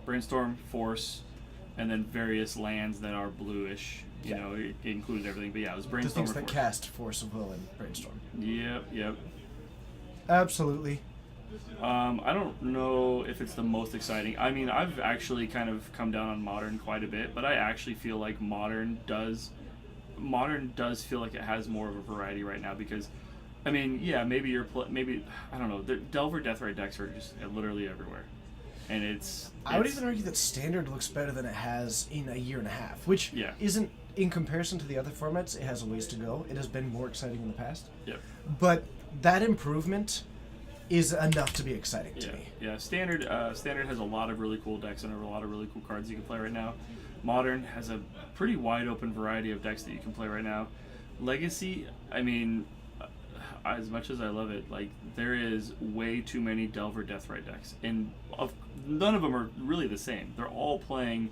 Brainstorm, Force, and then various lands that are bluish. You Yeah. know, it included everything. But yeah, it was The Brainstorm things or that Force. cast Force of Will and Brainstorm. Yep. Absolutely. I don't know if it's the most exciting. I mean, I've actually kind of come down on Modern quite a bit, but I actually feel like Modern does feel like it has more of a variety right now because, I mean, yeah, maybe I don't know. The Delver Deathrite decks are just literally everywhere, and I would even argue that Standard looks better than it has in a year and a half, which Yeah. isn't, in comparison to the other formats, it has a ways to go. It has been more exciting in the past. Yep. But that improvement is enough to be exciting to me. Yeah. Standard has a lot of really cool decks and a lot of really cool cards you can play right now. Modern has a pretty wide open variety of decks that you can play right now. Legacy, I mean, as much as I love it, like there is way too many Delver Deathrite decks, and none of them are really the same. They're all playing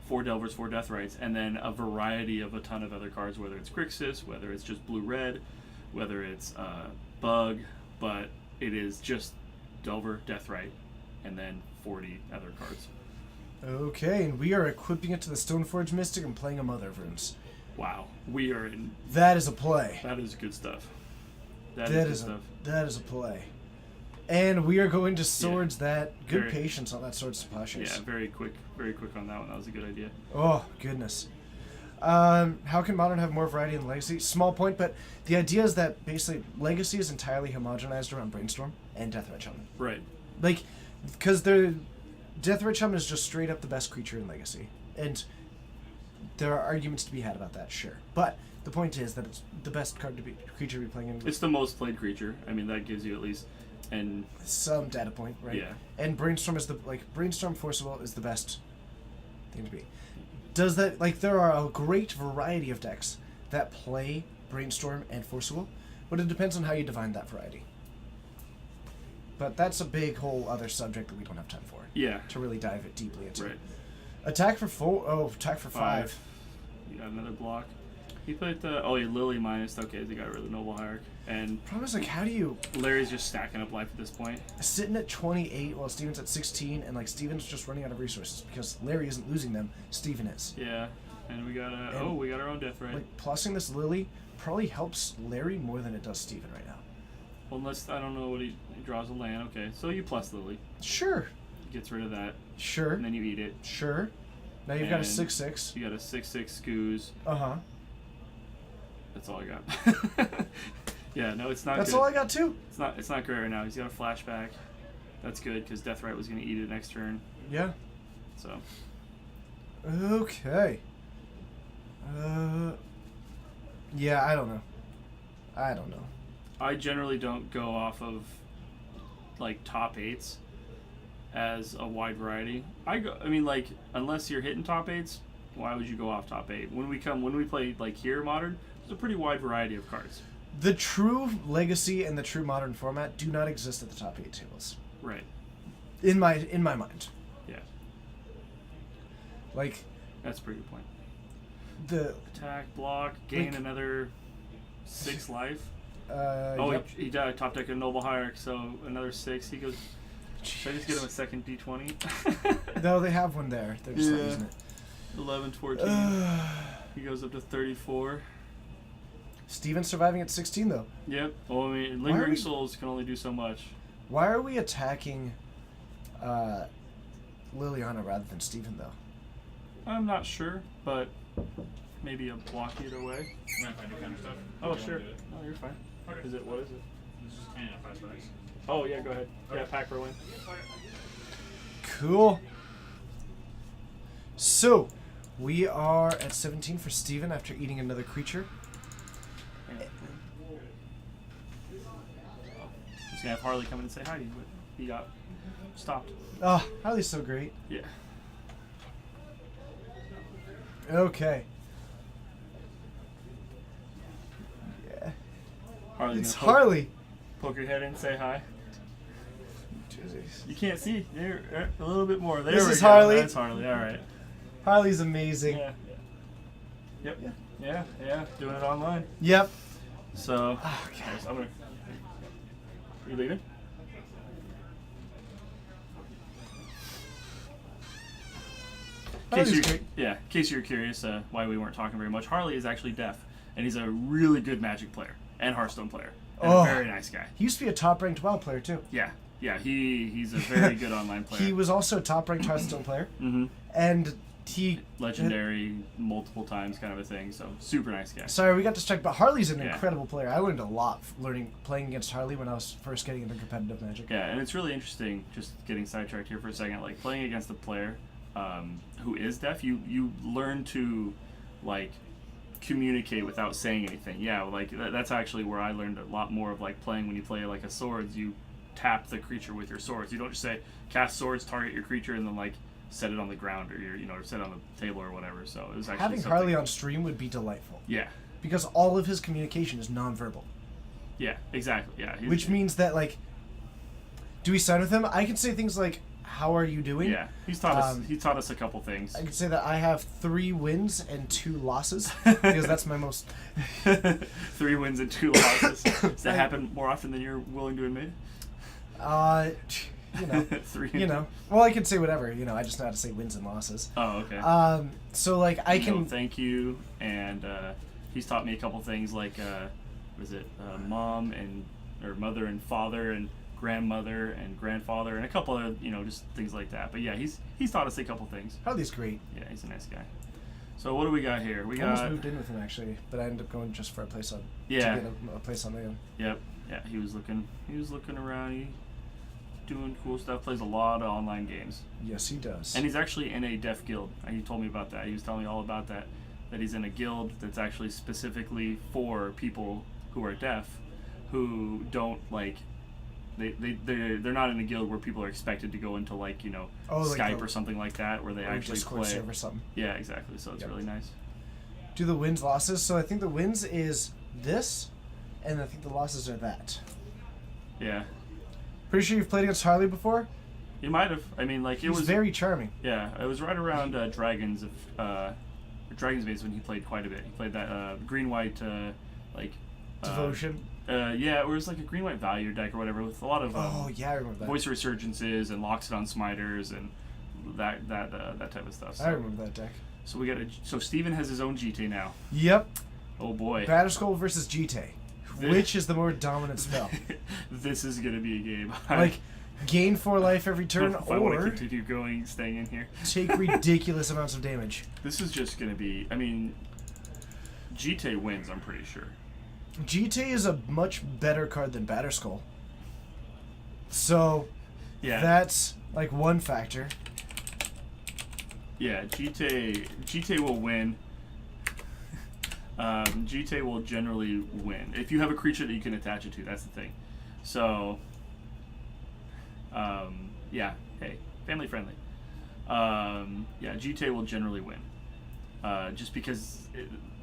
4 Delvers, 4 Deathrites, and then a variety of a ton of other cards, whether it's Grixis, whether it's just blue-red, whether it's Bug, but it is just Delver, Deathrite, and then 40 other cards. Okay, and we are equipping it to the Stoneforge Mystic and playing a Mother of Runes. Wow, we are in. That is a play. That is good stuff. That is a play. And we are going to swords that. Good Very- patience on that swords to plowshares. Yeah, very quick on that one. That was a good idea. Oh, goodness. How can Modern have more variety than Legacy? Small point, but the idea is that basically Legacy is entirely homogenized around Brainstorm and Deathrite Shaman. Right. Like, because Deathrite Shaman is just straight up the best creature in Legacy. And there are arguments to be had about that, sure. But the point is that it's the best creature to be playing in It's the most played creature. I mean, that gives you at least, and some data point, right? Yeah. And Brainstorm is Brainstorm Forcible is the best thing to be. Does that, there are a great variety of decks that play Brainstorm and Forcible, but it depends on how you define that variety. But that's a big whole other subject that we don't have time for. yeah, To really dive it deeply into. right. Attack for 4. Oh, attack for 5. You got another block. He played Lily minus. Okay, they got rid of the Noble Hierarch, and Problem is, how do you Larry's just stacking up life at this point. sitting at 28 while Steven's at 16, and Steven's just running out of resources because Larry isn't losing them, Steven is. Yeah, and we got And- we got our own death right. Plussing this Lily probably helps Larry more than it does Steven right now. Well, unless I don't know what he draws a land. Okay, so you plus Lily, Sure. gets rid of that, Sure. and then you eat it. Sure. Now you've got a And 6/6. You got a 6/6 Skoos. Uh-huh. That's all I got. Yeah, no, it's not. That's good. all I got too. It's not great right now. He's got a flashback. That's good because Deathrite was going to eat it next turn. Yeah. So Okay. Yeah, I don't know. I generally don't go off of top 8s as a wide variety. I mean unless you're hitting top 8s, why would you go off top 8? When we play here Modern, there's a pretty wide variety of cards. The true Legacy and the true Modern format do not exist at the top 8 tables. Right. In my mind. Yeah. That's a pretty good point. The Attack, block, gain another 6 life. yep. He died top deck of Noble Hierarch, so another 6. He goes. Should I just get him a second D20? No, they have one there. They're just not Yeah. using it. 11, 14. He goes up to 34. Steven's surviving at 16 though. Yep. Well, I mean, Why are Lingering we- Souls can only do so much. Why are we attacking Liliana rather than Steven though? I'm not sure, but maybe a block either way. Mind if I do kind of stuff? Oh, You sure. wanna do it? No, you're fine. Okay. Is it? What is it? This is hanging out 5 stacks. Oh, yeah, go ahead. Yeah, pack for win. Cool. So, we are at 17 for Steven after eating another creature. Yeah. He's gonna have Harley come in and say hi to you, but he got stopped. Oh, Harley's so great. Yeah. Okay. Yeah. Harley's It's gonna Harley. poke your head in, say hi. Jesus. You can't see. There, a little bit more. There This we is go. Harley. That's Harley. All right. Harley's amazing. Yeah. Yep. Yeah. Yeah. Yeah. Doing it online. Yep. So. Okay. I'm gonna. You leaving? Harley's great. In case you're curious why we weren't talking very much, Harley is actually deaf, and he's a really good Magic player and Hearthstone player, and Oh. a very nice guy. He used to be a top-ranked WoW player too. Yeah, he's a very good online player. He was also a top-ranked Hearthstone player, Mm-hmm. and he Legendary multiple times, kind of a thing. So super nice guy. Sorry, we got distracted, but Harley's an Yeah. incredible player. I learned a lot playing against Harley when I was first getting into competitive Magic. Yeah, and it's really interesting. Just getting sidetracked here for a second. Like playing against a player who is deaf, you learn to like communicate without saying anything. Yeah, like that's actually where I learned a lot more of like playing when you play like a swords. You tap the creature with your swords. You don't just say cast swords, target your creature, and then like set it on the ground or or set it on the table or whatever. So it was actually Having something- Harley on stream would be delightful Yeah, because all of his communication is nonverbal, yeah, exactly. Yeah, he's- which means that like, do we sign with him? I can say things like, "How are you doing?" yeah, he's taught us. Um, He taught us a couple things. I can say that I have 3 wins and 2 losses because that's my most. 3 wins and 2 losses. Does that happen more often than you're willing to admit? You know, 3 and you 2. know. Well, I can say whatever. You know, I just know how to say wins and losses. Oh, okay. So like I No, can. thank you, and he's taught me a couple things like mom and or mother and father and grandmother and grandfather and a couple of just things like that. But yeah, he's taught us a couple things. Harley's great. Yeah, he's a nice guy. So what do we got here? We I almost got moved in with him actually, but I ended up going just for a place on. Yeah. To get a place on my own. Yep. Yeah, he was looking around. He doing cool stuff. Plays a lot of online games. Yes, he does. And he's actually in a deaf guild. He told me about that. He was telling me all about that. That he's in a guild that's actually specifically for people who are deaf, who don't like. They're not in a guild where people are expected to go into like like Skype the- or something like that where they or actually Discord play. server or something. Yeah, exactly. So it's Yep. really nice. Do the wins losses? So I think the wins is this, and I think the losses are that. Yeah, Pretty sure you've played against Harley before. you might have. I mean, like He it was was very charming. Yeah, it was right around Dragon's Base when he played quite a bit. He played that green white Devotion. Yeah, it was like a green white value deck or whatever with a lot of Oh yeah, I remember that. voice resurgences and Loxodon Smiters and that type of stuff. So, I remember that deck. so we got so Steven has his own GT now. Yep. Oh boy. Batterskull versus GT. Which is the more dominant spell? This is gonna be a game. Like, gain 4 life every turn, if I want to or continue staying in here. take ridiculous amounts of damage. This is just gonna be. I mean, GT wins. I'm pretty sure. GT is a much better card than Batterskull. So, Yeah. that's like one factor. Yeah, GT will win. GT will generally win if you have a creature that you can attach it to. That's the thing. So, yeah. Hey, family friendly. Yeah, GT will generally win. Just because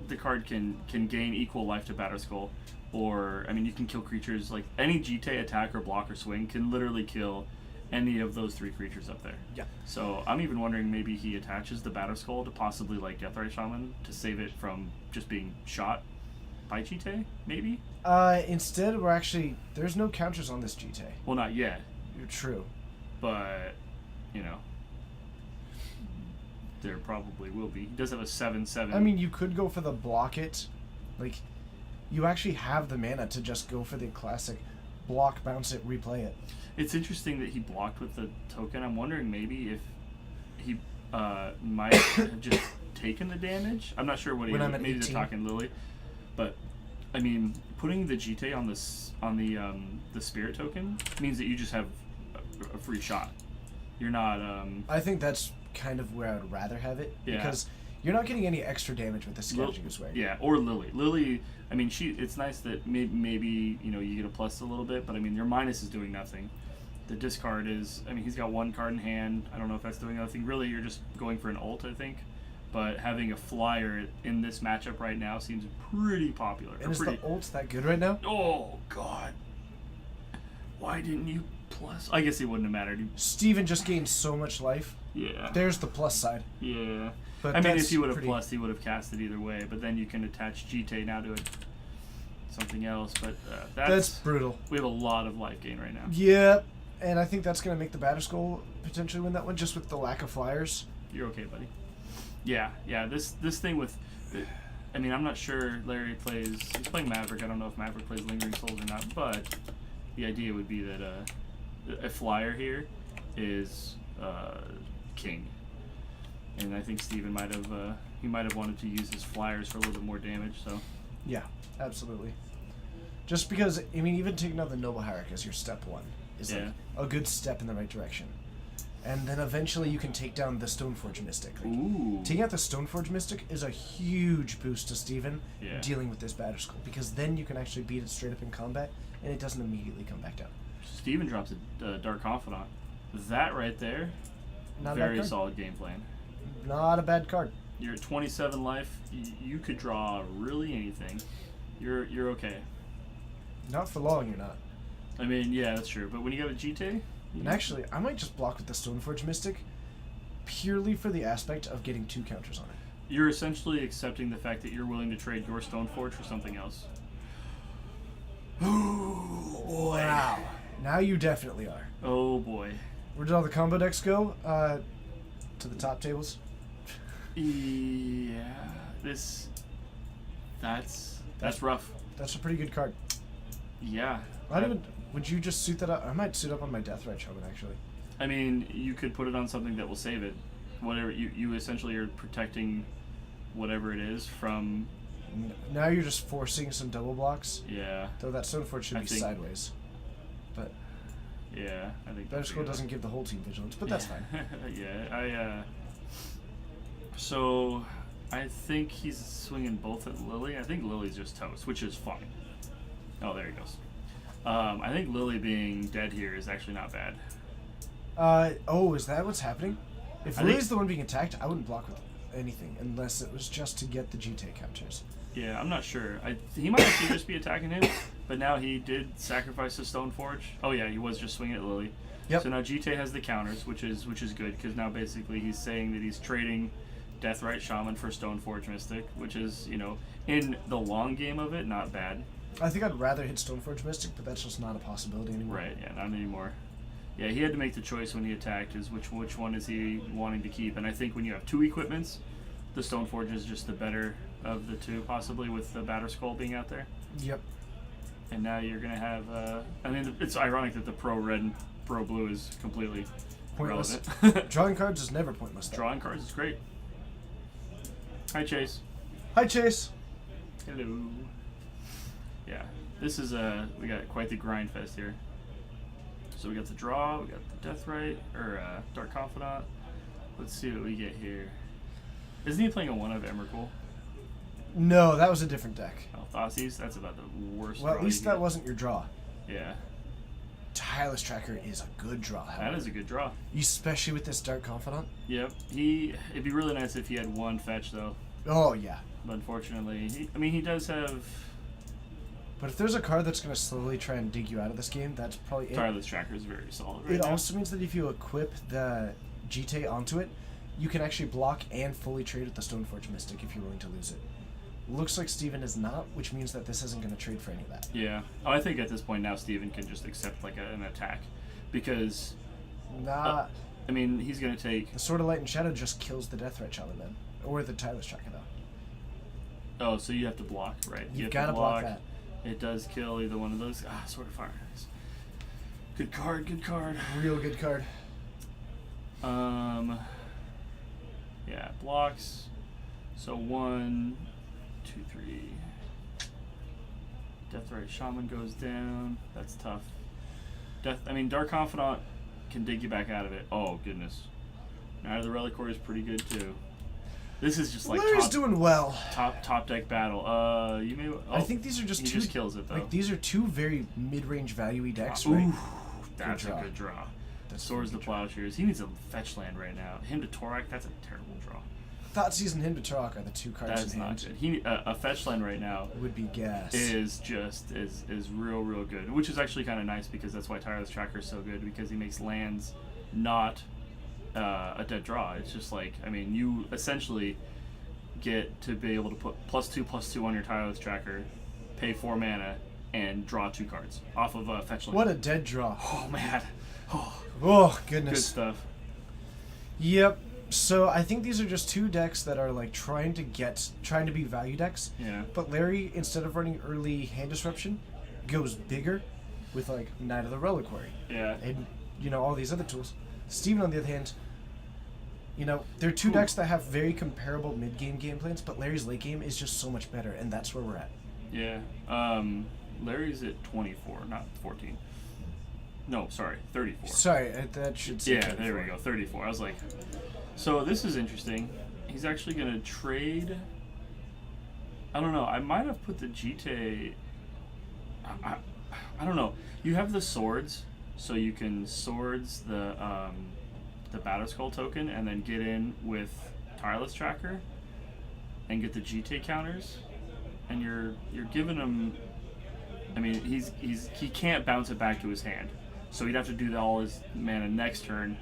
the card can gain equal life to Batterskull, or I mean, you can kill creatures like any GT attack or block or swing can literally kill any of those 3 creatures up there. Yeah. So I'm even wondering maybe he attaches the Batterskull to possibly like Deathrite Shaman to save it from just being shot by GT, maybe? Instead, we're actually there's no counters on this GT. Well, not yet, True. but there probably will be. He does have a 7/7. I mean, you could go for the block it, like you actually have the mana to just go for the classic block, bounce it, replay it. It's interesting that he blocked with the token. I'm wondering maybe if he might have just taken the damage. I'm not sure what he When did. I'm at Maybe 18. they're talking Lily. But, I mean, putting the GT on the spirit token means that you just have a free shot. You're not... I think that's kind of where I would rather have it. Yeah. Because you're not getting any extra damage with the Scavenging Swag. Yeah, or Lily. Lily, I mean, it's nice that maybe, you know, you get a plus a little bit, but I mean, your minus is doing nothing. The discard is, I mean, he's got one card in hand. I don't know if that's doing anything. Really, you're just going for an ult, I think. But having a flyer in this matchup right now seems pretty popular. And is the ult that good right now? Oh, God. Why didn't you plus? I guess it wouldn't have mattered. Steven just gained so much life. Yeah. There's the plus side. Yeah. But I mean, that's if he would have pretty- plussed, he would have cast it either way. But then you can attach GT now to it. Something else. But That's brutal. we have a lot of life gain right now. Yep. And I think that's going to make the Batterskull potentially win that one just with the lack of flyers. You're okay, buddy. Yeah. This thing with, I mean, I'm not sure Larry plays. He's playing Maverick. I don't know if Maverick plays Lingering Souls or not. But the idea would be that a flyer here is king. And I think Steven might have wanted to use his flyers for a little bit more damage. So Yeah, absolutely. Just because, I mean, even taking out the Noble Hierarch as your step one is like Yeah. a good step in the right direction. And then eventually you can take down the Stoneforge Mystic. Like, ooh. taking out the Stoneforge Mystic is a huge boost to Steven Yeah. dealing with this Batterskull, because then you can actually beat it straight up in combat and it doesn't immediately come back down. Steven drops a Dark Confidant. That right there, Not a bad very card. solid game plan. Not a bad card. You're at 27 life. You could draw really anything. You're okay. Not for long, you're not. I mean, yeah, that's true. But when you got a GT, And actually, I might just block with the Stoneforge Mystic purely for the aspect of getting 2 counters on it. you're essentially accepting the fact that you're willing to trade your Stoneforge for something else. Wow. Now you definitely are. Oh boy. Where did all the combo decks go? To the top tables? Yeah. That's rough. That's a pretty good card. Yeah. I don't even. Would you just suit that up? I might suit up on my Deathrite Shaman, actually. I mean, you could put it on something that will save it. Whatever you essentially are protecting whatever it is from. Now you're just forcing some double blocks. Yeah. Though that Stoneforge should I be think- Sideways. But Yeah, I think Better that's Skull good. doesn't give the whole team vigilance, but that's fine. Yeah, so I think he's swinging both at Lily. I think Lily's just toast, which is fine. Oh, there he goes. I think Lily being dead here is actually not bad. Oh, is that what's happening? If I think- Lily's the one being attacked, I wouldn't block with anything unless it was just to get the GT counters. Yeah, I'm not sure. He might actually just be attacking him, but now he did sacrifice the Stoneforge. Oh yeah, he was just swinging at Lily. Yep. So now GT has the counters, which is good because now basically he's saying that he's trading Deathrite Shaman for Stoneforge Mystic, which is, you know, in the long game of it, not bad. I think I'd rather hit Stoneforge Mystic, but that's just not a possibility anymore. Right? Yeah, not anymore. Yeah, he had to make the choice when he attacked is which one is he wanting to keep, and I think when you have two equipments, the Stoneforge is just the better of the two, possibly with the Batterskull being out there. Yep. And now you're gonna have. I mean, it's ironic that the Pro Red and Pro Blue is completely Pointless. irrelevant. Drawing cards is never pointless, though. Drawing cards is great. Hi, Chase. Hi, Chase. Hello. Yeah, this is we got quite the grind fest here. So we got the draw, we got the Deathrite or Dark Confidant. Let's see what we get here. Isn't he playing a one of Emrakul? No, that was a different deck. Oh, Thoughtseizes? That's about the worst. Well, at draw least you that get. wasn't your draw. Yeah, Tireless Tracker is a good draw, however. that is a good draw. Especially with this Dark Confidant. Yep. It'd be really nice if he had one fetch though. Oh, yeah. But unfortunately, he does have But if there's a card that's going to slowly try and dig you out of this game, that's probably it. Tireless Tracker is very solid right It now. also means that if you equip the GT onto it, you can actually block and fully trade with the Stoneforge Mystic if you're willing to lose it. Looks like Steven is not, which means that this isn't going to trade for any of that. Yeah. Oh, I think at this point now Steven can just accept like an attack because Nah, I mean he's gonna take. the Sword of Light and Shadow just kills the Deathrite Shaman then. Or the Tireless Tracker, though. Oh, so you have to block, right? You've have got to block that. It does kill either one of those. Ah, Sword of Fire. Nice. Good card, good card. Real good card. Yeah, blocks. So 1, 2, 3. Deathrite Shaman goes down. That's tough. Dark Confidant can dig you back out of it. Oh, goodness. Night of the Reliquary is pretty good, too. This is just like Larry's doing well. top deck battle. You may. Oh, I think these are just he two. just kills it though. Like these are two very mid-range value-y decks, right? Ooh, that's Good a draw. good draw. That's Swords a the good draw. Plowshares. He needs a fetch land right now. Him to Torak, that's a terrible draw. Thoughtseized and Hymn to Torak are the two cards That's in not hand. good. He a fetch land right now Would be gas. is real good, which is actually kind of nice because that's why Tireless Tracker is so good because he makes lands not a dead draw. It's just like you essentially get to be able to put +2/+2 on your Tireless Tracker, pay 4 mana, and draw 2 cards off of a fetch land. What a dead draw. Oh man, oh, Oh good goodness. stuff. Yep. So I think these are just two decks that are like trying to be value decks. Yeah. But Larry, instead of running early hand disruption, goes bigger with like Knight of the Reliquary Yeah. and all these other tools. Steven, on the other hand, they're two decks that have very comparable mid-game game plans, but Larry's late game is just so much better, and that's where we're at. Yeah. Larry's at 24, not 14. No, sorry, 34. Sorry, that should say Yeah, 34. there we go, 34. I was like, so this is interesting. He's actually going to trade. I don't know. I might have put the Jite. I don't know. You have the swords, so you can swords the Battle Skull token and then get in with Tireless Tracker and get the Jite counters, and you're giving him. He can't bounce it back to his hand, so he'd have to do all his mana next turn,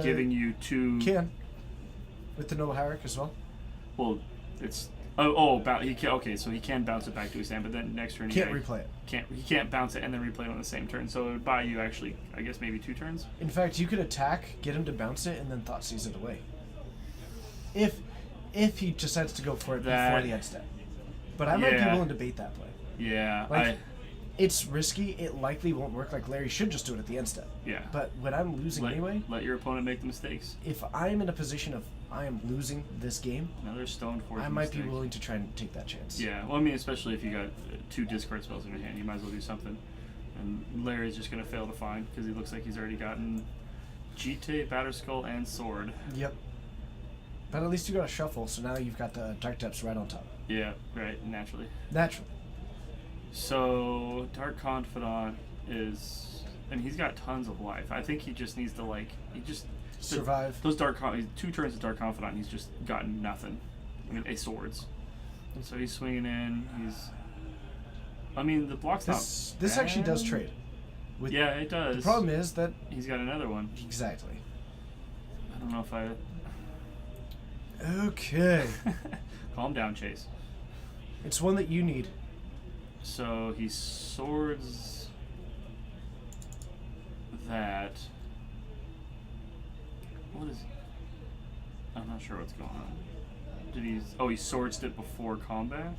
giving you 2. Can. With the Noble Hierarch as well. Well, it's okay, so he can bounce it back to his hand, but then next turn Can't replay it. He can't bounce it and then replay it on the same turn. So it would buy you actually, I guess maybe 2 turns. In fact, you could attack, get him to bounce it, and then Thoughtseize it away. If he decides to go for it before the end step. But I might be Yeah. willing to bait that play. Yeah, It's risky. It likely won't work. Like Larry should just do it at the end step. yeah. But when I'm losing anyway, Let your opponent make the mistakes. if I'm in a position of I am losing this game, Another Stone Forge I might mistake. be willing to try and take that chance. Yeah, well, especially if you got 2 discard spells in your hand, you might as well do something. And Larry's just gonna fail to find because he looks like he's already gotten Jite, Batterskull, and Sword. Yep. But at least you got a shuffle, so now you've got the Dark Depths right on top. Yeah, right, naturally. Naturally. So Dark Confidant is, and he's got tons of life. I think he just needs to Survive. Those 2 turns of Dark Confidant, he's just gotten nothing. A swords. And so he's swinging in. The block's This not actually does bad. trade. With, Yeah, it does. The problem is that He's got another one. exactly. I don't know if I. Okay. Calm down, Chase. It's one that you need. So he swords that. What is? I'm not sure what's going on. He swords it before combat?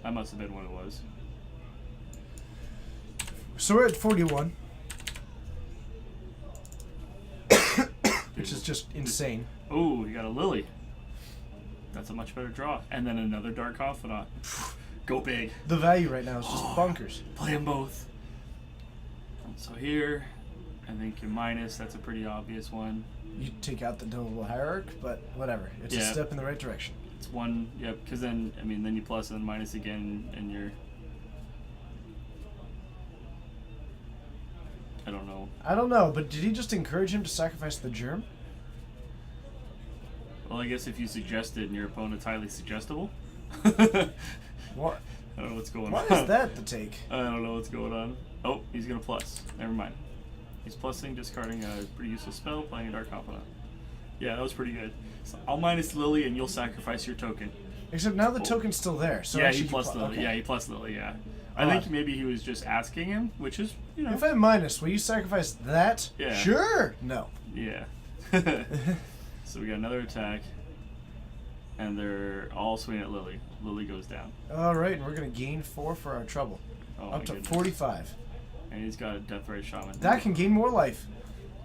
That must have been what it was. So we're at 41. Which is just insane. Oh, you got a Lily. That's a much better draw. And then another Dark Confidant. Go big. The value right now is just bonkers. Play them both. So here, I think your minus, that's a pretty obvious one. You take out the Noble Hierarch, but whatever. It's a Yeah. step in the right direction. It's one, yep, because then you plus and then minus again, and you're. I don't know. I don't know, but did he just encourage him to sacrifice the germ? Well, I guess if you suggested and your opponent's highly suggestible. What? I don't know what's going Why on. is that the take? I don't know what's going on. Oh, he's gonna plus. Never mind. He's plussing, discarding a pretty useless spell, playing a Dark Confidant. Yeah, that was pretty good. So I'll minus Lily, and you'll sacrifice your token. Except now the token's still there. So yeah, actually he plus Lily. okay. Yeah, he plus Lily. Yeah. I Odd. think maybe he was just asking him, which is, If I minus, will you sacrifice that? Yeah. Sure. No. Yeah. So we got another attack. and they're all swinging at Lily. Lily goes down. All right, and we're gonna gain 4 for our trouble, Oh my up to goodness. 45. And he's got a Deathrite Shaman. That can gain more life.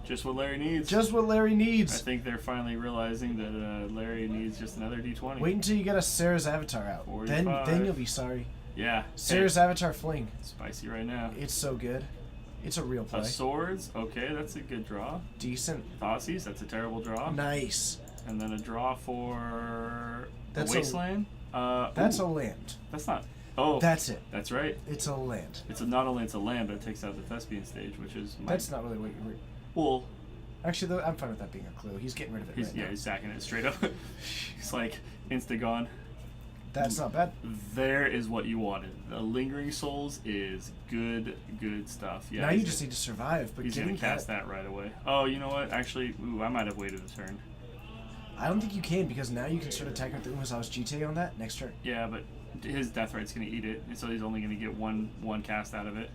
Just what Larry needs. Just what Larry I needs. think they're finally realizing that Larry needs just another D20. Wait until you get a Sarah's Avatar out. Then 45. you'll be sorry. Yeah. Sarah's Avatar Fling. Spicy right now. It's so good. It's a real play. Swords. Okay, that's a good draw. Decent. Thoughtseize. That's a terrible draw. Nice. And then a draw for That's the Wasteland. That's ooh, a land. That's not. Oh. That's it. That's right. It's a land. Not only it's a land, but it takes out the Thespian stage, which is. That's not really what you're... Well, Actually, though, I'm fine with that being a clue. He's getting rid of it right now. he's sacking it straight up. He's like insta gone. That's not bad. There is what you wanted. The Lingering Souls is good stuff. Yeah. Now you just need to survive, but He's getting gonna cast that right away. Oh, you know what? Actually, I might have waited a turn. I don't think you can, because now you can start attacking with the Umazawa's GT on that next turn. Yeah, but his Deathrite's gonna eat it, and so he's only gonna get one cast out of it.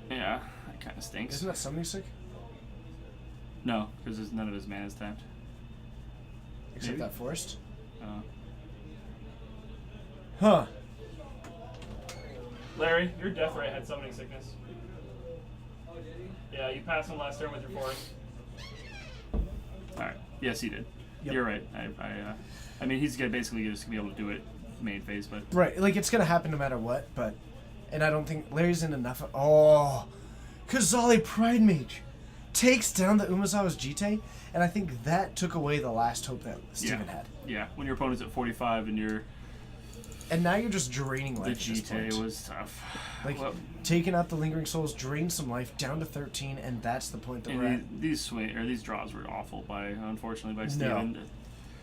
Yeah, that kind of stinks. Isn't that summoning sick? No, because none of his mana is tapped. Except Maybe? that forest. Uh, Huh. Larry, your Deathrite had summoning sickness. Yeah, you passed him last turn with your forest. All right. Yes, he did. Yep. You're right. I mean, he's gonna basically just gonna be able to do it main phase, but Right, like it's gonna happen no matter what, but... And I don't think Larry's in enough... Oh! Kazali Pride Mage takes down the Umazawa's GT, and I think that took away the last hope that Steven had. Yeah, when your opponent's at 45 and you're And now you're just draining the life at this point. GT was tough. Like, Well, taking out the Lingering Souls, drain some life down to 13, and that's the point that we're at. and these draws were awful unfortunately by No. Steven.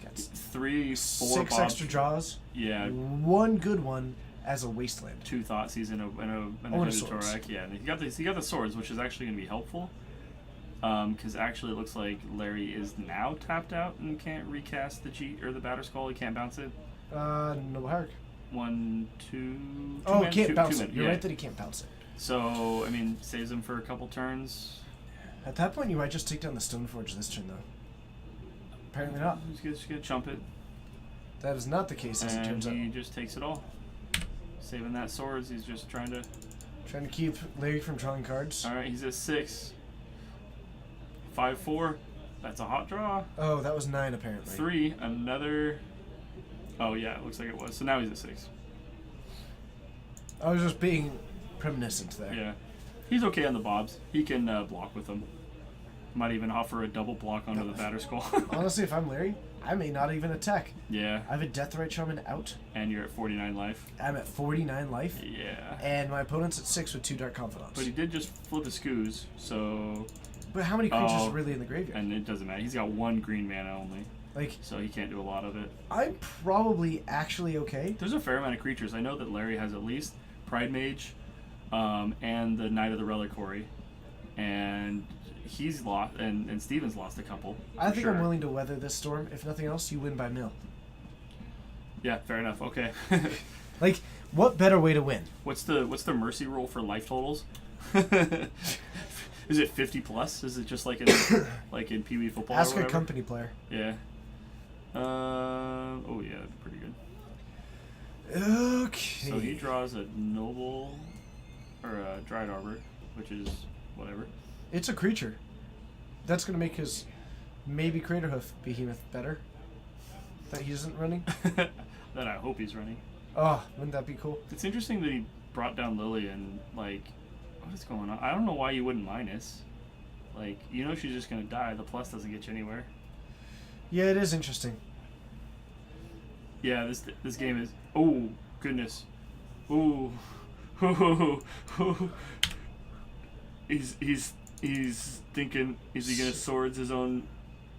Got 3, 4 6 Bob, extra draws, Yeah, one good one as a Wasteland. 2 Thoughtseize and a and a Hooded swords. Torak. Yeah, and he got the swords, which is actually going to be helpful. Because actually it looks like Larry is now tapped out and can't recast the Batter Skull. He can't bounce it. Noble Hierarch. 1, 2. Oh, man, can't two bounce man, it. You're yeah. right that he can't bounce it. So I mean, saves him for a couple turns. At that point, you might just take down the Stoneforge this turn, though. Apparently not. He's just gonna chump it, That is not the case, as it and turns out. he just takes it all. Saving that swords. He's just trying to. Trying to keep Larry from drawing cards. All right, he's at 6. 5-4. That's a hot draw. Oh, that was 9, apparently. 3. Another. Oh yeah, it looks like it was. So now he's at 6. I was just being reminiscent there. Yeah, he's okay on the bobs. He can block with them. Might even offer a double block onto the Batter Skull. Honestly, if I'm Larry, I may not even attack. Yeah, I have a Deathrite Shaman out. and you're at 49 life. I'm at 49 life. Yeah, And my opponent's at 6 with 2 Dark Confidants. but he did just flip his Scoos, so But how many creatures Oh. are really in the graveyard? and it doesn't matter. He's got 1 green mana only, Like, so he can't do a lot of it. I'm probably actually okay. There's a fair amount of creatures. I know that Larry has at least Pride Mage, and the Knight of the Reliquary, and he's lost, and Steven's lost a couple. I for think sure. I'm willing to weather this storm. If nothing else, you win by mill. Yeah, fair enough. Okay. Like, what better way to win? What's the mercy roll for life totals? Is it 50 plus? Is it just like in like in Pee Wee football? Ask or a whatever? company player. Yeah. Oh yeah, that'd be pretty good. Okay. So he draws a noble or a Dried Arbor, which is whatever. It's a creature. That's going to make his maybe Craterhoof Behemoth better. That he isn't running. That I hope he's running. Oh, wouldn't that be cool? It's interesting that he brought down Lily and like, what is going on? I don't know why you wouldn't minus. Like, you know she's just gonna die. The plus doesn't get you anywhere. Yeah, it is interesting. Yeah, this game is. Oh goodness. Ooh. He's thinking. Is he gonna swords his own?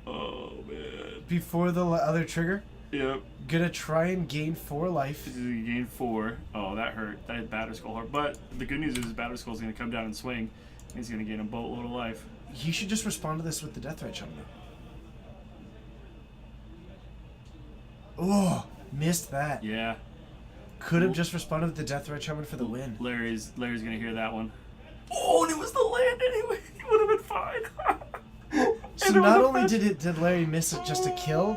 Oh man. Before the other trigger, Yep. gonna try and gain 4 life. This is gain 4. Oh, that hurt. That hit Batter Skull hard. But the good news is Batter Skull's gonna come down and swing. He's gonna gain a boatload of life. He should just respond to this with the Deathrite Shaman. Oh, missed that. Yeah. Could have just responded with the Deathrite Shaman for the win. Larry's gonna hear that one. Oh, and it was the land anyway. He would have been fine. So not only did Larry miss it just a kill,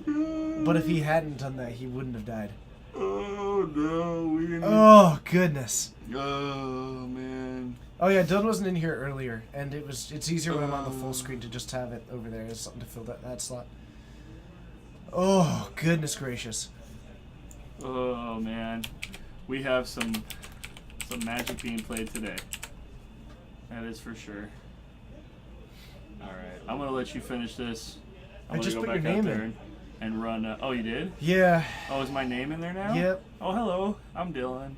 no. But if he hadn't done that, he wouldn't have died. Oh no, we didn't. Oh goodness. Oh man. Oh yeah, Dylan wasn't in here earlier, and it's easier when I'm on the full screen to just have it over there as something to fill that slot. Oh goodness gracious. Oh man, we have some magic being played today. That is for sure. All right, I'm gonna let you finish this. I'm I gonna just go put back your name out there in. and run. Oh, you did? Yeah. Oh, is my name in there now? Yep. Oh, hello. I'm Dylan.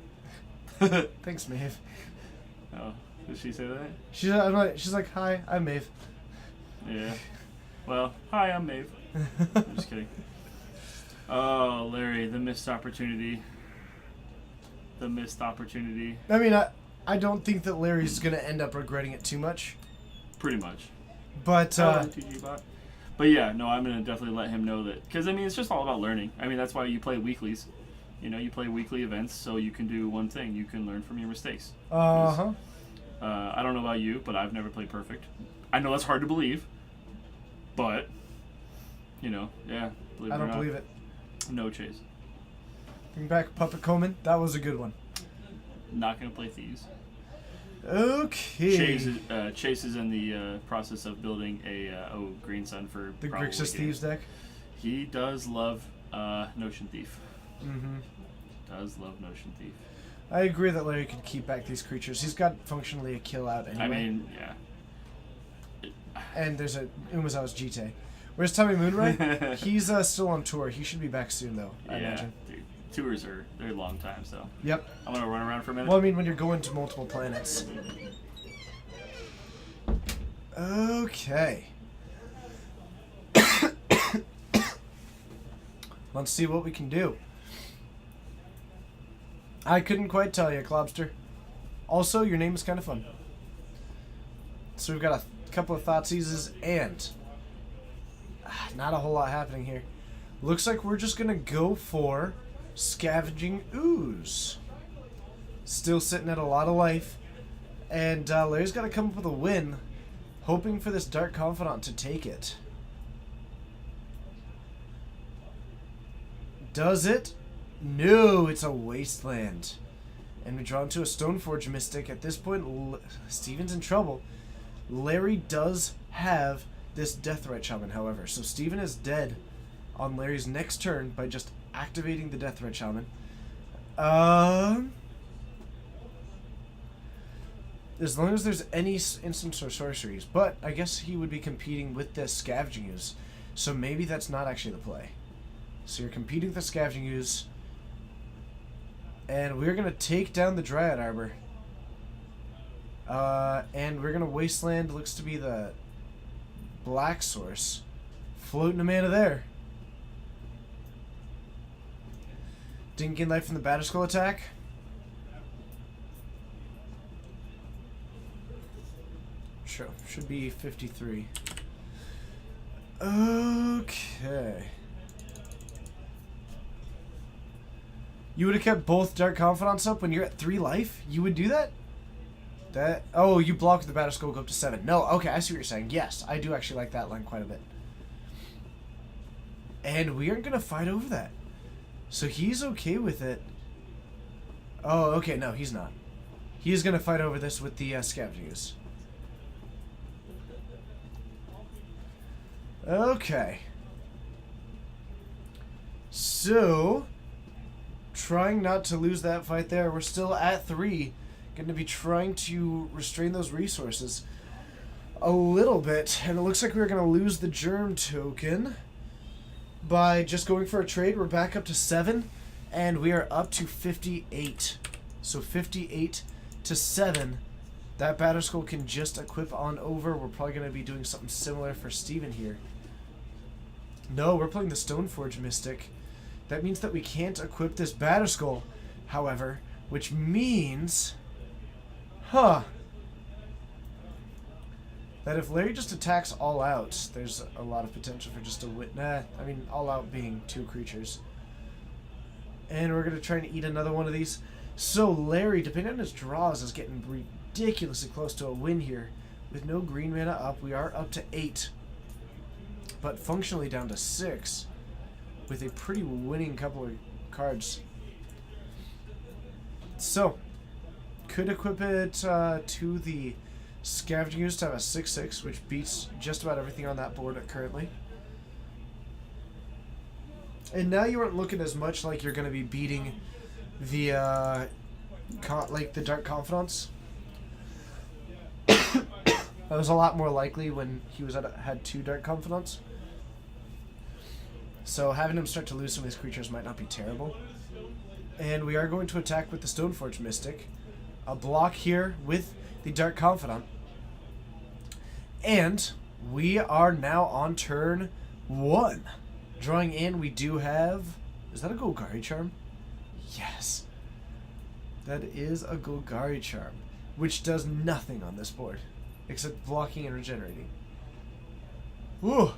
Thanks, Maeve. Oh, did she say that? She's like, hi, I'm Maeve. Yeah. Well, hi, I'm Maeve. I'm just kidding. Oh, Larry, the missed opportunity. The missed opportunity. I mean, I don't think that Larry's gonna end up regretting it too much, Pretty much. but TG bot. But yeah, no, I'm gonna definitely let him know that, because I mean, it's just all about learning. I mean, that's why you play weeklies. You know, you play weekly events so you can do one thing. You can learn from your mistakes. uh-huh. I don't know about you, but I've never played perfect. I know that's hard to believe, but you know, yeah. Believe I it or don't not, believe it. No Chase. Bring back Puppet Coleman. That was a good one. Not gonna play Thieves. Okay. Chase is in the process of building a Green Sun for The probably Grixis game. Thieves deck. He does love Notion Thief. Mm-hmm. Does love Notion Thief. I agree that Larry could keep back these creatures. He's got functionally a kill out anyway. I mean, yeah. And there's a Umazawa's Jite. Where's Tommy Moonray? He's still on tour. He should be back soon, though, I imagine. Dude, tours they're long time, so Yep. I'm gonna run around for a minute. Well, I mean, when you're going to multiple planets. Okay. Let's see what we can do. I couldn't quite tell you, Clobster. Also, your name is kind of fun. So we've got a couple of Thoughtseizes and not a whole lot happening here. Looks like we're just going to go for Scavenging Ooze. Still sitting at a lot of life. And Larry's got to come up with a win, hoping for this Dark Confidant to take it. Does it? No, it's a Wasteland. And we draw into a Stoneforge Mystic. At this point, Steven's in trouble. Larry does have this Deathrite Shaman, however. So Steven is dead on Larry's next turn by just activating the Deathrite Shaman. As long as there's any instants or sorceries. But I guess he would be competing with this Scavenging Ooze. So maybe that's not actually the play. So you're competing with the Scavenging Ooze. And we're going to take down the Dryad Arbor. And we're going to Wasteland, looks to be the Black Source. Floating a mana there. Didn't gain life from the Batterskull attack. Sure, should be 53. Okay. You would have kept both Dark Confidants up when you're at 3 life? You would do that? Oh, you block the Batterskull, go up to 7. No, okay, I see what you're saying. Yes, I do actually like that line quite a bit. And we aren't going to fight over that. So he's okay with it. Oh, okay, no, he's not. He's going to fight over this with the Scavenging Ooze. Okay. So, trying not to lose that fight there. We're still at 3. Going to be trying to restrain those resources a little bit. And it looks like we're going to lose the Germ token by just going for a trade. We're back up to 7. And we are up to 58. So 58 to 7. That Batterskull can just equip on over. We're probably going to be doing something similar for Steven here. No, we're playing the Stoneforge Mystic. That means that we can't equip this Batterskull, however, which means... that if Larry just attacks all out, there's a lot of potential for just a win. I mean, all out being 2 creatures. And we're going to try and eat another one of these. So Larry, depending on his draws, is getting ridiculously close to a win here. With no green mana up, we are up to 8. But functionally down to 6. with a pretty winning couple of cards. So, could equip it to the Scavenging Ooze to have a 6/6, which beats just about everything on that board currently. And now you aren't looking as much like you're going to be beating the the Dark Confidants. That was a lot more likely when he had 2 Dark Confidants. So having him start to lose some of his creatures might not be terrible. And we are going to attack with the Stoneforge Mystic. A block here with the Dark Confidant. And we are now on turn 1. Drawing in, we do have... Is that a Golgari Charm? Yes. That is a Golgari Charm, which does nothing on this board, except blocking and regenerating. Whew.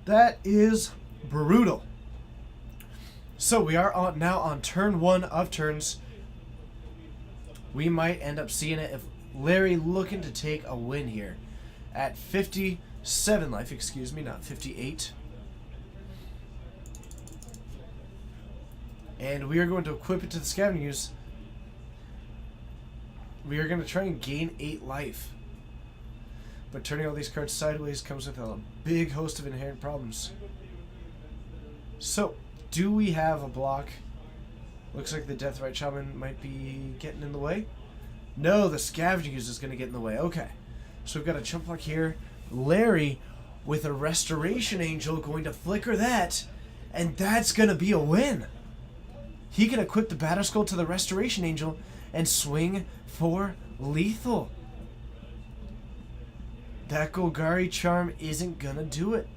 That is brutal. So we are now on turn 1 of turns. We might end up seeing it if Larry looking to take a win here at 57 life, excuse me, not 58. And we are going to equip it to the Scavenging Ooze. We are going to try and gain 8 life. But turning all these cards sideways comes with a big host of inherent problems. So, do we have a block? Looks like the Deathrite Shaman might be getting in the way. No, the Scavenging Ooze is going to get in the way. Okay. So we've got a chump block here. Larry with a Restoration Angel going to flicker that. And that's going to be a win. He can equip the Batterskull to the Restoration Angel and swing for lethal. That Golgari Charm isn't gonna do it.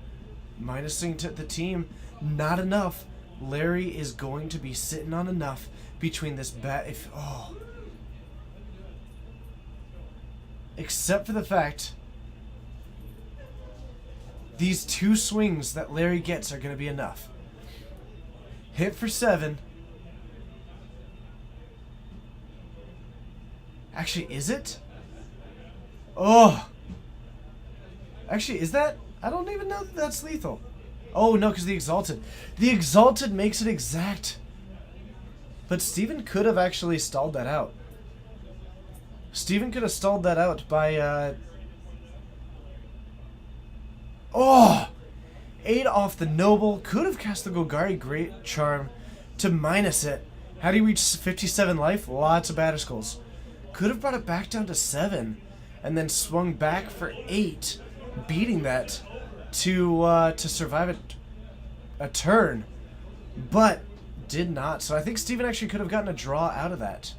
Minusing to the team, not enough. Larry is going to be sitting on enough between this except for the fact these 2 swings that Larry gets are gonna be enough. Hit for 7. Actually, is it? Oh! Actually, is that? I don't even know that that's lethal. Oh, no, because the Exalted. The Exalted makes it exact. But Steven could have actually stalled that out. Steven could have stalled that out by, Oh! 8 off the Noble. Could have cast the Golgari Great Charm to minus it. How do you reach 57 life? Lots of Batterskulls. Could have brought it back down to 7. And then swung back for 8. Beating that to survive a turn, but did not. So I think Steven actually could have gotten a draw out of that.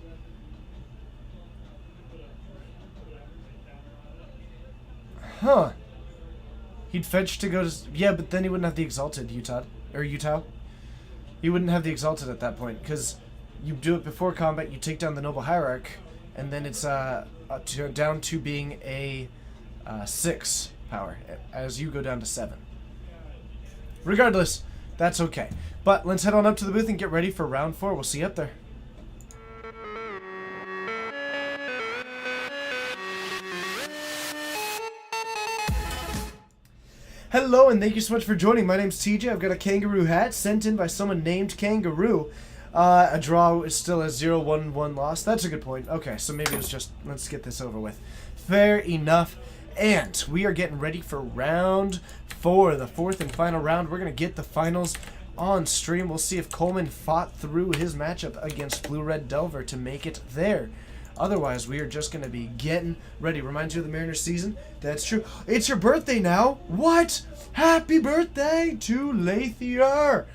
Huh. He'd fetch to go to... Yeah, but then he wouldn't have the Exalted, Utah. He wouldn't have the Exalted at that point, because you do it before combat, you take down the Noble Hierarch, and then it's down to being a 6 power as you go down to 7. Regardless, that's okay. But let's head on up to the booth and get ready for round 4. We'll see you up there. Hello, and thank you so much for joining. My name's TJ. I've got a Kangaroo hat sent in by someone named Kangaroo. A draw is still a 0-1-1 loss. That's a good point. Okay, so maybe it was just, let's get this over with. Fair enough. And we are getting ready for round 4, the 4th and final round. We're going to get the finals on stream. We'll see if Coleman fought through his matchup against Blue-Red Delver to make it there. Otherwise, we are just going to be getting ready. Reminds you of the Mariners season? That's true. It's your birthday now. What? Happy birthday to Lathier.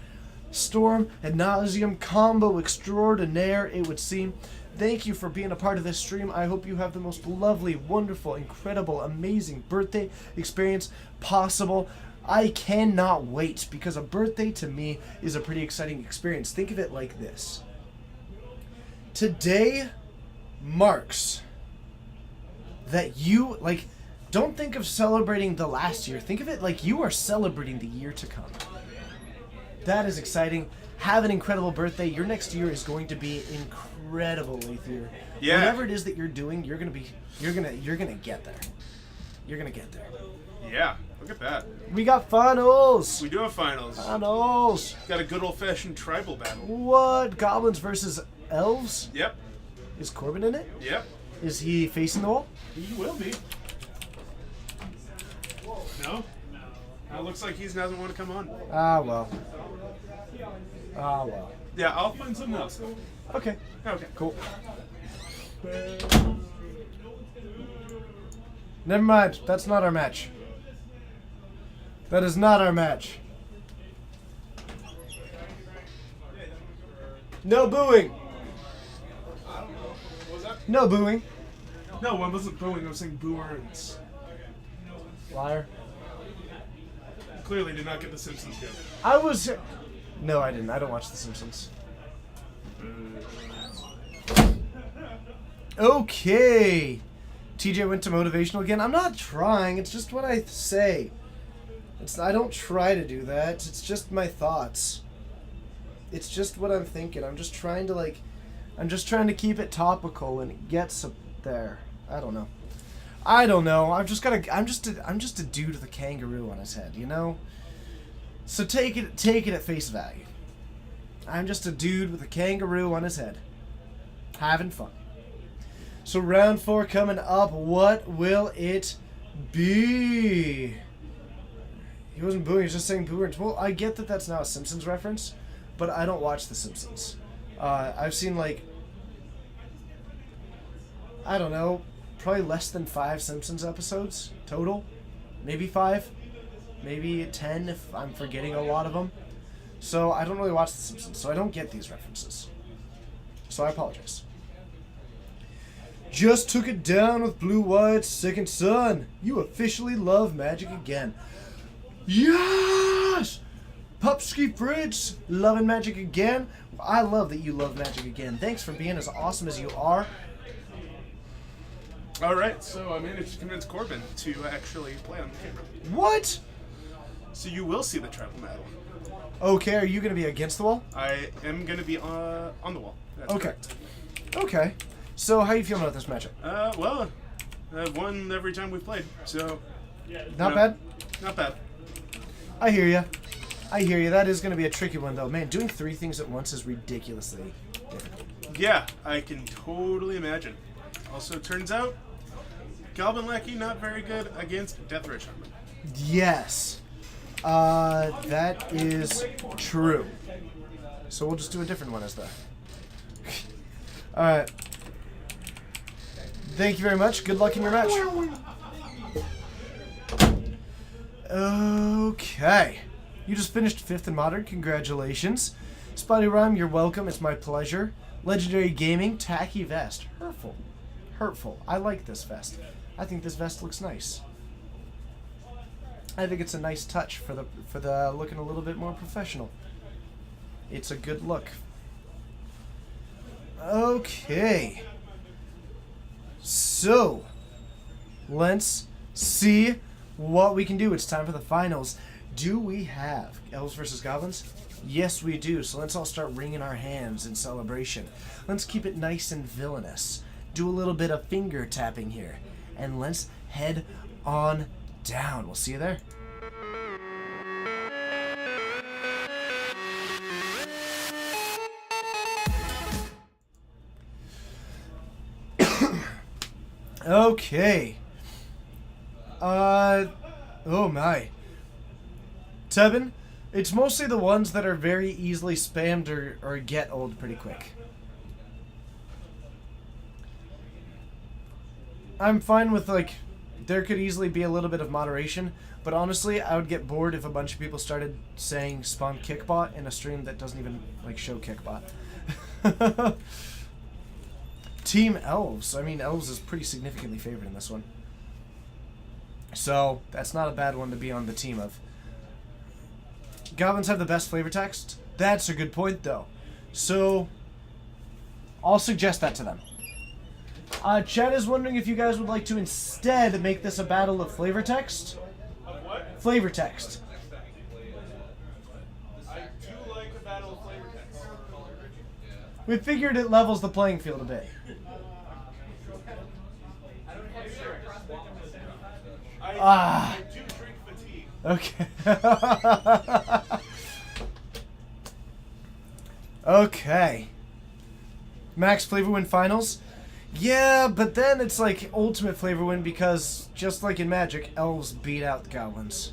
Storm ad nauseum combo extraordinaire, it would seem. Thank you for being a part of this stream. I hope you have the most lovely, wonderful, incredible, amazing birthday experience possible. I cannot wait, because a birthday to me is a pretty exciting experience. Think of it like this. Today marks that you, don't think of celebrating the last year. Think of it like you are celebrating the year to come. That is exciting. Have an incredible birthday. Your next year is going to be incredible, Lathier. Yeah. Whatever it is that you're doing, you're gonna get there. You're gonna get there. Yeah, look at that. We got finals. We do have finals. Finals. Got a good old-fashioned tribal battle. What? Goblins versus elves? Yep, Is Corbin in it? yep. Is he facing the wall? He will be. No? It looks like he doesn't want to come on. Ah, well. Ah, well. Yeah, I'll find something else. Okay. Okay. Cool. Never mind. That's not our match. That is not our match. No booing. What was that? No booing. No, I wasn't booing. I was saying Boo Earns. Liar. Clearly did not get the Simpsons joke. I was. No, I didn't. I don't watch The Simpsons. Okay. TJ went to motivational again. I'm not trying. It's just what I say. I don't try to do that. It's just my thoughts. It's just what I'm thinking. I'm just trying to keep it topical and it gets up there. I don't know. I'm just a dude with a kangaroo on his head, you know? So take it at face value. I'm just a dude with a kangaroo on his head. Having fun. So round 4 coming up. What will it be? He wasn't booing, he was just saying boo. Well, I get that that's now a Simpsons reference, but I don't watch The Simpsons. I've seen, like, I don't know, probably less than 5 Simpsons episodes total. Maybe 5. Maybe 10 if I'm forgetting a lot of them. So I don't really watch The Simpsons, so I don't get these references. So I apologize. Just took it down with Blue White's second son. You officially love Magic again. Yes! Pupski Fritz, loving Magic again. I love that you love Magic again. Thanks for being as awesome as you are. Alright, so I managed to convince Corbin to actually play on the camera. What? So you will see the tribal battle. Okay, are you going to be against the wall? I am going to be on the wall. That's Okay. correct. Okay. So how you feeling about this matchup? Well, I've won every time we've played, so... Not no, bad? Not bad. I hear you. I hear you. That is going to be a tricky one, though. Man, doing 3 things at once is ridiculously difficult. Yeah, I can totally imagine. Also, turns out, Goblin Lackey not very good against Death Ray Shaman. Yes. That is true. So we'll just do a different one as that. Alright. Thank you very much. Good luck in your match. Okay. You just finished 5th in Modern. Congratulations. Spotty Rhyme, you're welcome. It's my pleasure. Legendary Gaming, tacky vest. Hurtful. Hurtful. I like this vest. I think this vest looks nice. I think it's a nice touch for the looking a little bit more professional. It's a good look. Okay. So, let's see what we can do. It's time for the finals. Do we have Elves versus Goblins? Yes, we do. So let's all start wringing our hands in celebration. Let's keep it nice and villainous. Do a little bit of finger tapping here. And let's head on down. We'll see you there. Okay. Oh my. Tevin, it's mostly the ones that are very easily spammed or get old pretty quick. I'm fine with, like, there could easily be a little bit of moderation, but honestly, I would get bored if a bunch of people started saying spawn Kickbot in a stream that doesn't even, like, show Kickbot. Team Elves. I mean, Elves is pretty significantly favored in this one. So, that's not a bad one to be on the team of. Goblins have the best flavor text? That's a good point, though. So, I'll suggest that to them. Chad is wondering if you guys would like to instead make this a battle of flavor text. Of what? Flavor text. I do like a battle of flavor text. We figured it levels the playing field a bit. Ah. I do drink fatigue. Okay. Okay. Max Flavor Win Finals? Yeah, but then it's like Ultimate Flavor Win because, just like in Magic, elves beat out the goblins.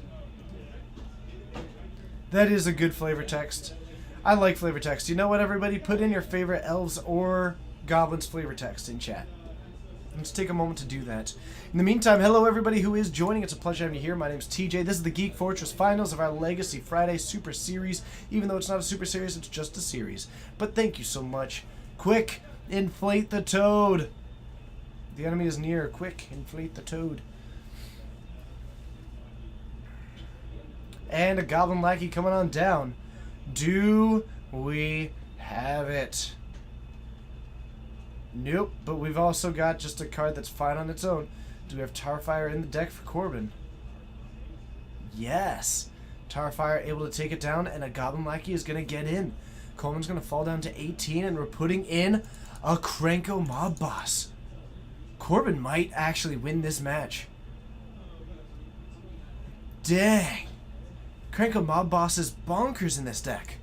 That is a good flavor text. I like flavor text. You know what, everybody? Put in your favorite elves or goblins flavor text in chat. Let's take a moment to do that. In the meantime, hello everybody who is joining. It's a pleasure having you here. My name's TJ. This is the Geek Fortress Finals of our Legacy Friday Super Series. Even though it's not a Super Series, it's just a series. But thank you so much. Quick, inflate the toad. The enemy is near. Quick, inflate the toad. And a Goblin Lackey coming on down. Do we have it? Nope, but we've also got just a card that's fine on its own. Do we have Tarfire in the deck for Corbin? Yes. Tarfire able to take it down, and a Goblin Lackey is going to get in. Coleman's going to fall down to 18, and we're putting in a Krenko Mob Boss. Corbin might actually win this match. Dang. Krenko Mob Boss is bonkers in this deck.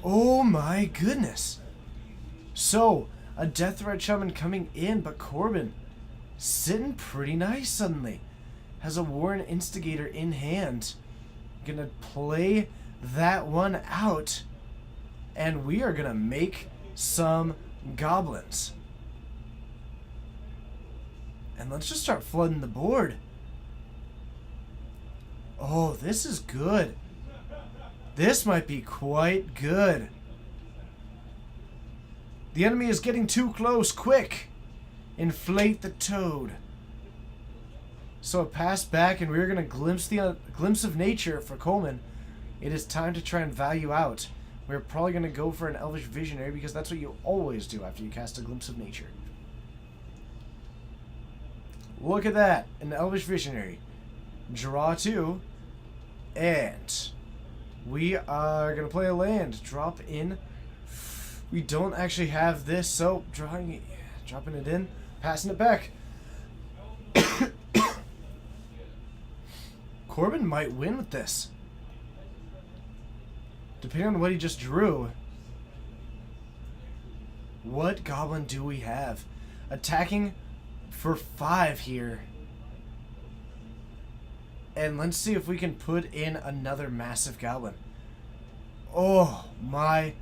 Oh my goodness. So, a Deathrat Shaman coming in, but Corbin sitting pretty nice suddenly. Has a Warren Instigator in hand. Gonna play that one out. And we are gonna make some goblins. And let's just start flooding the board. Oh, this is good. This might be quite good. The enemy is getting too close. Quick! Inflate the toad. So a pass back, and we're going to glimpse the glimpse of nature for Coleman. It is time to try and value out. We're probably going to go for an Elvish Visionary because that's what you always do after you cast a glimpse of nature. Look at that. An Elvish Visionary. Draw 2. And we are going to play a land. Drop in. We don't actually have this, so dropping it in, passing it back. Corbin might win with this. Depending on what he just drew. What goblin do we have? Attacking for 5 here. And let's see if we can put in another massive goblin. Oh my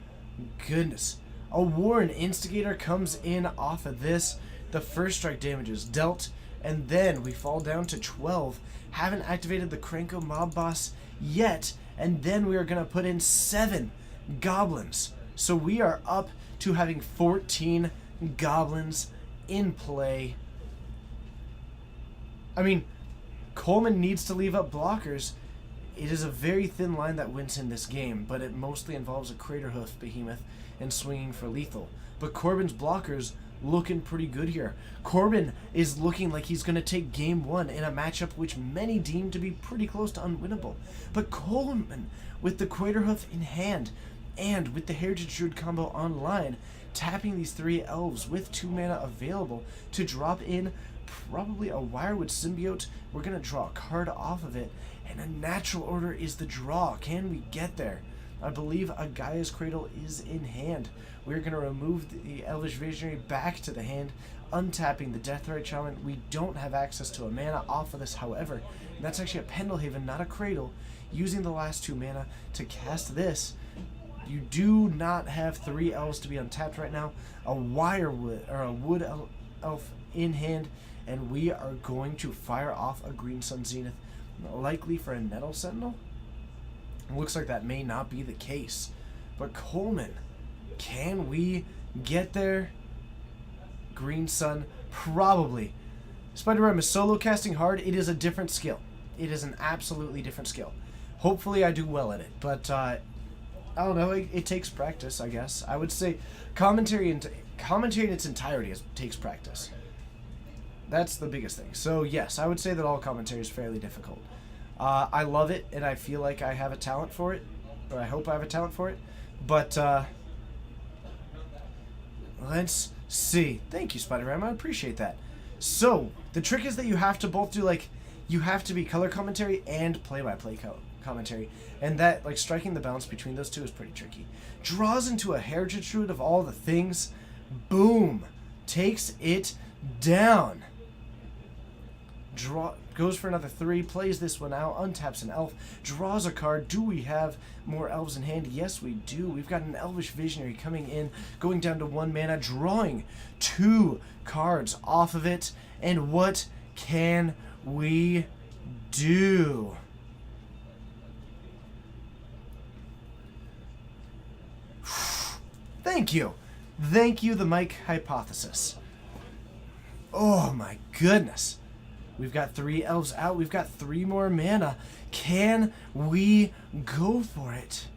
goodness. A Warren Instigator comes in off of this. The first strike damage is dealt. And then we fall down to 12. Haven't activated the Krenko Mob Boss yet. And then we are going to put in 7 goblins. So we are up to having 14 goblins in play. I mean, Coleman needs to leave up blockers. It is a very thin line that wins in this game, but it mostly involves a Craterhoof Behemoth and swinging for lethal. But Corbin's blockers looking pretty good here. Corbin is looking like he's going to take game 1 in a matchup which many deem to be pretty close to unwinnable. But Coleman, with the Craterhoof in hand and with the Heritage Druid combo online, tapping these 3 elves with 2 mana available to drop in probably a Wirewood Symbiote. We're going to draw a card off of it, and a Natural Order is the draw. Can we get there? I believe a Gaia's Cradle is in hand. We're going to remove the Elvish Visionary back to the hand, untapping the Deathrite Shaman. We don't have access to a mana off of this, however. And that's actually a Pendelhaven, not a Cradle. Using the last 2 mana to cast this. You do not have 3 elves to be untapped right now. A Wirewood, or a Wood Elf in hand. And we are going to fire off a Green Sun Zenith, likely for a Nettle Sentinel. Looks like that may not be the case. But Coleman, can we get there? Green Sun, probably. Spider Ram is solo casting hard. It is a different skill. It is an absolutely different skill. Hopefully I do well at it. But, I don't know. It takes practice, I guess. I would say commentary in its entirety takes practice. That's the biggest thing. So, yes, I would say that all commentary is fairly difficult. I love it, and I feel like I have a talent for it. Or I hope I have a talent for it. But, Let's see. Thank you, Spider-Ram. I appreciate that. So, the trick is that you have to both do, like, you have to be color commentary and play-by-play commentary. And that, like, striking the balance between those two is pretty tricky. Draws into a Heritage Druid of all the things. Boom. Takes it down. Goes for another 3, plays this one out, untaps an elf, draws a card. Do we have more elves in hand? Yes, we do. We've got an Elvish Visionary coming in, going down to 1 mana, drawing 2 cards off of it. And what can we do? Thank you. Thank you, the Mike Hypothesis. Oh my goodness. We've got 3 elves out. We've got 3 more mana. Can we go for it?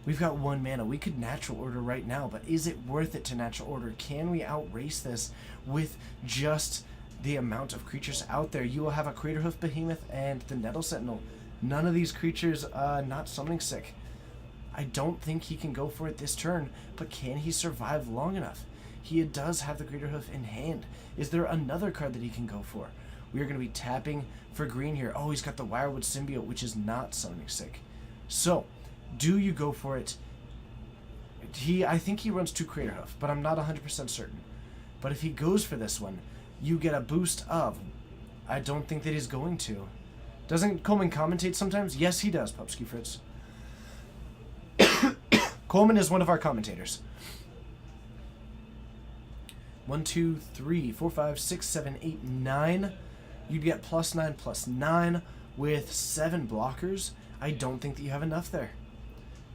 We've got 1 mana. We could natural order right now, but is it worth it to natural order? Can we outrace this with just the amount of creatures out there? You will have a Craterhoof Behemoth and the Nettle Sentinel. None of these creatures not summoning sick. I don't think he can go for it this turn, but can he survive long enough? He does have the Craterhoof in hand. Is there another card that he can go for? We are going to be tapping for green here. Oh, he's got the Wirewood Symbiote, which is not summoning sick. So, do you go for it? I think he runs 2 Craterhoof, but I'm not 100% certain. But if he goes for this one, you get a boost of... I don't think that he's going to. Doesn't Coleman commentate sometimes? Yes, he does, Pupsky Fritz. Coleman is one of our commentators. 1, 2, 3, 4, 5, 6, 7, 8, 9. You'd get +9/+9 with 7 blockers. I don't think that you have enough there.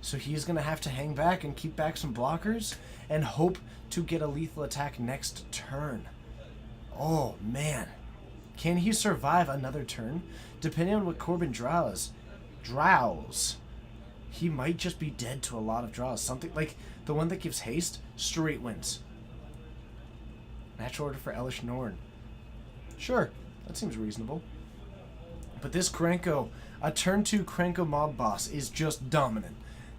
So he's going to have to hang back and keep back some blockers and hope to get a lethal attack next turn. Oh, man. Can he survive another turn? Depending on what Corbin draws, he might just be dead to a lot of draws. Something like the one that gives haste, straight wins. Natural order for Elesh Norn. Sure, that seems reasonable. But this Krenko, a turn 2 Krenko mob boss, is just dominant.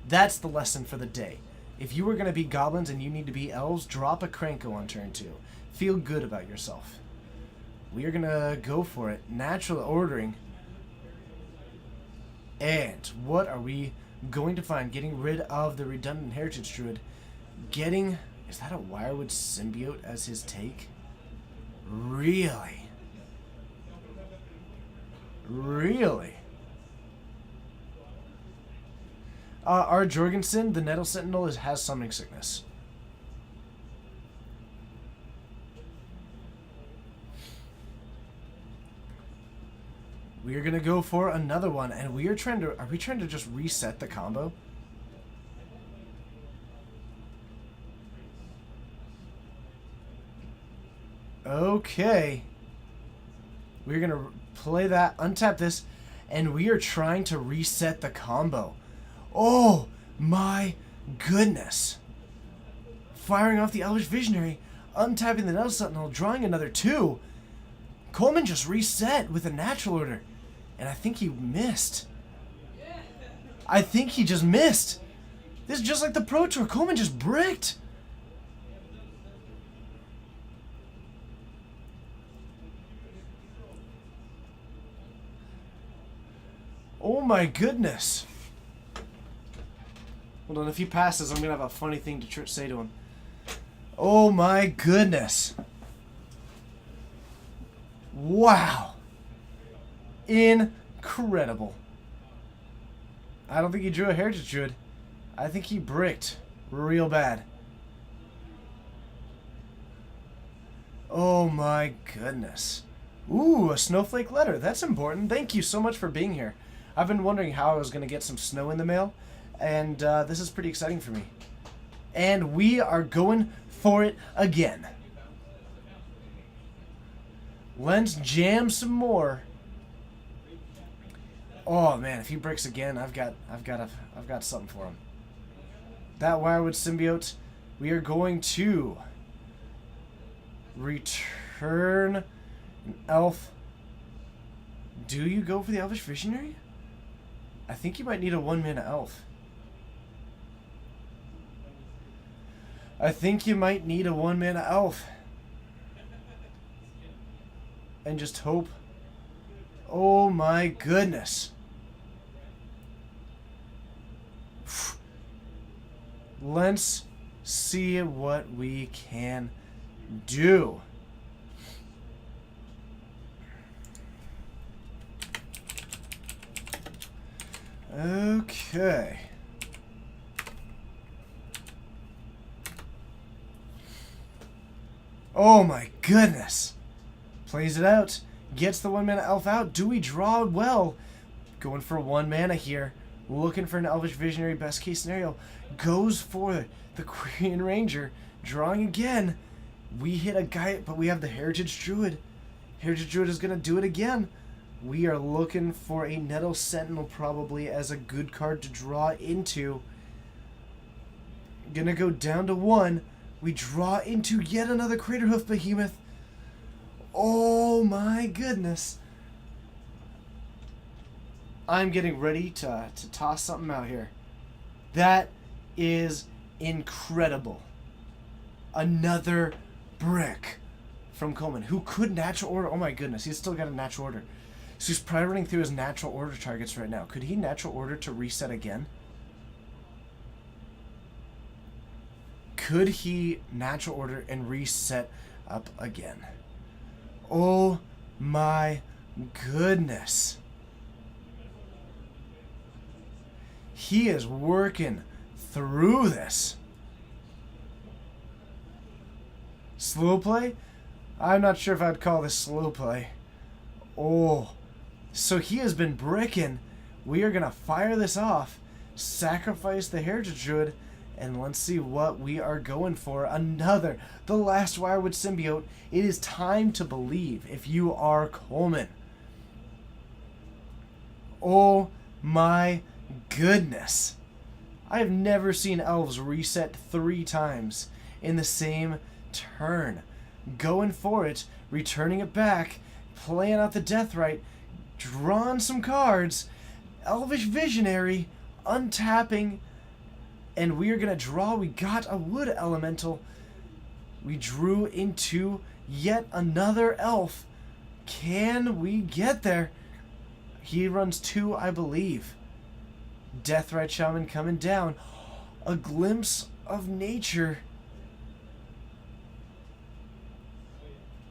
That's the lesson for the day. If you were going to be goblins and you need to be elves, drop a Krenko on turn 2. Feel good about yourself. We are going to go for it. Natural ordering. And what are we going to find? Getting rid of the redundant Heritage Druid. Getting... Is that a Wirewood Symbiote as his take? Really? Really? R. Jorgensen, the Nettle Sentinel, has summoning sickness. We are going to go for another one, and we are trying to... Are we trying to just reset the combo? Okay. We're going to play that, untap this, and we are trying to reset the combo. Oh my goodness. Firing off the Elvish Visionary, untapping the Nettle Sentinel, drawing another 2. Coleman just reset with a natural order. And I think he missed. I think he just missed. This is just like the Pro Tour. Coleman just bricked. Oh my goodness. Hold on, if he passes, I'm going to have a funny thing to say to him. Oh my goodness. Wow. Incredible. I don't think he drew a Heritage Druid. I think he bricked real bad. Oh my goodness. Ooh, a snowflake letter. That's important. Thank you so much for being here. I've been wondering how I was going to get some snow in the mail, and this is pretty exciting for me. And we are going for it again. Let's jam some more. Oh man, if he breaks again, I've got something for him. That Wirewood Symbiote, we are going to return an elf. Do you go for the Elvish Visionary? I think you might need a 1-mana elf. I think you might need a 1-mana elf. And just hope. Oh my goodness. Let's see what we can do. Okay. Oh my goodness. Plays it out. Gets the 1-mana elf out. Do we draw well? Going for 1 mana here. Looking for an Elvish Visionary, best case scenario. Goes for the Quirion Ranger. Drawing again. We hit a guy, but we have the Heritage Druid. Heritage Druid is going to do it again. We are looking for a Nettle Sentinel probably as a good card to draw into. Gonna go down to 1. We draw into yet another Craterhoof Behemoth. Oh my goodness. I'm getting ready to toss something out here. That is incredible. Another brick from Coleman, who could natural order. Oh my goodness, he's still got a natural order. So he's probably running through his natural order targets right now. Could he natural order to reset again? Could he natural order and reset up again? Oh my goodness. He is working through this. Slow play? I'm not sure if I'd call this slow play. Oh. So he has been bricking. We are going to fire this off. Sacrifice the Heritage Druid. And let's see what we are going for. Another. The last Wirewood Symbiote. It is time to believe if you are Coleman. Oh my goodness. I have never seen elves reset 3 times in the same turn. Going for it. Returning it back. Playing out the Deathrite. Drawing some cards. Elvish Visionary. Untapping. And we are going to draw. We got a Wood Elemental. We drew into yet another elf. Can we get there? He runs 2, I believe. Deathrite Shaman coming down. A glimpse of nature.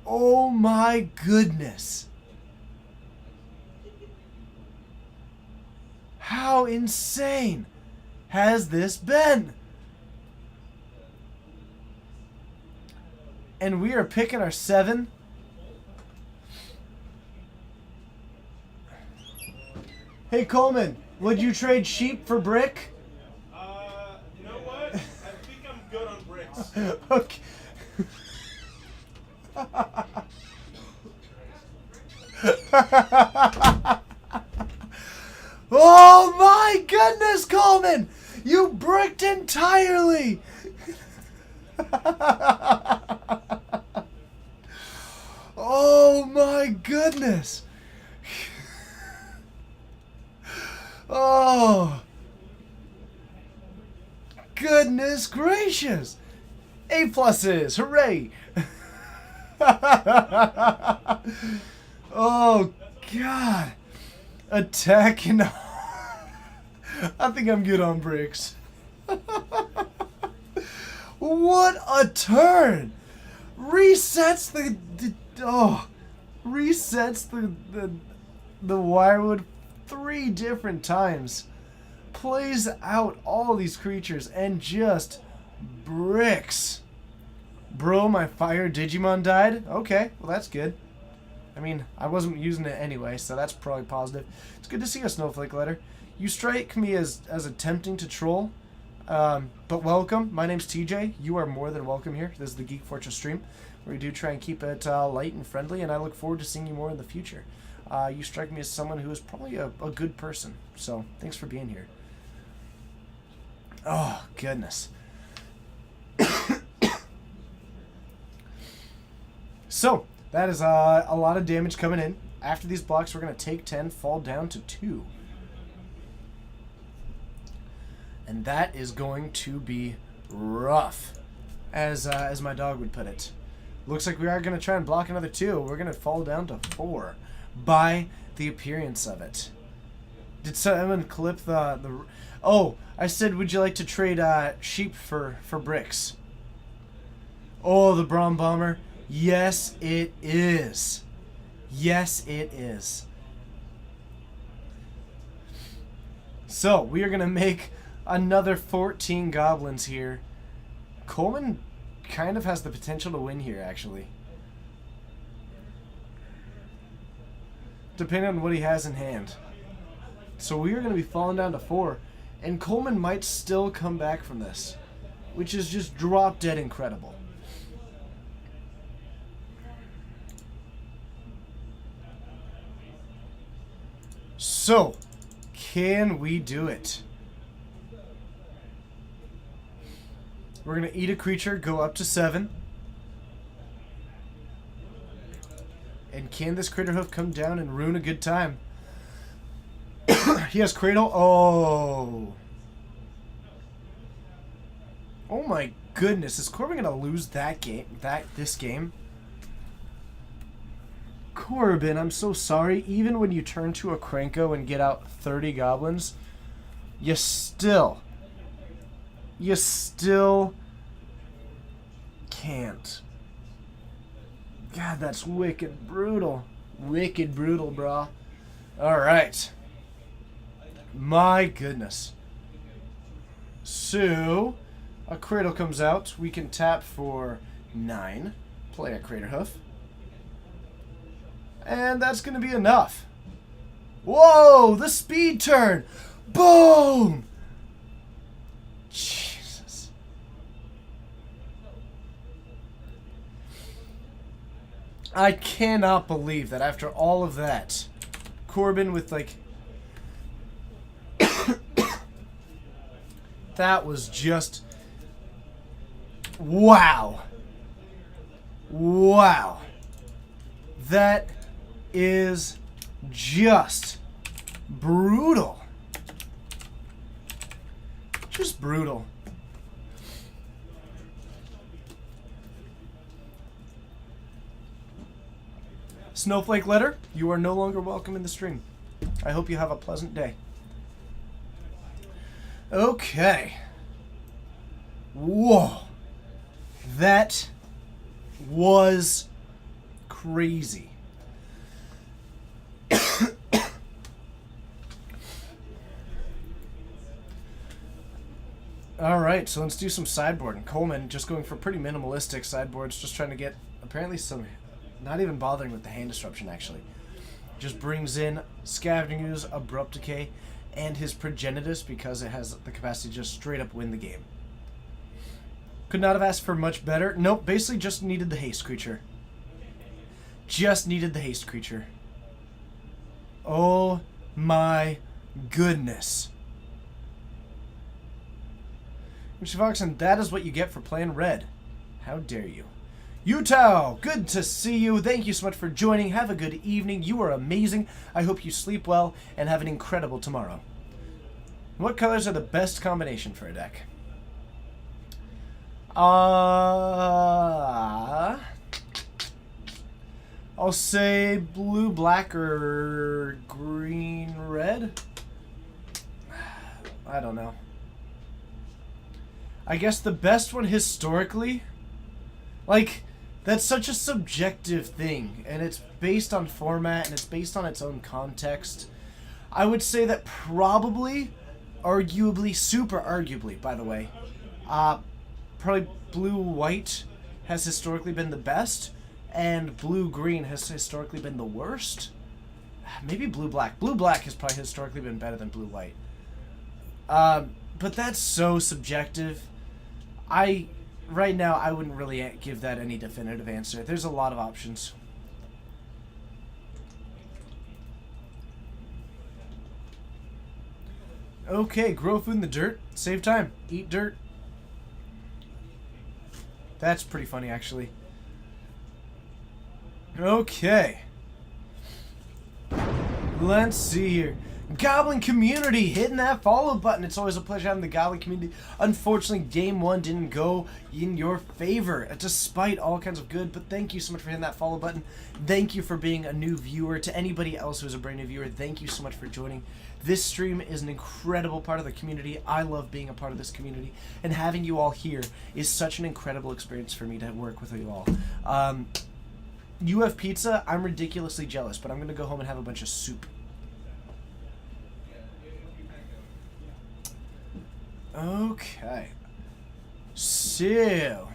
Oh my goodness. How insane has this been? And we are picking our 7. Hey Coleman, would you trade sheep for brick? You know what? I think I'm good on bricks. Okay. Oh my goodness, Coleman! You bricked entirely! Oh my goodness! Oh! Goodness gracious! A pluses! Hooray! Oh God! Attack and I think I'm good on bricks. What a turn! Resets the Wirewood 3 different times. Plays out all these creatures and just bricks. Bro, my fire Digimon died? Okay, well that's good. I mean, I wasn't using it anyway, so that's probably positive. It's good to see a Snowflake letter. You strike me as attempting to troll, but welcome. My name's TJ. You are more than welcome here. This is the Geek Fortress stream, where we do try and keep it light and friendly, and I look forward to seeing you more in the future. You strike me as someone who is probably a good person, so thanks for being here. Oh, goodness. So, that is a lot of damage coming in. After these blocks, we're going to take 10, fall down to 2. And that is going to be rough. as my dog would put it. Looks like we are going to try and block another 2. We're going to fall down to 4 by the appearance of it. Did someone clip the... Oh, I said, would you like to trade sheep for bricks? Oh, the Braum Bomber. Yes, it is. Yes, it is. So, we are going to make another 14 goblins here. Coleman kind of has the potential to win here, actually. Depending on what he has in hand. So we are going to be falling down to 4. And Coleman might still come back from this. Which is just drop dead incredible. So, can we do it? We're going to eat a creature, go up to 7. And can this Critter Hoof come down and ruin a good time? He has Cradle. Oh. Oh my goodness. Is Corbin going to lose that game? This game? Corbin, I'm so sorry. Even when you turn to a Krenko and get out 30 goblins, you still can't. God, that's wicked brutal. Wicked brutal, brah. Alright. My goodness. So, a Cradle comes out. We can tap for 9. Play a Crater Hoof. And that's going to be enough. Whoa! The speed turn! Boom! Jesus. I cannot believe that after all of that, Corbin with like... that was just... wow. Wow. That is just brutal. Just brutal. Snowflake Letter, you are no longer welcome in the stream. I hope you have a pleasant day. Okay. Whoa. That was crazy. Alright, so let's do some sideboarding. Coleman just going for pretty minimalistic sideboards, just trying to get apparently some, not even bothering with the hand disruption actually. Just brings in Scavenging Ooze, Abrupt Decay, and his Progenitus because it has the capacity to just straight up win the game. Could not have asked for much better. Nope, basically just needed the haste creature. Just needed the haste creature. Oh my goodness. Mr. Fox, and that is what you get for playing red. How dare you. Utah, good to see you. Thank you so much for joining. Have a good evening. You are amazing. I hope you sleep well and have an incredible tomorrow. What colors are the best combination for a deck? I'll say blue, black, or green, red. I don't know. I guess the best one historically, like, that's such a subjective thing, and it's based on format, and it's based on its own context. I would say that probably, arguably, super arguably, by the way, probably blue-white has historically been the best, and blue-green has historically been the worst. Maybe blue-black. Blue-black has probably historically been better than blue-white. But that's so subjective. Right now, I wouldn't really give that any definitive answer. There's a lot of options. Okay, grow food in the dirt. Save time. Eat dirt. That's pretty funny, actually. Okay. Let's see here. Goblin community, hitting that follow button. It's always a pleasure having the Goblin community. Unfortunately, game 1 didn't go in your favor, despite all kinds of good, but thank you so much for hitting that follow button. Thank you for being a new viewer. To anybody else who's a brand new viewer, thank you so much for joining. This stream is an incredible part of the community. I love being a part of this community, and having you all here is such an incredible experience for me to work with you all. You have pizza. I'm ridiculously jealous, but I'm going to go home and have a bunch of soup. Okay. So,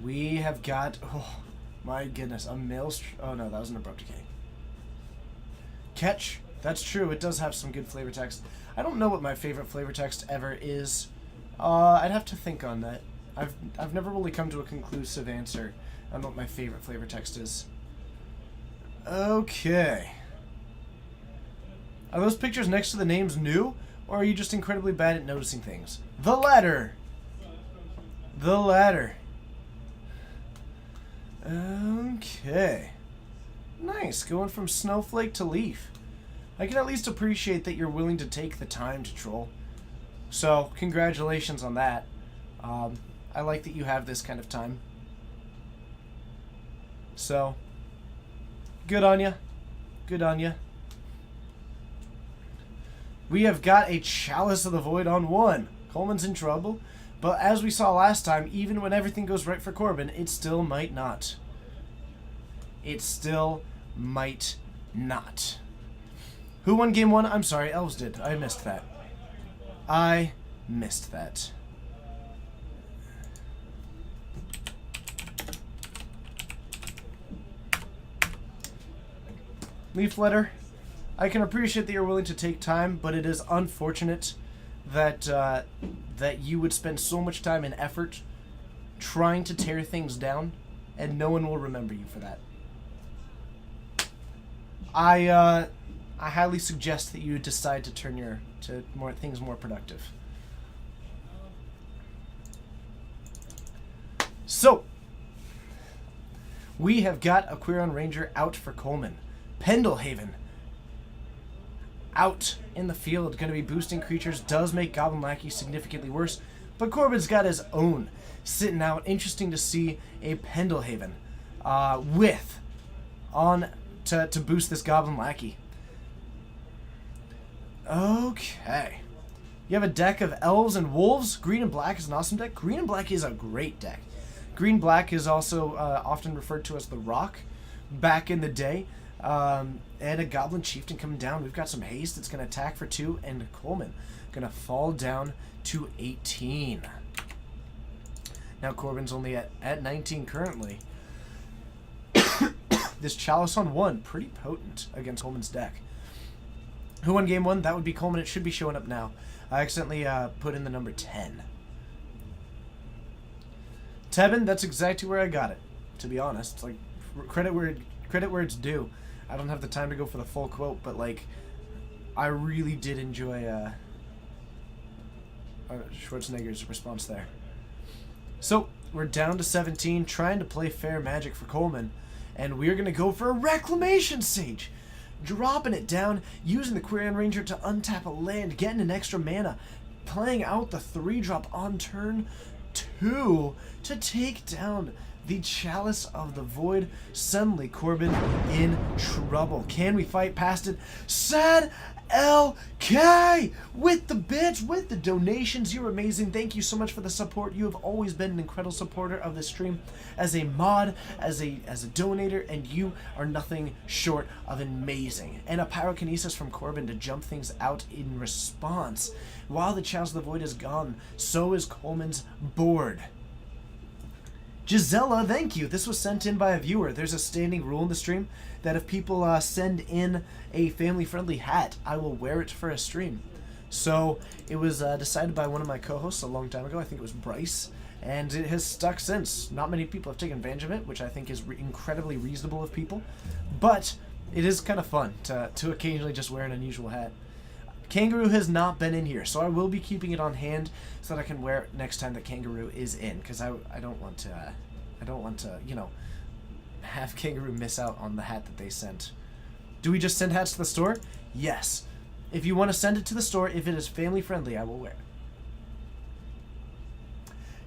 we have got, oh my goodness, a maelstrom. Oh no, that was an abrupt decay. Catch. That's true. It does have some good flavor text. I don't know what my favorite flavor text ever is. I'd have to think on that. I've never really come to a conclusive answer on what my favorite flavor text is. Okay. Are those pictures next to the names new, or are you just incredibly bad at noticing things? The latter. The latter. Okay. Nice, going from snowflake to leaf. I can at least appreciate that you're willing to take the time to troll. So, congratulations on that. I like that you have this kind of time. So, good on ya. Good on ya. We have got a Chalice of the Void on 1. Coleman's in trouble. But as we saw last time, even when everything goes right for Corbin, it still might not. It still might not. Who won game 1? I'm sorry, Elves did. I missed that. I missed that. Leaf letter. I can appreciate that you're willing to take time, but it is unfortunate that that you would spend so much time and effort trying to tear things down, and no one will remember you for that. I highly suggest that you decide to turn things more productive. So, we have got Aquarion Ranger out for Coleman. Pendelhaven out in the field, going to be boosting creatures, does make Goblin Lackey significantly worse, but Corbin's got his own sitting out. Interesting to see a Pendelhaven to boost this Goblin Lackey. Okay. You have a deck of Elves and Wolves. Green and Black is an awesome deck. Green and Black is a great deck. Green-Black is also often referred to as the Rock back in the day. And a Goblin Chieftain coming down. We've got some haste. It's going to attack for 2, and Coleman going to fall down to 18. Now Corbin's only at 19 currently. This Chalice on 1, pretty potent against Coleman's deck. Who won game 1? That would be Coleman. It should be showing up now. I accidentally put in the number 10. Tebin, that's exactly where I got it, to be honest. It's like, credit where it's due. I don't have the time to go for the full quote, but like, I really did enjoy Schwarzenegger's response there. So, we're down to 17, trying to play fair magic for Coleman, and we're going to go for a Reclamation Sage. Dropping it down, using the Aquarion Ranger to untap a land, getting an extra mana, playing out the 3-drop on turn 2 to take down the Chalice of the Void. Suddenly, Corbin in trouble. Can we fight past it? Sad LK with the bits, with the donations. You're amazing. Thank you so much for the support. You have always been an incredible supporter of this stream as a mod, as a donator, and you are nothing short of amazing. And a pyrokinesis from Corbin to jump things out in response. While the Chalice of the Void is gone, so is Coleman's board. Gisela, thank you. This was sent in by a viewer. There's a standing rule in the stream that if people send in a family-friendly hat, I will wear it for a stream. So it was decided by one of my co-hosts a long time ago. I think it was Bryce, and it has stuck since. Not many people have taken advantage of it, which I think is incredibly reasonable of people. But it is kind of fun to occasionally just wear an unusual hat. Kangaroo has not been in here, so I will be keeping it on hand so that I can wear it next time that Kangaroo is in, because I don't want to, you know, have Kangaroo miss out on the hat that they sent. Do we just send hats to the store? Yes. If you want to send it to the store, if it is family friendly, I will wear it.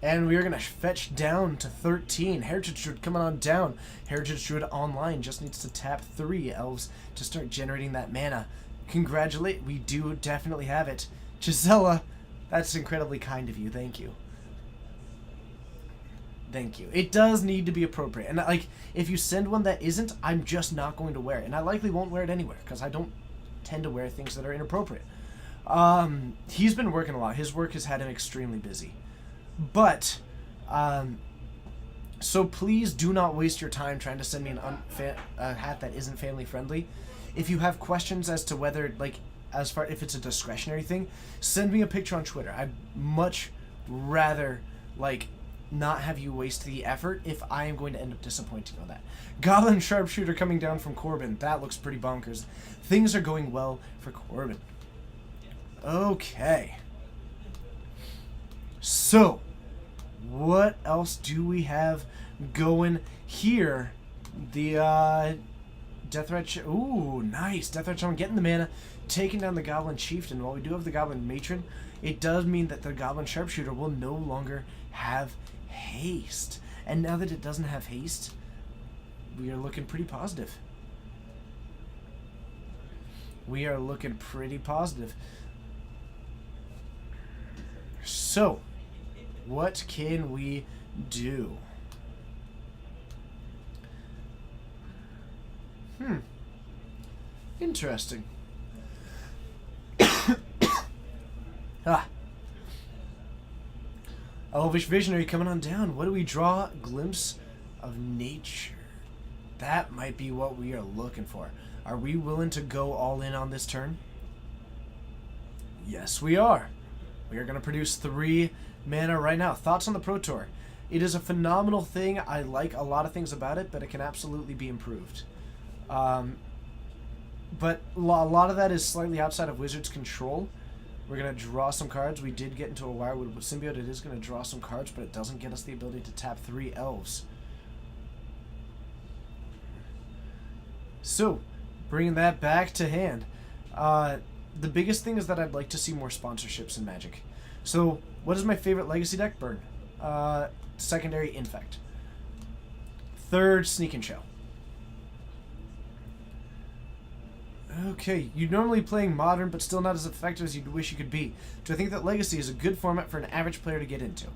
And we are going to fetch down to 13. Heritage Druid coming on down. Heritage Druid Online just needs to tap 3 elves to start generating that mana. Congratulate. We do definitely have it. Gisela, that's incredibly kind of you. Thank you. Thank you. It does need to be appropriate. And like, if you send one that isn't, I'm just not going to wear it. And I likely won't wear it anywhere because I don't tend to wear things that are inappropriate. He's been working a lot. His work has had him extremely busy. But, so please do not waste your time trying to send me a hat that isn't family friendly. If you have questions as to whether, like, as far if it's a discretionary thing, send me a picture on Twitter. I'd much rather, like, not have you waste the effort if I am going to end up disappointing on that. Goblin Sharpshooter coming down from Corbin. That looks pretty bonkers. Things are going well for Corbin. Okay. So, what else do we have going here? The, Deathrat... Ooh, nice. Deathrat Shaman getting the mana, taking down the Goblin Chieftain. While we do have the Goblin Matron, it does mean that the Goblin Sharpshooter will no longer have haste. And now that it doesn't have haste, we are looking pretty positive. We are looking pretty positive. So, what can we do? Interesting. Elvish Visionary coming on down. What do we draw? Glimpse of Nature. That might be what we are looking for. Are we willing to go all in on this turn? Yes, we are. We are going to produce 3 mana right now. Thoughts on the Pro Tour? It is a phenomenal thing. I like a lot of things about it, but it can absolutely be improved. But a lot of that is slightly outside of Wizards' control. We're going to draw some cards. We did get into a Wirewood Symbiote. It is going to draw some cards, but it doesn't get us the ability to tap 3 elves. So, bringing that back to hand. The biggest thing is that I'd like to see more sponsorships in Magic. So, what is my favorite Legacy deck? Burn. Secondary, Infect. Third, Sneak and Show. Okay, you're normally playing Modern, but still not as effective as you'd wish you could be. Do I think that Legacy is a good format for an average player to get into?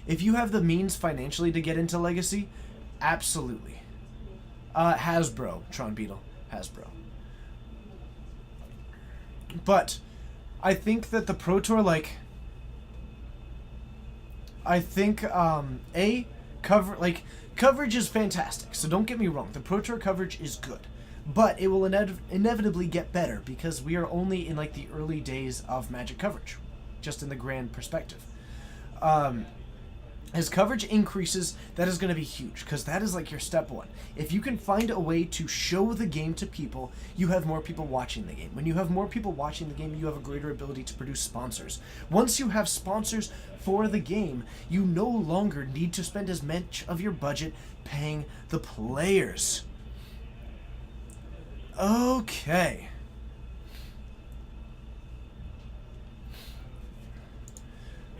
If you have the means financially to get into Legacy, absolutely. Hasbro, Tron Beetle, Hasbro. But I think that the Pro Tour, like, I think coverage is fantastic. So don't get me wrong, the Pro Tour coverage is good. But it will inevitably get better because we are only in like the early days of Magic coverage, just in the grand perspective. As coverage increases, that is going to be huge because that is like your step 1. If you can find a way to show the game to people, you have more people watching the game. When you have more people watching the game, you have a greater ability to produce sponsors. Once you have sponsors for the game, you no longer need to spend as much of your budget paying the players. Okay.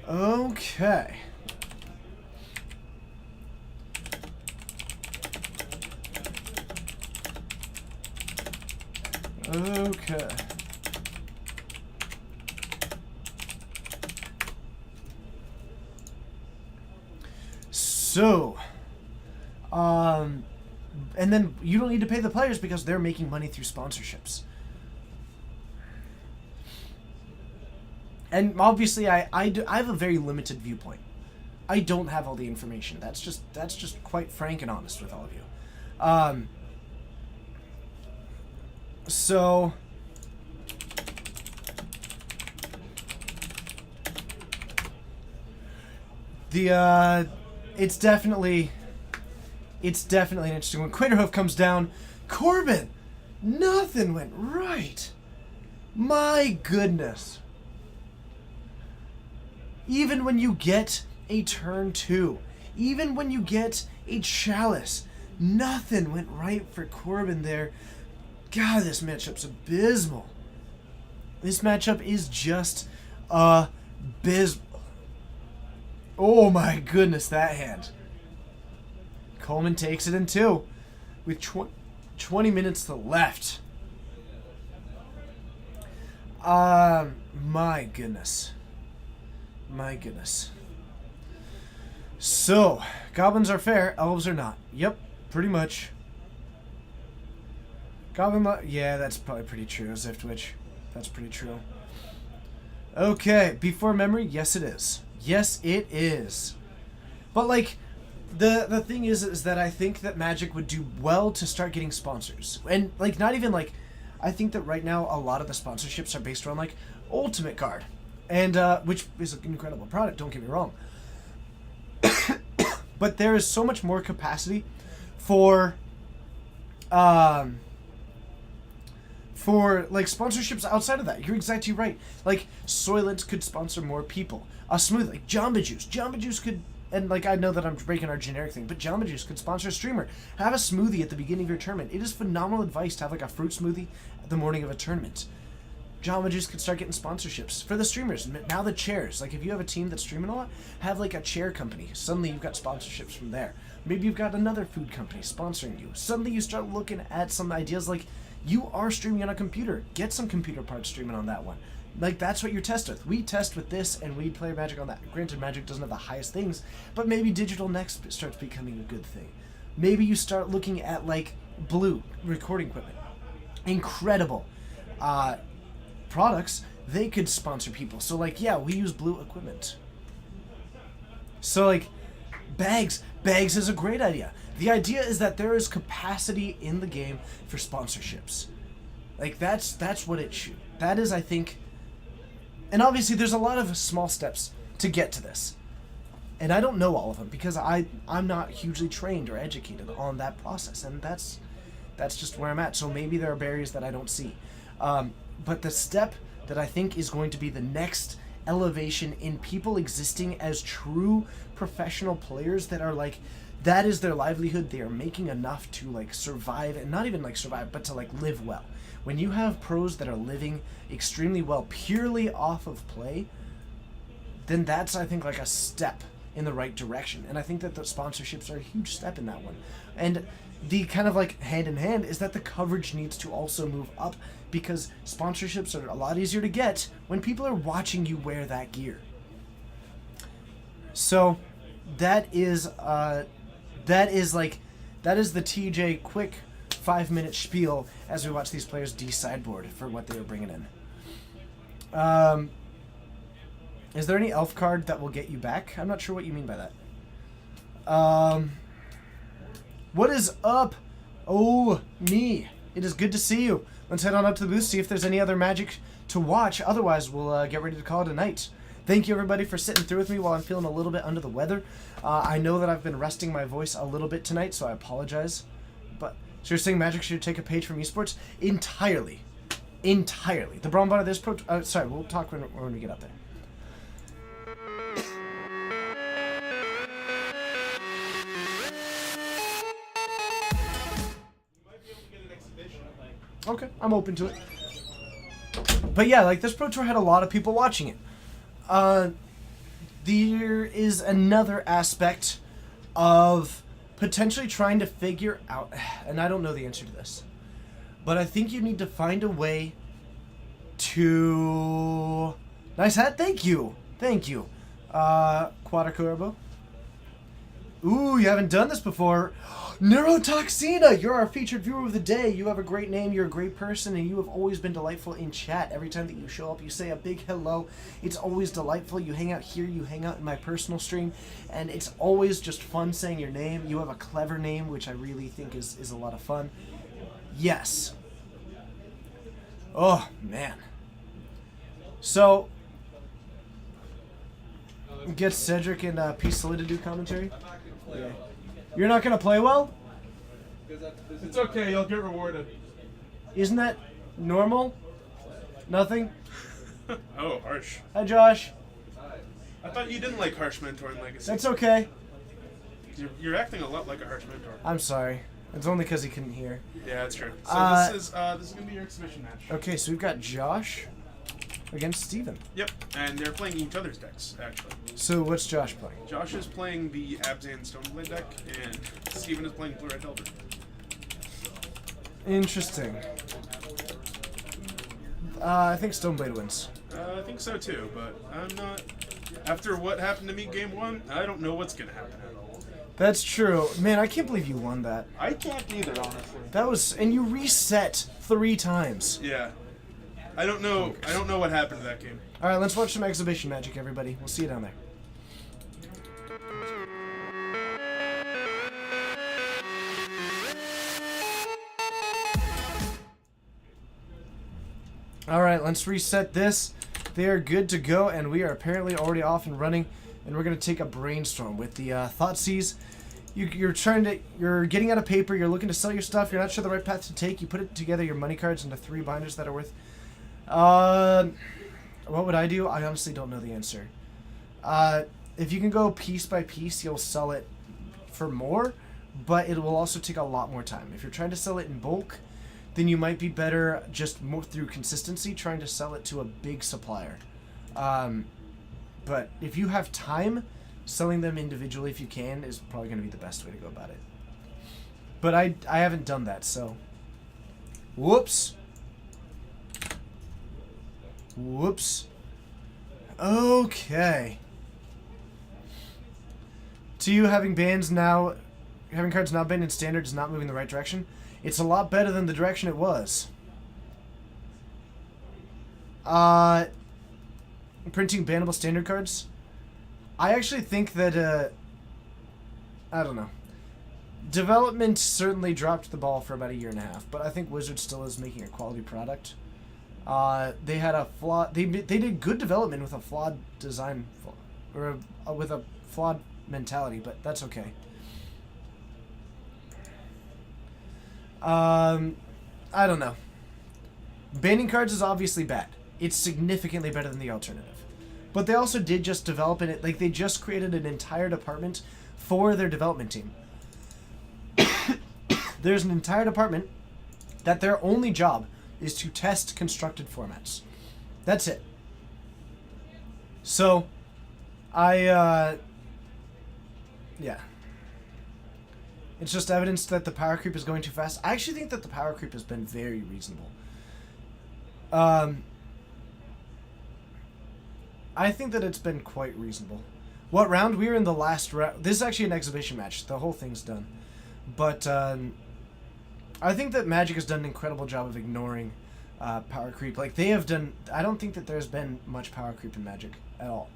Okay. Okay. So, and then you don't need to pay the players because they're making money through sponsorships. And obviously, I have a very limited viewpoint. I don't have all the information. That's just quite frank and honest with all of you. So it's definitely an interesting one. Quaterhoof comes down. Corbin, nothing went right. My goodness. Even when you get a turn 2, even when you get a Chalice, nothing went right for Corbin there. God, this matchup's abysmal. This matchup is just abysmal. Oh my goodness, that hand. Coleman takes it in 2 with 20 minutes to left. My goodness. My goodness. So, goblins are fair, elves are not. Yep, pretty much. Yeah, that's probably pretty true, Ziftwitch. That's pretty true. Okay, before memory, yes it is. Yes, it is. But, like, the thing is that I think that Magic would do well to start getting sponsors. And, like, not even, like, I think that right now a lot of the sponsorships are based around, like, Ultimate Guard. And, which is an incredible product, don't get me wrong. But there is so much more capacity for like sponsorships outside of that. You're exactly right. Like Soylent could sponsor more people. Smooth, like Jamba Juice. Jamba Juice could, and like I know that I'm breaking our generic thing, but Jamba Juice could sponsor a streamer. Have a smoothie at the beginning of your tournament. It is phenomenal advice to have like a fruit smoothie at the morning of a tournament. Jamba Juice could start getting sponsorships for the streamers. Now the chairs, like if you have a team that's streaming a lot, have like a chair company. Suddenly you've got sponsorships from there. Maybe you've got another food company sponsoring you. Suddenly you start looking at some ideas like you are streaming on a computer. Get some computer parts streaming on that one. Like that's what you test with. We test with this and we play Magic on that. Granted, Magic doesn't have the highest things, but maybe digital next starts becoming a good thing. Maybe you start looking at like Blue recording equipment. Incredible. Products, they could sponsor people. So like, yeah, we use Blue equipment. So like, bags is a great idea. The idea is that there is capacity in the game for sponsorships. Like that's what it should. That is, I think, and obviously there's a lot of small steps to get to this. And I don't know all of them because I'm not hugely trained or educated on that process, and that's just where I'm at. So maybe there are barriers that I don't see. But the step that I think is going to be the next elevation in people existing as true professional players that are like, that is their livelihood. They are making enough to like survive, and not even like survive, but to like live well. When you have pros that are living extremely well purely off of play, then that's, I think, like a step in the right direction. And I think that the sponsorships are a huge step in that one. And the kind of like hand in hand is that the coverage needs to also move up, because sponsorships are a lot easier to get when people are watching you wear that gear. So that is the TJ quick 5-minute spiel as we watch these players de-sideboard for what they were bringing in. Is there any elf card that will get you back? I'm not sure what you mean by that. What is up? Oh, me. It is good to see you. Let's head on up to the booth, see if there's any other Magic to watch. Otherwise, we'll get ready to call it a night. Thank you, everybody, for sitting through with me while I'm feeling a little bit under the weather. I know that I've been resting my voice a little bit tonight, so I apologize. But so you're saying Magic should take a page from esports? Entirely. Entirely. The Brawn Bot of this sorry, we'll talk when we get up there. Okay, I'm open to it. But yeah, like this Pro Tour had a lot of people watching it. There is another aspect of potentially trying to figure out, and I don't know the answer to this, but I think you need to find a way to... Nice hat, thank you. Thank you. Quadracorbo. Ooh, you haven't done this before. Neurotoxina, you're our featured viewer of the day. You have a great name, you're a great person, and you have always been delightful in chat. Every time that you show up, you say a big hello. It's always delightful. You hang out here, you hang out in my personal stream, and it's always just fun saying your name. You have a clever name, which I really think is a lot of fun. Yes. Oh, man. So, get Cedric and Peace to do commentary? Yeah. You're not going to play well? It's okay, you'll get rewarded. Isn't that normal? Nothing? Oh, harsh. Hi, Josh. I thought you didn't like harsh mentoring legacy. That's okay. You're acting a lot like a harsh mentor. I'm sorry. It's only because he couldn't hear. Yeah, that's true. So this is gonna be your exhibition match. Okay, so we've got Josh. against Steven. Yep, and they're playing each other's decks, actually. So what's Josh playing? Josh is playing the Abzan Stoneblade deck, and Steven is playing Blue Red Delver. Interesting. I think Stoneblade wins. I think so too, but I'm not. After what happened to me game 1, I don't know what's gonna happen at all. That's true. Man, I can't believe you won that. I can't either, honestly. That was, and you reset 3 times. Yeah. I don't know. I don't know what happened to that game. All right, let's watch some exhibition magic, everybody. We'll see you down there. All right, let's reset this. They are good to go, and we are apparently already off and running. And we're gonna take a brainstorm with the Thoughtseize. You're getting out of paper. You're looking to sell your stuff. You're not sure the right path to take. You put it together your money cards into 3 binders that are worth. What would I do? I honestly don't know the answer. If you can go piece by piece, you'll sell it for more, but it will also take a lot more time. If you're trying to sell it in bulk, then you might be better just more through consistency trying to sell it to a big supplier. But if you have time, selling them individually if you can is probably going to be the best way to go about it. But I haven't done that, so... Whoops. Whoops. Okay. To you, having cards now banned in standard is not moving in the right direction. It's a lot better than the direction it was. Printing bannable standard cards. I actually think that, I don't know. Development certainly dropped the ball for about 1.5 years, but I think Wizard still is making a quality product. They had a flaw. They did good development with a flawed design, or with a flawed mentality, but that's okay. I don't know. Banning cards is obviously bad. It's significantly better than the alternative. But they also did just develop it. Like, they just created an entire department for their development team. There's an entire department that their only job is to test constructed formats. That's it. So, yeah. It's just evidence that the power creep is going too fast. I actually think that the power creep has been very reasonable. I think that it's been quite reasonable. What round? We were in the last round. This is actually an exhibition match. The whole thing's done. But I think that Magic has done an incredible job of ignoring power creep. Like, they have done... I don't think that there's been much power creep in Magic at all.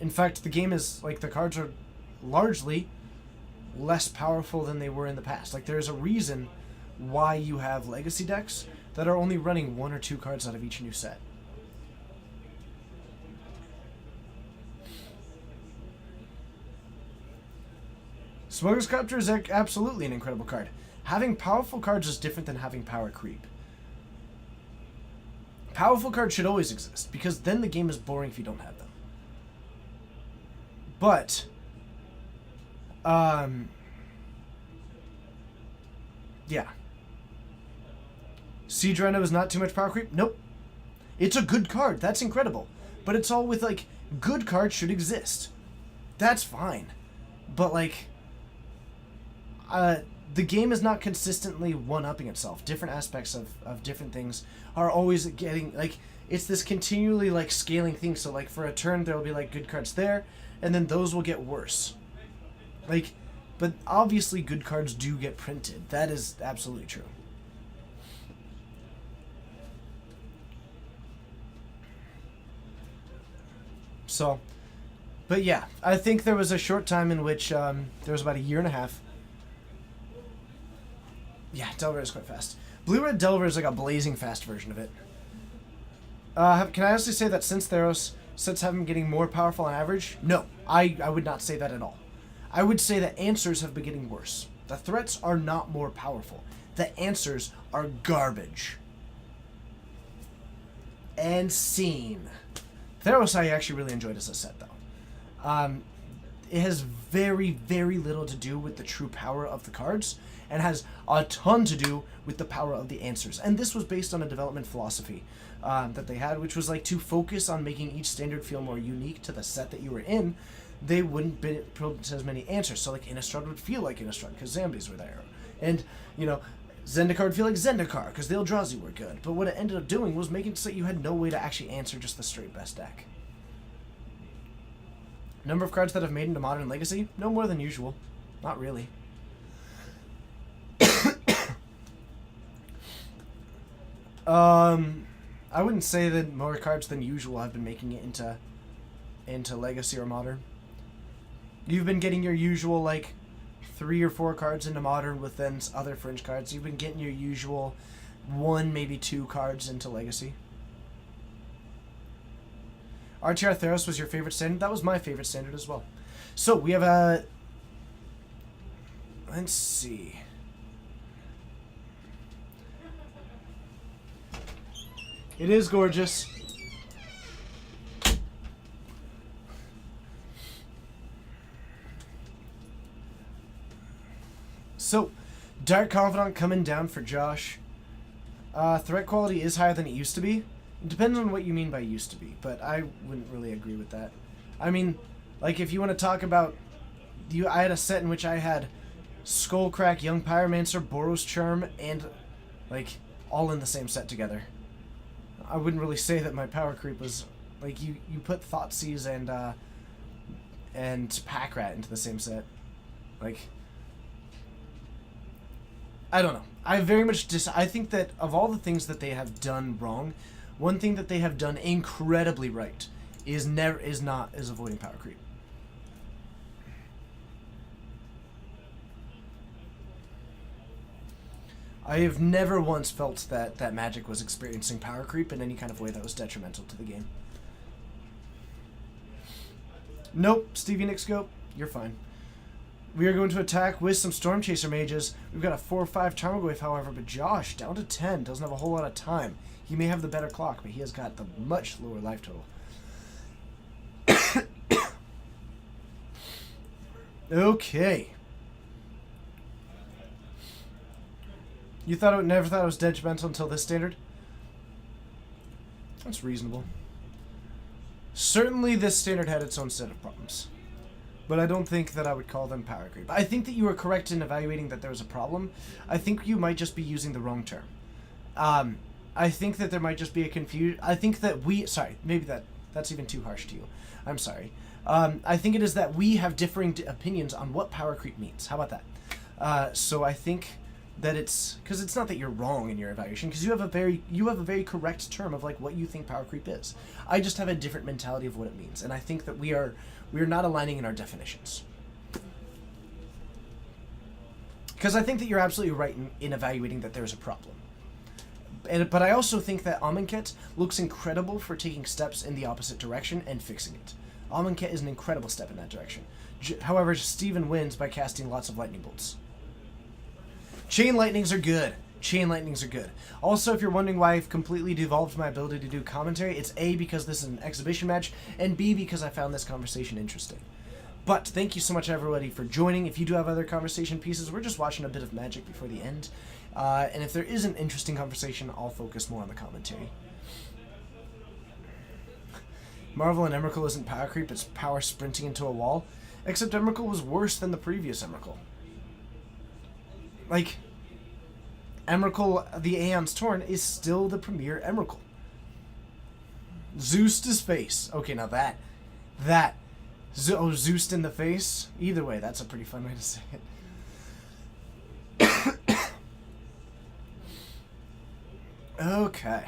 In fact, the game is... Like, the cards are largely less powerful than they were in the past. Like, there's a reason why you have legacy decks that are only running 1 or 2 cards out of each new set. Smuggler's Copter is absolutely an incredible card. Having powerful cards is different than having power creep. Powerful cards should always exist, because then the game is boring if you don't have them. But, yeah. Siege Rhino is not too much power creep? Nope. It's a good card. That's incredible. But it's all with, like, good cards should exist. That's fine. But, like... the game is not consistently one-upping itself. Different aspects of different things are always getting, like, it's this continually, like, scaling thing. So, like, for a turn, there will be, like, good cards there, and then those will get worse. Like, but obviously good cards do get printed. That is absolutely true. So, but yeah, I think there was a short time in which, there was about 1.5 years. Yeah, Delver is quite fast. Blue Red Delver is like a blazing fast version of it. Can I honestly say that since Theros sets have been getting more powerful on average? No, I would not say that at all. I would say that answers have been getting worse. The threats are not more powerful. The answers are garbage. And scene. Theros I actually really enjoyed as a set, though. It has very, very little to do with the true power of the cards, and has a ton to do with the power of the answers. And this was based on a development philosophy that they had, which was like to focus on making each standard feel more unique to the set that you were in. They wouldn't build as many answers. So like Innistrad would feel like Innistrad because zombies were there. And, you know, Zendikar would feel like Zendikar because the Eldrazi were good. But what it ended up doing was making it so you had no way to actually answer just the straight best deck. Number of cards that have made into Modern and Legacy? No more than usual. Not really. I wouldn't say that more cards than usual have been making it into Legacy or Modern. You've been getting your usual, like, 3 or 4 cards into Modern with then other fringe cards. You've been getting your usual 1, maybe 2 cards into Legacy. RTR Theros was your favorite standard? That was my favorite standard as well. So, we have a... Let's see. It is gorgeous. So, Dark Confidant coming down for Josh. Threat quality is higher than it used to be. It depends on what you mean by used to be, but I wouldn't really agree with that. I mean, like if you want to talk about... I had a set in which I had Skullcrack, Young Pyromancer, Boros Charm, and, like, all in the same set together. I wouldn't really say that my power creep was... Like, you put Thoughtseize and Packrat into the same set. Like... I don't know. I very much I think that of all the things that they have done wrong, one thing that they have done incredibly right is avoiding power creep. I have never once felt that Magic was experiencing power creep in any kind of way that was detrimental to the game. Nope, Stevie Nickscope, you're fine. We are going to attack with some Storm Chaser Mages. We've got a 4/5 Tarmogoyf, however, but Josh, down to 10, doesn't have a whole lot of time. He may have the better clock, but he has got the much lower life total. Okay. You never thought it was detrimental until this standard? That's reasonable. Certainly this standard had its own set of problems. But I don't think that I would call them power creep. I think that you were correct in evaluating that there was a problem. I think you might just be using the wrong term. I think that there might just be a confusion. I think that sorry, maybe that's even too harsh to you. I'm sorry. I think it is that we have differing opinions on what power creep means. How about that? So I think that because it's not that you're wrong in your evaluation, because you have a very correct term of like what you think power creep is. I just have a different mentality of what it means, and I think that we are not aligning in our definitions. Because I think that you're absolutely right in evaluating that there's a problem. But I also think that Amonkhet looks incredible for taking steps in the opposite direction and fixing it. Amonkhet is an incredible step in that direction. However, Steven wins by casting lots of lightning bolts. Chain lightnings are good. Chain lightnings are good. Also, if you're wondering why I've completely devolved my ability to do commentary, it's A, because this is an exhibition match, and B, because I found this conversation interesting. But thank you so much, everybody, for joining. If you do have other conversation pieces, we're just watching a bit of Magic before the end. And if there is an interesting conversation, I'll focus more on the commentary. Marvel and Emrakul isn't power creep, it's power sprinting into a wall. Except Emrakul was worse than the previous Emrakul. Like, Emrakul, the Aeon's Torn, is still the premier Emrakul. Zeused his face. Okay, now Zeused in the face? Either way, that's a pretty fun way to say it. Okay.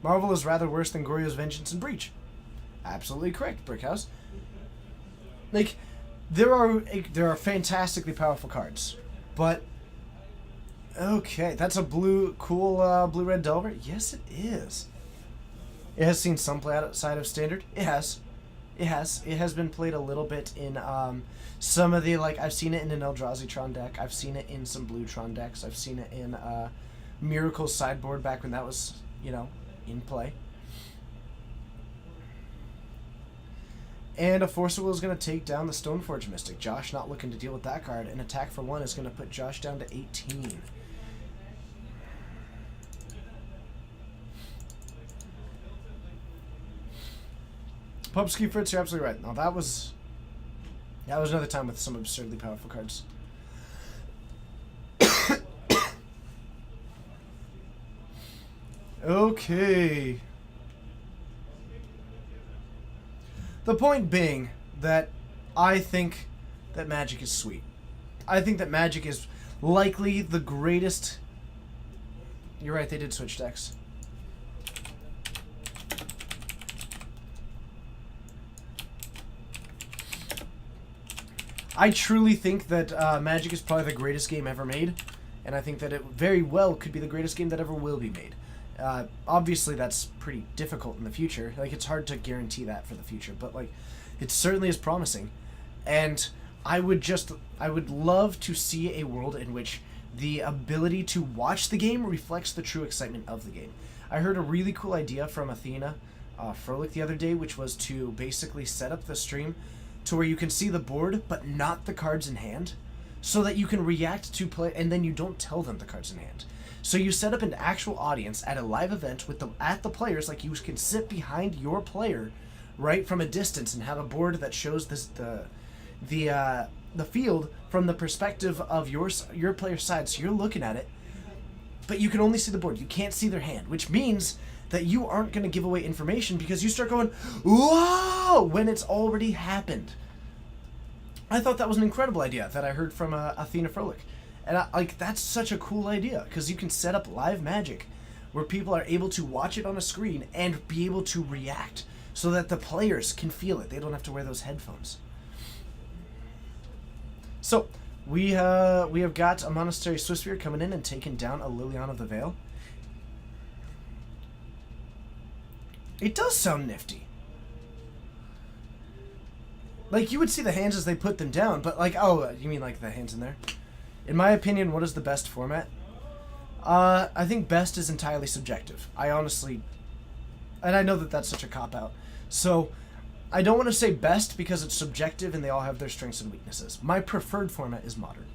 Marvel is rather worse than Goryo's Vengeance and Breach. Absolutely correct, Brickhouse. Like, there are fantastically powerful cards, but okay, that's a cool blue-red Delver. Yes, it is. It has seen some play outside of Standard. It has. It has been played a little bit in some of the, like, I've seen it in an Eldrazi Tron deck. I've seen it in some Blue Tron decks. I've seen it in Miracle's sideboard back when that was, in play. And a Force of Will is going to take down the Stoneforge Mystic. Josh not looking to deal with that card. An attack for 1 is going to put Josh down to 18. Pupski Fritz, you're absolutely right. Now that was another time with some absurdly powerful cards. Okay. The point being that I think that Magic is sweet. I think that Magic is likely the greatest... You're right, they did switch decks. I truly think that Magic is probably the greatest game ever made, and I think that it very well could be the greatest game that ever will be made. Obviously, that's pretty difficult in the future. Like, it's hard to guarantee that for the future, but like, it certainly is promising. And I would love to see a world in which the ability to watch the game reflects the true excitement of the game. I heard a really cool idea from Athena Froelich the other day, which was to basically set up the stream to where you can see the board, but not the cards in hand, so that you can react to play, and then you don't tell them the cards in hand. So you set up an actual audience at a live event with the players, like you can sit behind your player, right, from a distance, and have a board that shows the field from the perspective of your player's side. So you're looking at it, but you can only see the board. You can't see their hand, which means that you aren't going to give away information because you start going, whoa, when it's already happened. I thought that was an incredible idea that I heard from Athena Froelich. And that's such a cool idea because you can set up live Magic where people are able to watch it on a screen and be able to react so that the players can feel it. They don't have to wear those headphones. So we have got a Monastery Swiftspear coming in and taking down a Liliana of the Veil. It does sound nifty. Like, you would see the hands as they put them down, but like, oh, you mean like the hands in there? In my opinion, what is the best format? I think best is entirely subjective. I honestly... And I know that that's such a cop-out. So, I don't want to say best because it's subjective and they all have their strengths and weaknesses. My preferred format is Modern.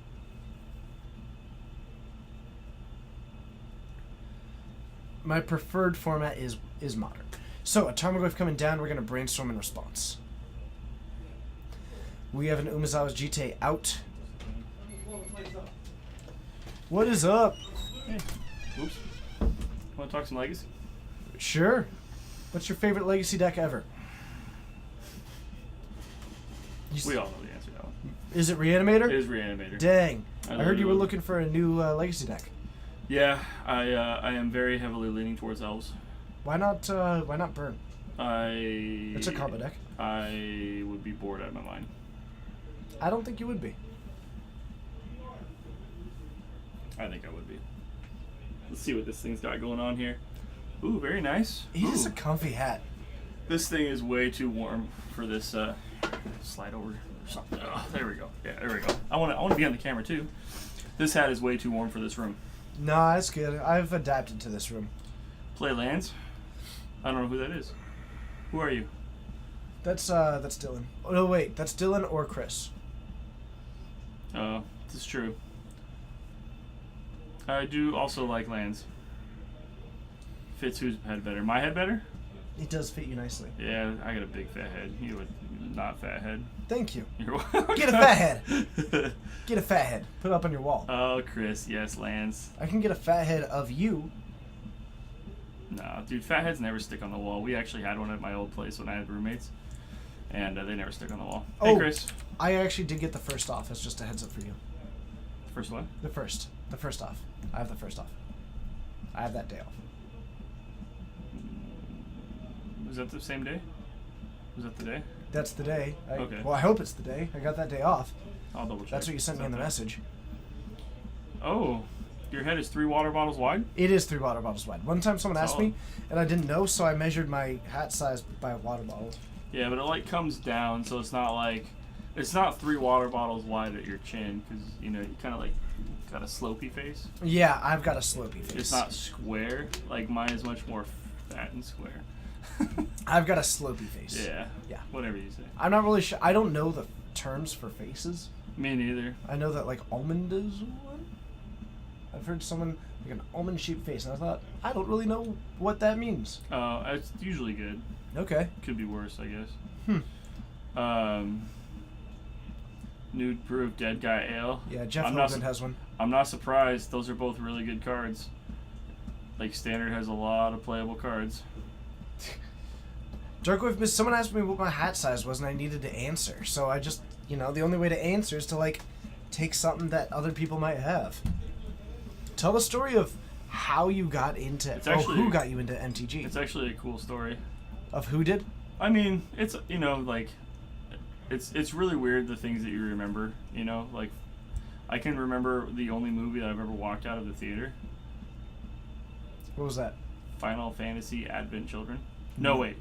My preferred format is Modern. So, a Tarmogoyf coming down, we're going to brainstorm in response. We have an Umezawa's GT out. What is up? Hey. Oops. Want to talk some Legacy? Sure. What's your favorite Legacy deck ever? We all know the answer to that one. Is it Reanimator? It is Reanimator. Dang. I I heard you were love it. looking for a new Legacy deck. Yeah, I am very heavily leaning towards Elves. Why not Burn? It's a combo deck. I would be bored out of my mind. I don't think you would be. I think I would be. Let's see what this thing's got going on here. Ooh, very nice. It is Ooh. a comfy hat. This thing is way too warm for this. Slide over or something. Oh, there we go. Yeah, there we go. I want to be on the camera too. This hat is way too warm for this room. Nah, that's good. I've adapted to this room. Play lands. I don't know who that is. Who are you? That's Dylan. Oh no, wait, that's Dylan or Chris. Oh, this is true. I do also like lands. Fits whose head better? My head better? It does fit you nicely. Yeah, I got a big fat head. You would not fat head. Thank you. You're welcome. Get a fat head. Get a fat head. Put it up on your wall. Oh, Chris, yes, lands. I can get a fat head of you. Nah, dude, fat heads never stick on the wall. We actually had one at my old place when I had roommates, and they never stick on the wall. Oh, Hey, Chris. I actually did get the first off. It's just a heads up for you. First one? The first off. I have the first off. I have that day off. Was that the same day? Was that the day? That's the day. Okay. Well, I hope it's the day. I got that day off. I'll double check. That's what you sent me in the message. Oh, your head is 3 water bottles wide? It is 3 water bottles wide. One time someone asked Solid. me, and I didn't know, so I measured my hat size by a water bottle. Yeah, but it like comes down, so it's not like, it's not 3 water bottles wide at your chin, because, you know, you kind of like got a slopey face. Yeah, I've got a slopey face. It's not square. Like, mine is much more fat and square. I've got a slopey face. Yeah. Yeah. Whatever you say. I'm not really sure. I don't know the terms for faces. Me neither. I know that like almond is one. I've heard someone like an almond-shaped face, and I thought I don't really know what that means. It's usually good. Okay. Could be worse, I guess. Hmm. Nude Proof Dead Guy Ale. Yeah, Jeff I'm not Hogan has one. I'm not surprised. Those are both really good cards. Like Standard has a lot of playable cards. Dark Wave Mist, someone asked me what my hat size was, and I needed to answer. So I just, the only way to answer is to like take something that other people might have. Tell the story of how you got into. Who got you into MTG? It's actually a cool story. Of who did? I mean, it's like, it's really weird the things that you remember. Like, I can remember the only movie that I've ever walked out of the theater. What was that? Final Fantasy Advent Children. No, wait.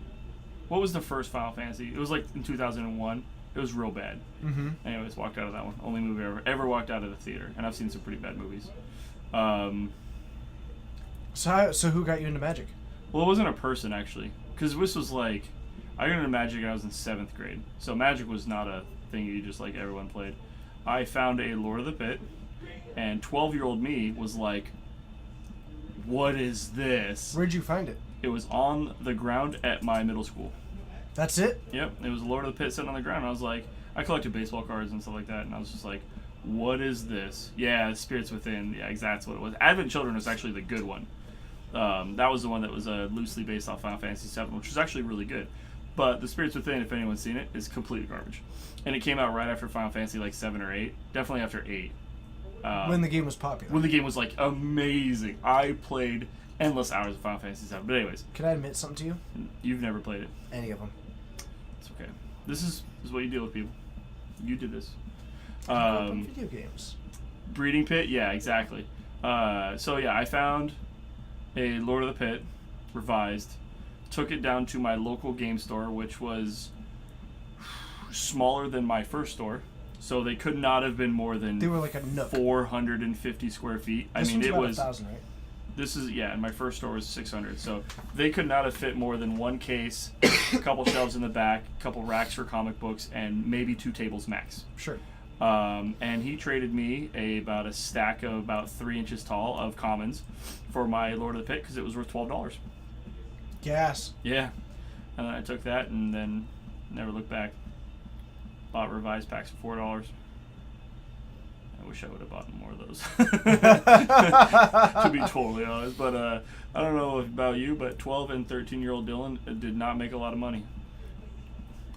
What was the first Final Fantasy? It was like in 2001. It was real bad. Mm-hmm. Anyways, walked out of that one. Only movie I ever walked out of the theater, and I've seen some pretty bad movies. So who got you into Magic? Well, it wasn't a person actually, because this was like, I got into Magic when I was in 7th grade. So Magic was not a thing you just like everyone played. I found a Lord of the Pit, and 12-year-old me was like, "What is this?" Where'd you find it? It was on the ground at my middle school. That's it? Yep, it was Lord of the Pit sitting on the ground. I was like, I collected baseball cards and stuff like that, and I was just like, what is this? Yeah, Spirits Within. Yeah, exactly what it was. Advent Children was actually the good one. That was the one that was loosely based off Final Fantasy VII, which was actually really good. But the Spirits Within, if anyone's seen it, is completely garbage. And it came out right after Final Fantasy like 7 or 8. Definitely after 8. When the game was popular. When the game was like amazing. I played endless hours of Final Fantasy VII. But anyways, Can I admit something to you? you've never played it. Any of them. It's okay. This is what you deal with, people. You did this. Video games. Breeding Pit, yeah, exactly. So yeah, I found a Lord of the Pit revised, took it down to my local game store, which was smaller than my first store, so they could not have been more than They were like a nook. 450 square feet. This I mean, one's it about was. 1,000, right? This is, yeah, and my first store was 600, so they could not have fit more than one case, a couple shelves in the back, a couple racks for comic books, and maybe 2 tables max. Sure. And he traded me about a stack of about 3 inches tall of commons for my Lord of the Pit because it was worth $12. Gas. Yeah. And then I took that and then never looked back. Bought revised packs for $4. I wish I would have bought more of those. To be totally honest. But I don't know about you, but 12 and 13-year-old Dylan did not make a lot of money.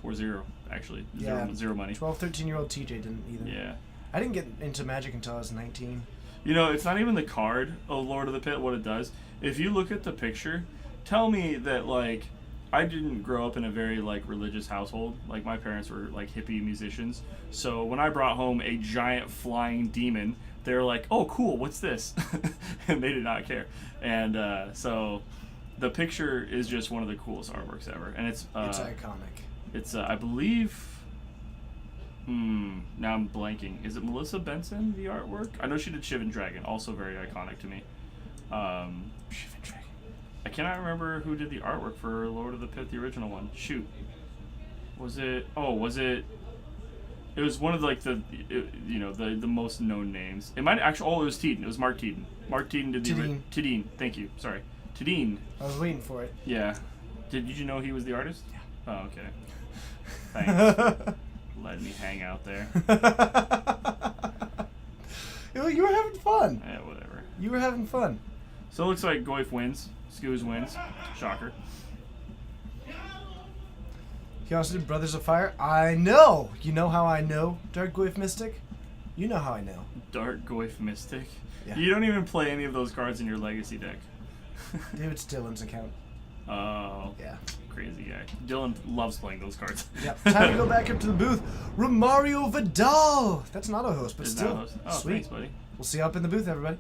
Or zero, actually. Zero money. 12, 13-year-old TJ didn't either. Yeah. I didn't get into Magic until I was 19. It's not even the card of Lord of the Pit, what it does. If you look at the picture, tell me that, like, I didn't grow up in a very, like, religious household. Like, my parents were, like, hippie musicians. So when I brought home a giant flying demon, they were like, oh, cool, what's this? And they did not care. And so the picture is just one of the coolest artworks ever. And it's iconic. It's, I believe... now I'm blanking. Is it Melissa Benson, the artwork? I know she did Shivan Dragon, also very iconic to me. Shivan Dragon. I cannot remember who did the artwork for Lord of the Pit, the original one. Shoot. Was it... Oh, was it... It was one of, like, the most known names. It might actually... Oh, it was Teeden. It was Mark Teeden. Mark Teeden did the... Teeden. Thank you. Sorry. Teeden. I was waiting for it. Yeah. Did you know he was the artist? Yeah. Oh, okay. Thanks. Let me hang out there. You were having fun. Yeah, whatever. You were having fun. So it looks like Goyf wins. Skooz wins. Shocker. He also did Brothers of Fire. I know. You know how I know, Dark Goyf Mystic? You know how I know. Dark Goyf Mystic? Yeah. You don't even play any of those cards in your Legacy deck. Dude, it's Dylan's account. Oh. Yeah. Crazy guy. Dylan loves playing those cards. Yep. Time to go back up to the booth. Romario Vidal. That's not a host, but Is still. that a host? Oh, Sweet. thanks, buddy. We'll see you up in the booth, everybody.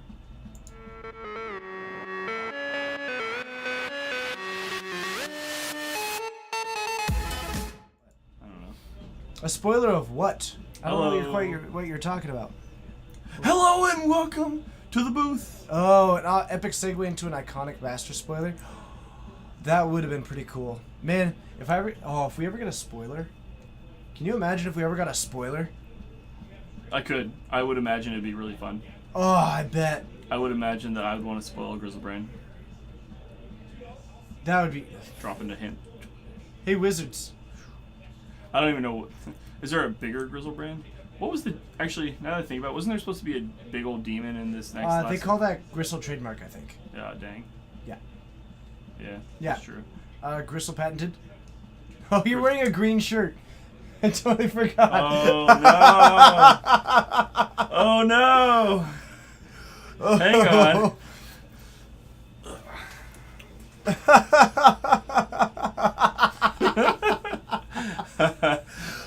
I don't know. A spoiler of what? I don't know Hello. what you're talking about. Hello and welcome to the booth. Oh, an epic segue into an iconic master spoiler. That would have been pretty cool. Man, if we ever get a spoiler. Can you imagine if we ever got a spoiler? I could. I would imagine it'd be really fun. Oh, I bet. I would imagine that I would want to spoil Grizzlebrand. That would be... Dropping a hint. Hey, Wizards. I don't even know what... Is there a bigger Grizzlebrand? What was the... Actually, now that I think about it, wasn't there supposed to be a big old demon in this next They call that Gristle trademark, I think. Yeah, dang. Yeah. Yeah, Yeah. that's true. Gristle patented. Oh, you're wearing a green shirt. I totally forgot. Oh, no. Oh, no. Hang on.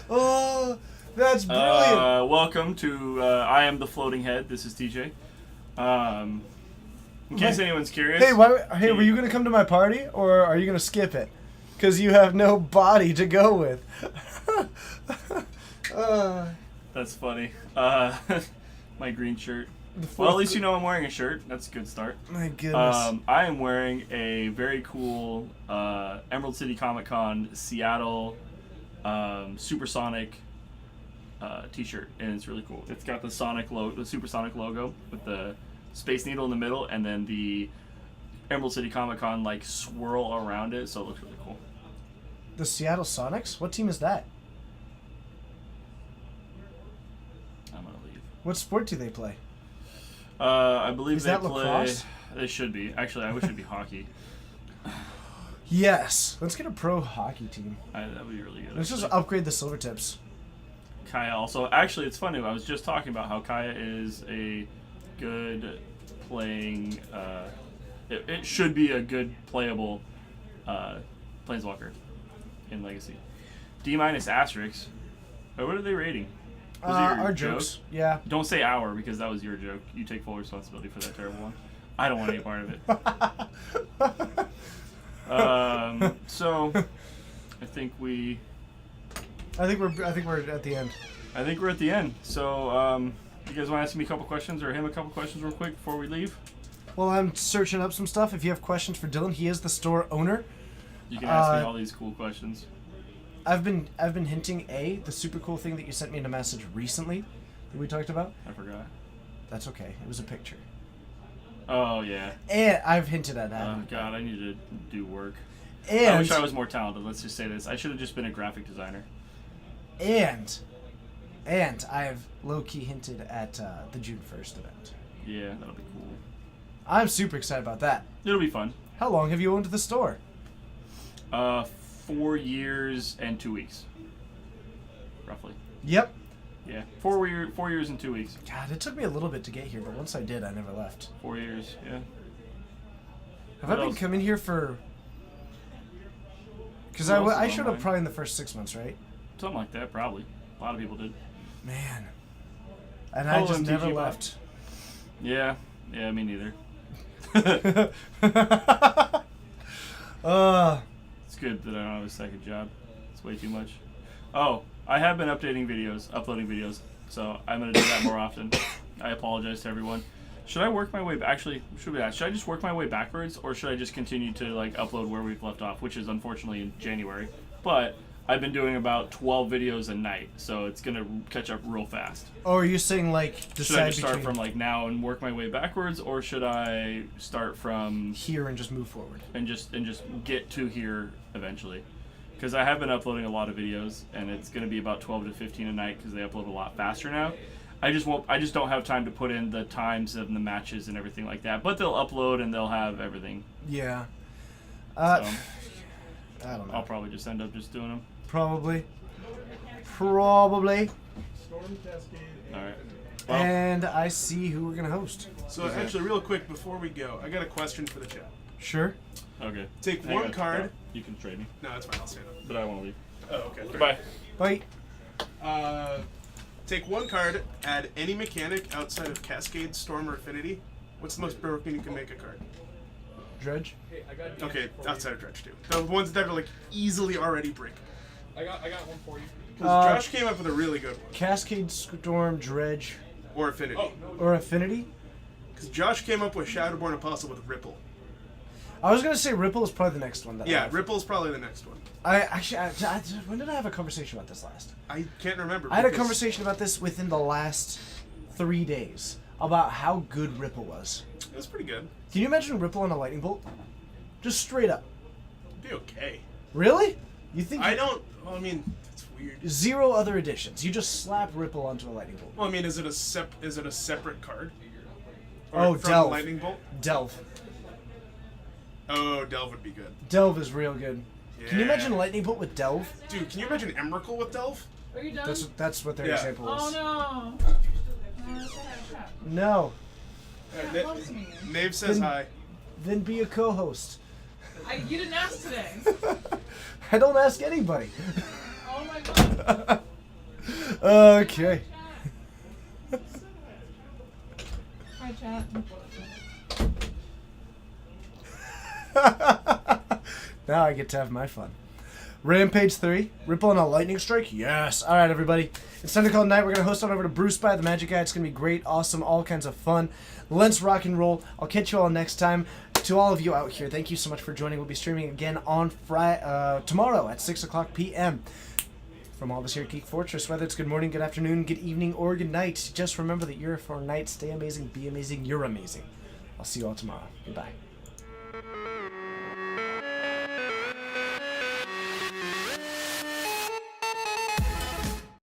Oh, that's brilliant. Welcome to I Am the Floating Head. This is TJ. In case anyone's curious. Hey, were you going to come to my party, or are you going to skip it? Because you have no body to go with. That's funny. My green shirt. Well, at least you know I'm wearing a shirt. That's a good start. My goodness. I am wearing a very cool Emerald City Comic Con Seattle Supersonic t-shirt, and it's really cool. It's got the Supersonic logo with the Space Needle in the middle, and then the Emerald City Comic Con like swirl around it, so it looks really cool. The Seattle Sonics? What team is that? I'm gonna leave. What sport do they play? I believe Is they that play. lacrosse? They should be. Actually, I wish it'd be hockey. Yes. Let's get a pro hockey team. That would be really good. Let's just actually. upgrade the silver tips. Kaya also. Actually, it's funny. I was just talking about how Kaya is a good playing. It should be a good playable Planeswalker in Legacy. D- asterisks. Oh, what are they rating? Was it your Our joke? jokes. Yeah. Don't say our, because that was your joke. You take full responsibility for that terrible one. I don't want any part of it. So, I think we're at the end. I think we're at the end. So, you guys want to ask me a couple questions or him a couple questions real quick before we leave? Well, I'm searching up some stuff. If you have questions for Dylan, he is the store owner. You can ask me all these cool questions. I've been hinting the super cool thing that you sent me in a message recently that we talked about. I forgot. That's okay. It was a picture. Oh, yeah. And I've hinted at that. Oh, God, I need to do work. And I wish I was more talented. Let's just say this. I should have just been a graphic designer. And I have low-key hinted at the June 1st event. Yeah, that'll be cool. I'm super excited about that. It'll be fun. How long have you owned the store? 4 years and 2 weeks. Roughly. Yep. Yeah. 4 years and 2 weeks. God, it took me a little bit to get here, but once I did, I never left. 4 years, yeah. Have What I been else? coming here for... Because What else I is showed up online? probably in the first 6 months, right? Something like that, probably. A lot of people did. Man. And How I long just did never you left. Yeah. Yeah, me neither. It's good that I don't have a second job. It's way too much. Oh, I have been uploading videos, so I'm going to do that more often. I apologize to everyone. Should I work my way... Actually, should I just work my way backwards, or should I just continue to like upload where we've left off, which is unfortunately in January. But I've been doing about 12 videos a night, so it's going to catch up real fast. Oh, are you saying, like, Should I decide just start between from like now and work my way backwards, or should I start from here and just move forward? and just get to here eventually? Because I have been uploading a lot of videos, and it's going to be about 12 to 15 a night because they upload a lot faster now. I just don't have time to put in the times of the matches and everything like that. But they'll upload and they'll have everything. Yeah. So I don't know. I'll probably just end up just doing them. Probably. Storm Cascade. All right. Well, And I see who we're going to host. So actually, real quick before we go, I got a question for the chat. Sure. okay. Take Hang one on. card. You can trade me, No, that's fine. I'll stand up. but I want to leave. Oh, okay. Goodbye. Bye. Take one card, add any mechanic outside of Cascade, Storm, or Affinity. What's the most broken you can make a card? Dredge. Hey, I got the Okay, answer for outside you. of Dredge too. The ones that are like easily already break. I got one for you. Because Josh came up with a really good one. Cascade, Storm, Dredge, Or Affinity. Oh, no. or Affinity. Because Josh came up with Shadowborn Apostle with Ripple. I was gonna say Ripple is probably the next one. That I Yeah, have. Ripple's probably the next one. When did I have a conversation about this last? I can't remember. I had a because- conversation about this within the last 3 days about how good Ripple was. It was pretty good. Can you imagine Ripple on a lightning bolt? Just straight up. It'd be okay. Really? You think? I don't. Well, I mean, it's weird. 0 other additions. You just slap Ripple onto a lightning bolt. Well, I mean, is it a separate card? Oh, from Delve. Lightning Bolt. Delve. Oh, Delve would be good. Delve is real good. Can you Yeah. imagine lightning bolt with Delve? Dude, can you imagine Emrakul with Delve? Are you done? That's what their Yeah. example is. Oh no. No. That loves me. Nave says Then- hi. Then be a co-host. You didn't ask today. I don't ask anybody. Oh my god. Okay. Hi, chat. Now I get to have my fun. Rampage 3. Ripple on a lightning strike? Yes. Alright, everybody. It's time to call it night. We're going to host on over to Bruce by the Magic Guy. It's going to be great, awesome, all kinds of fun. Let's rock and roll. I'll catch you all next time. To all of you out here, thank you so much for joining. We'll be streaming again on tomorrow at 6 o'clock p.m. From all of us here at Geek Fortress, whether it's good morning, good afternoon, good evening, or good night, just remember that you're for a night. Stay amazing, be amazing, you're amazing. I'll see you all tomorrow. Goodbye.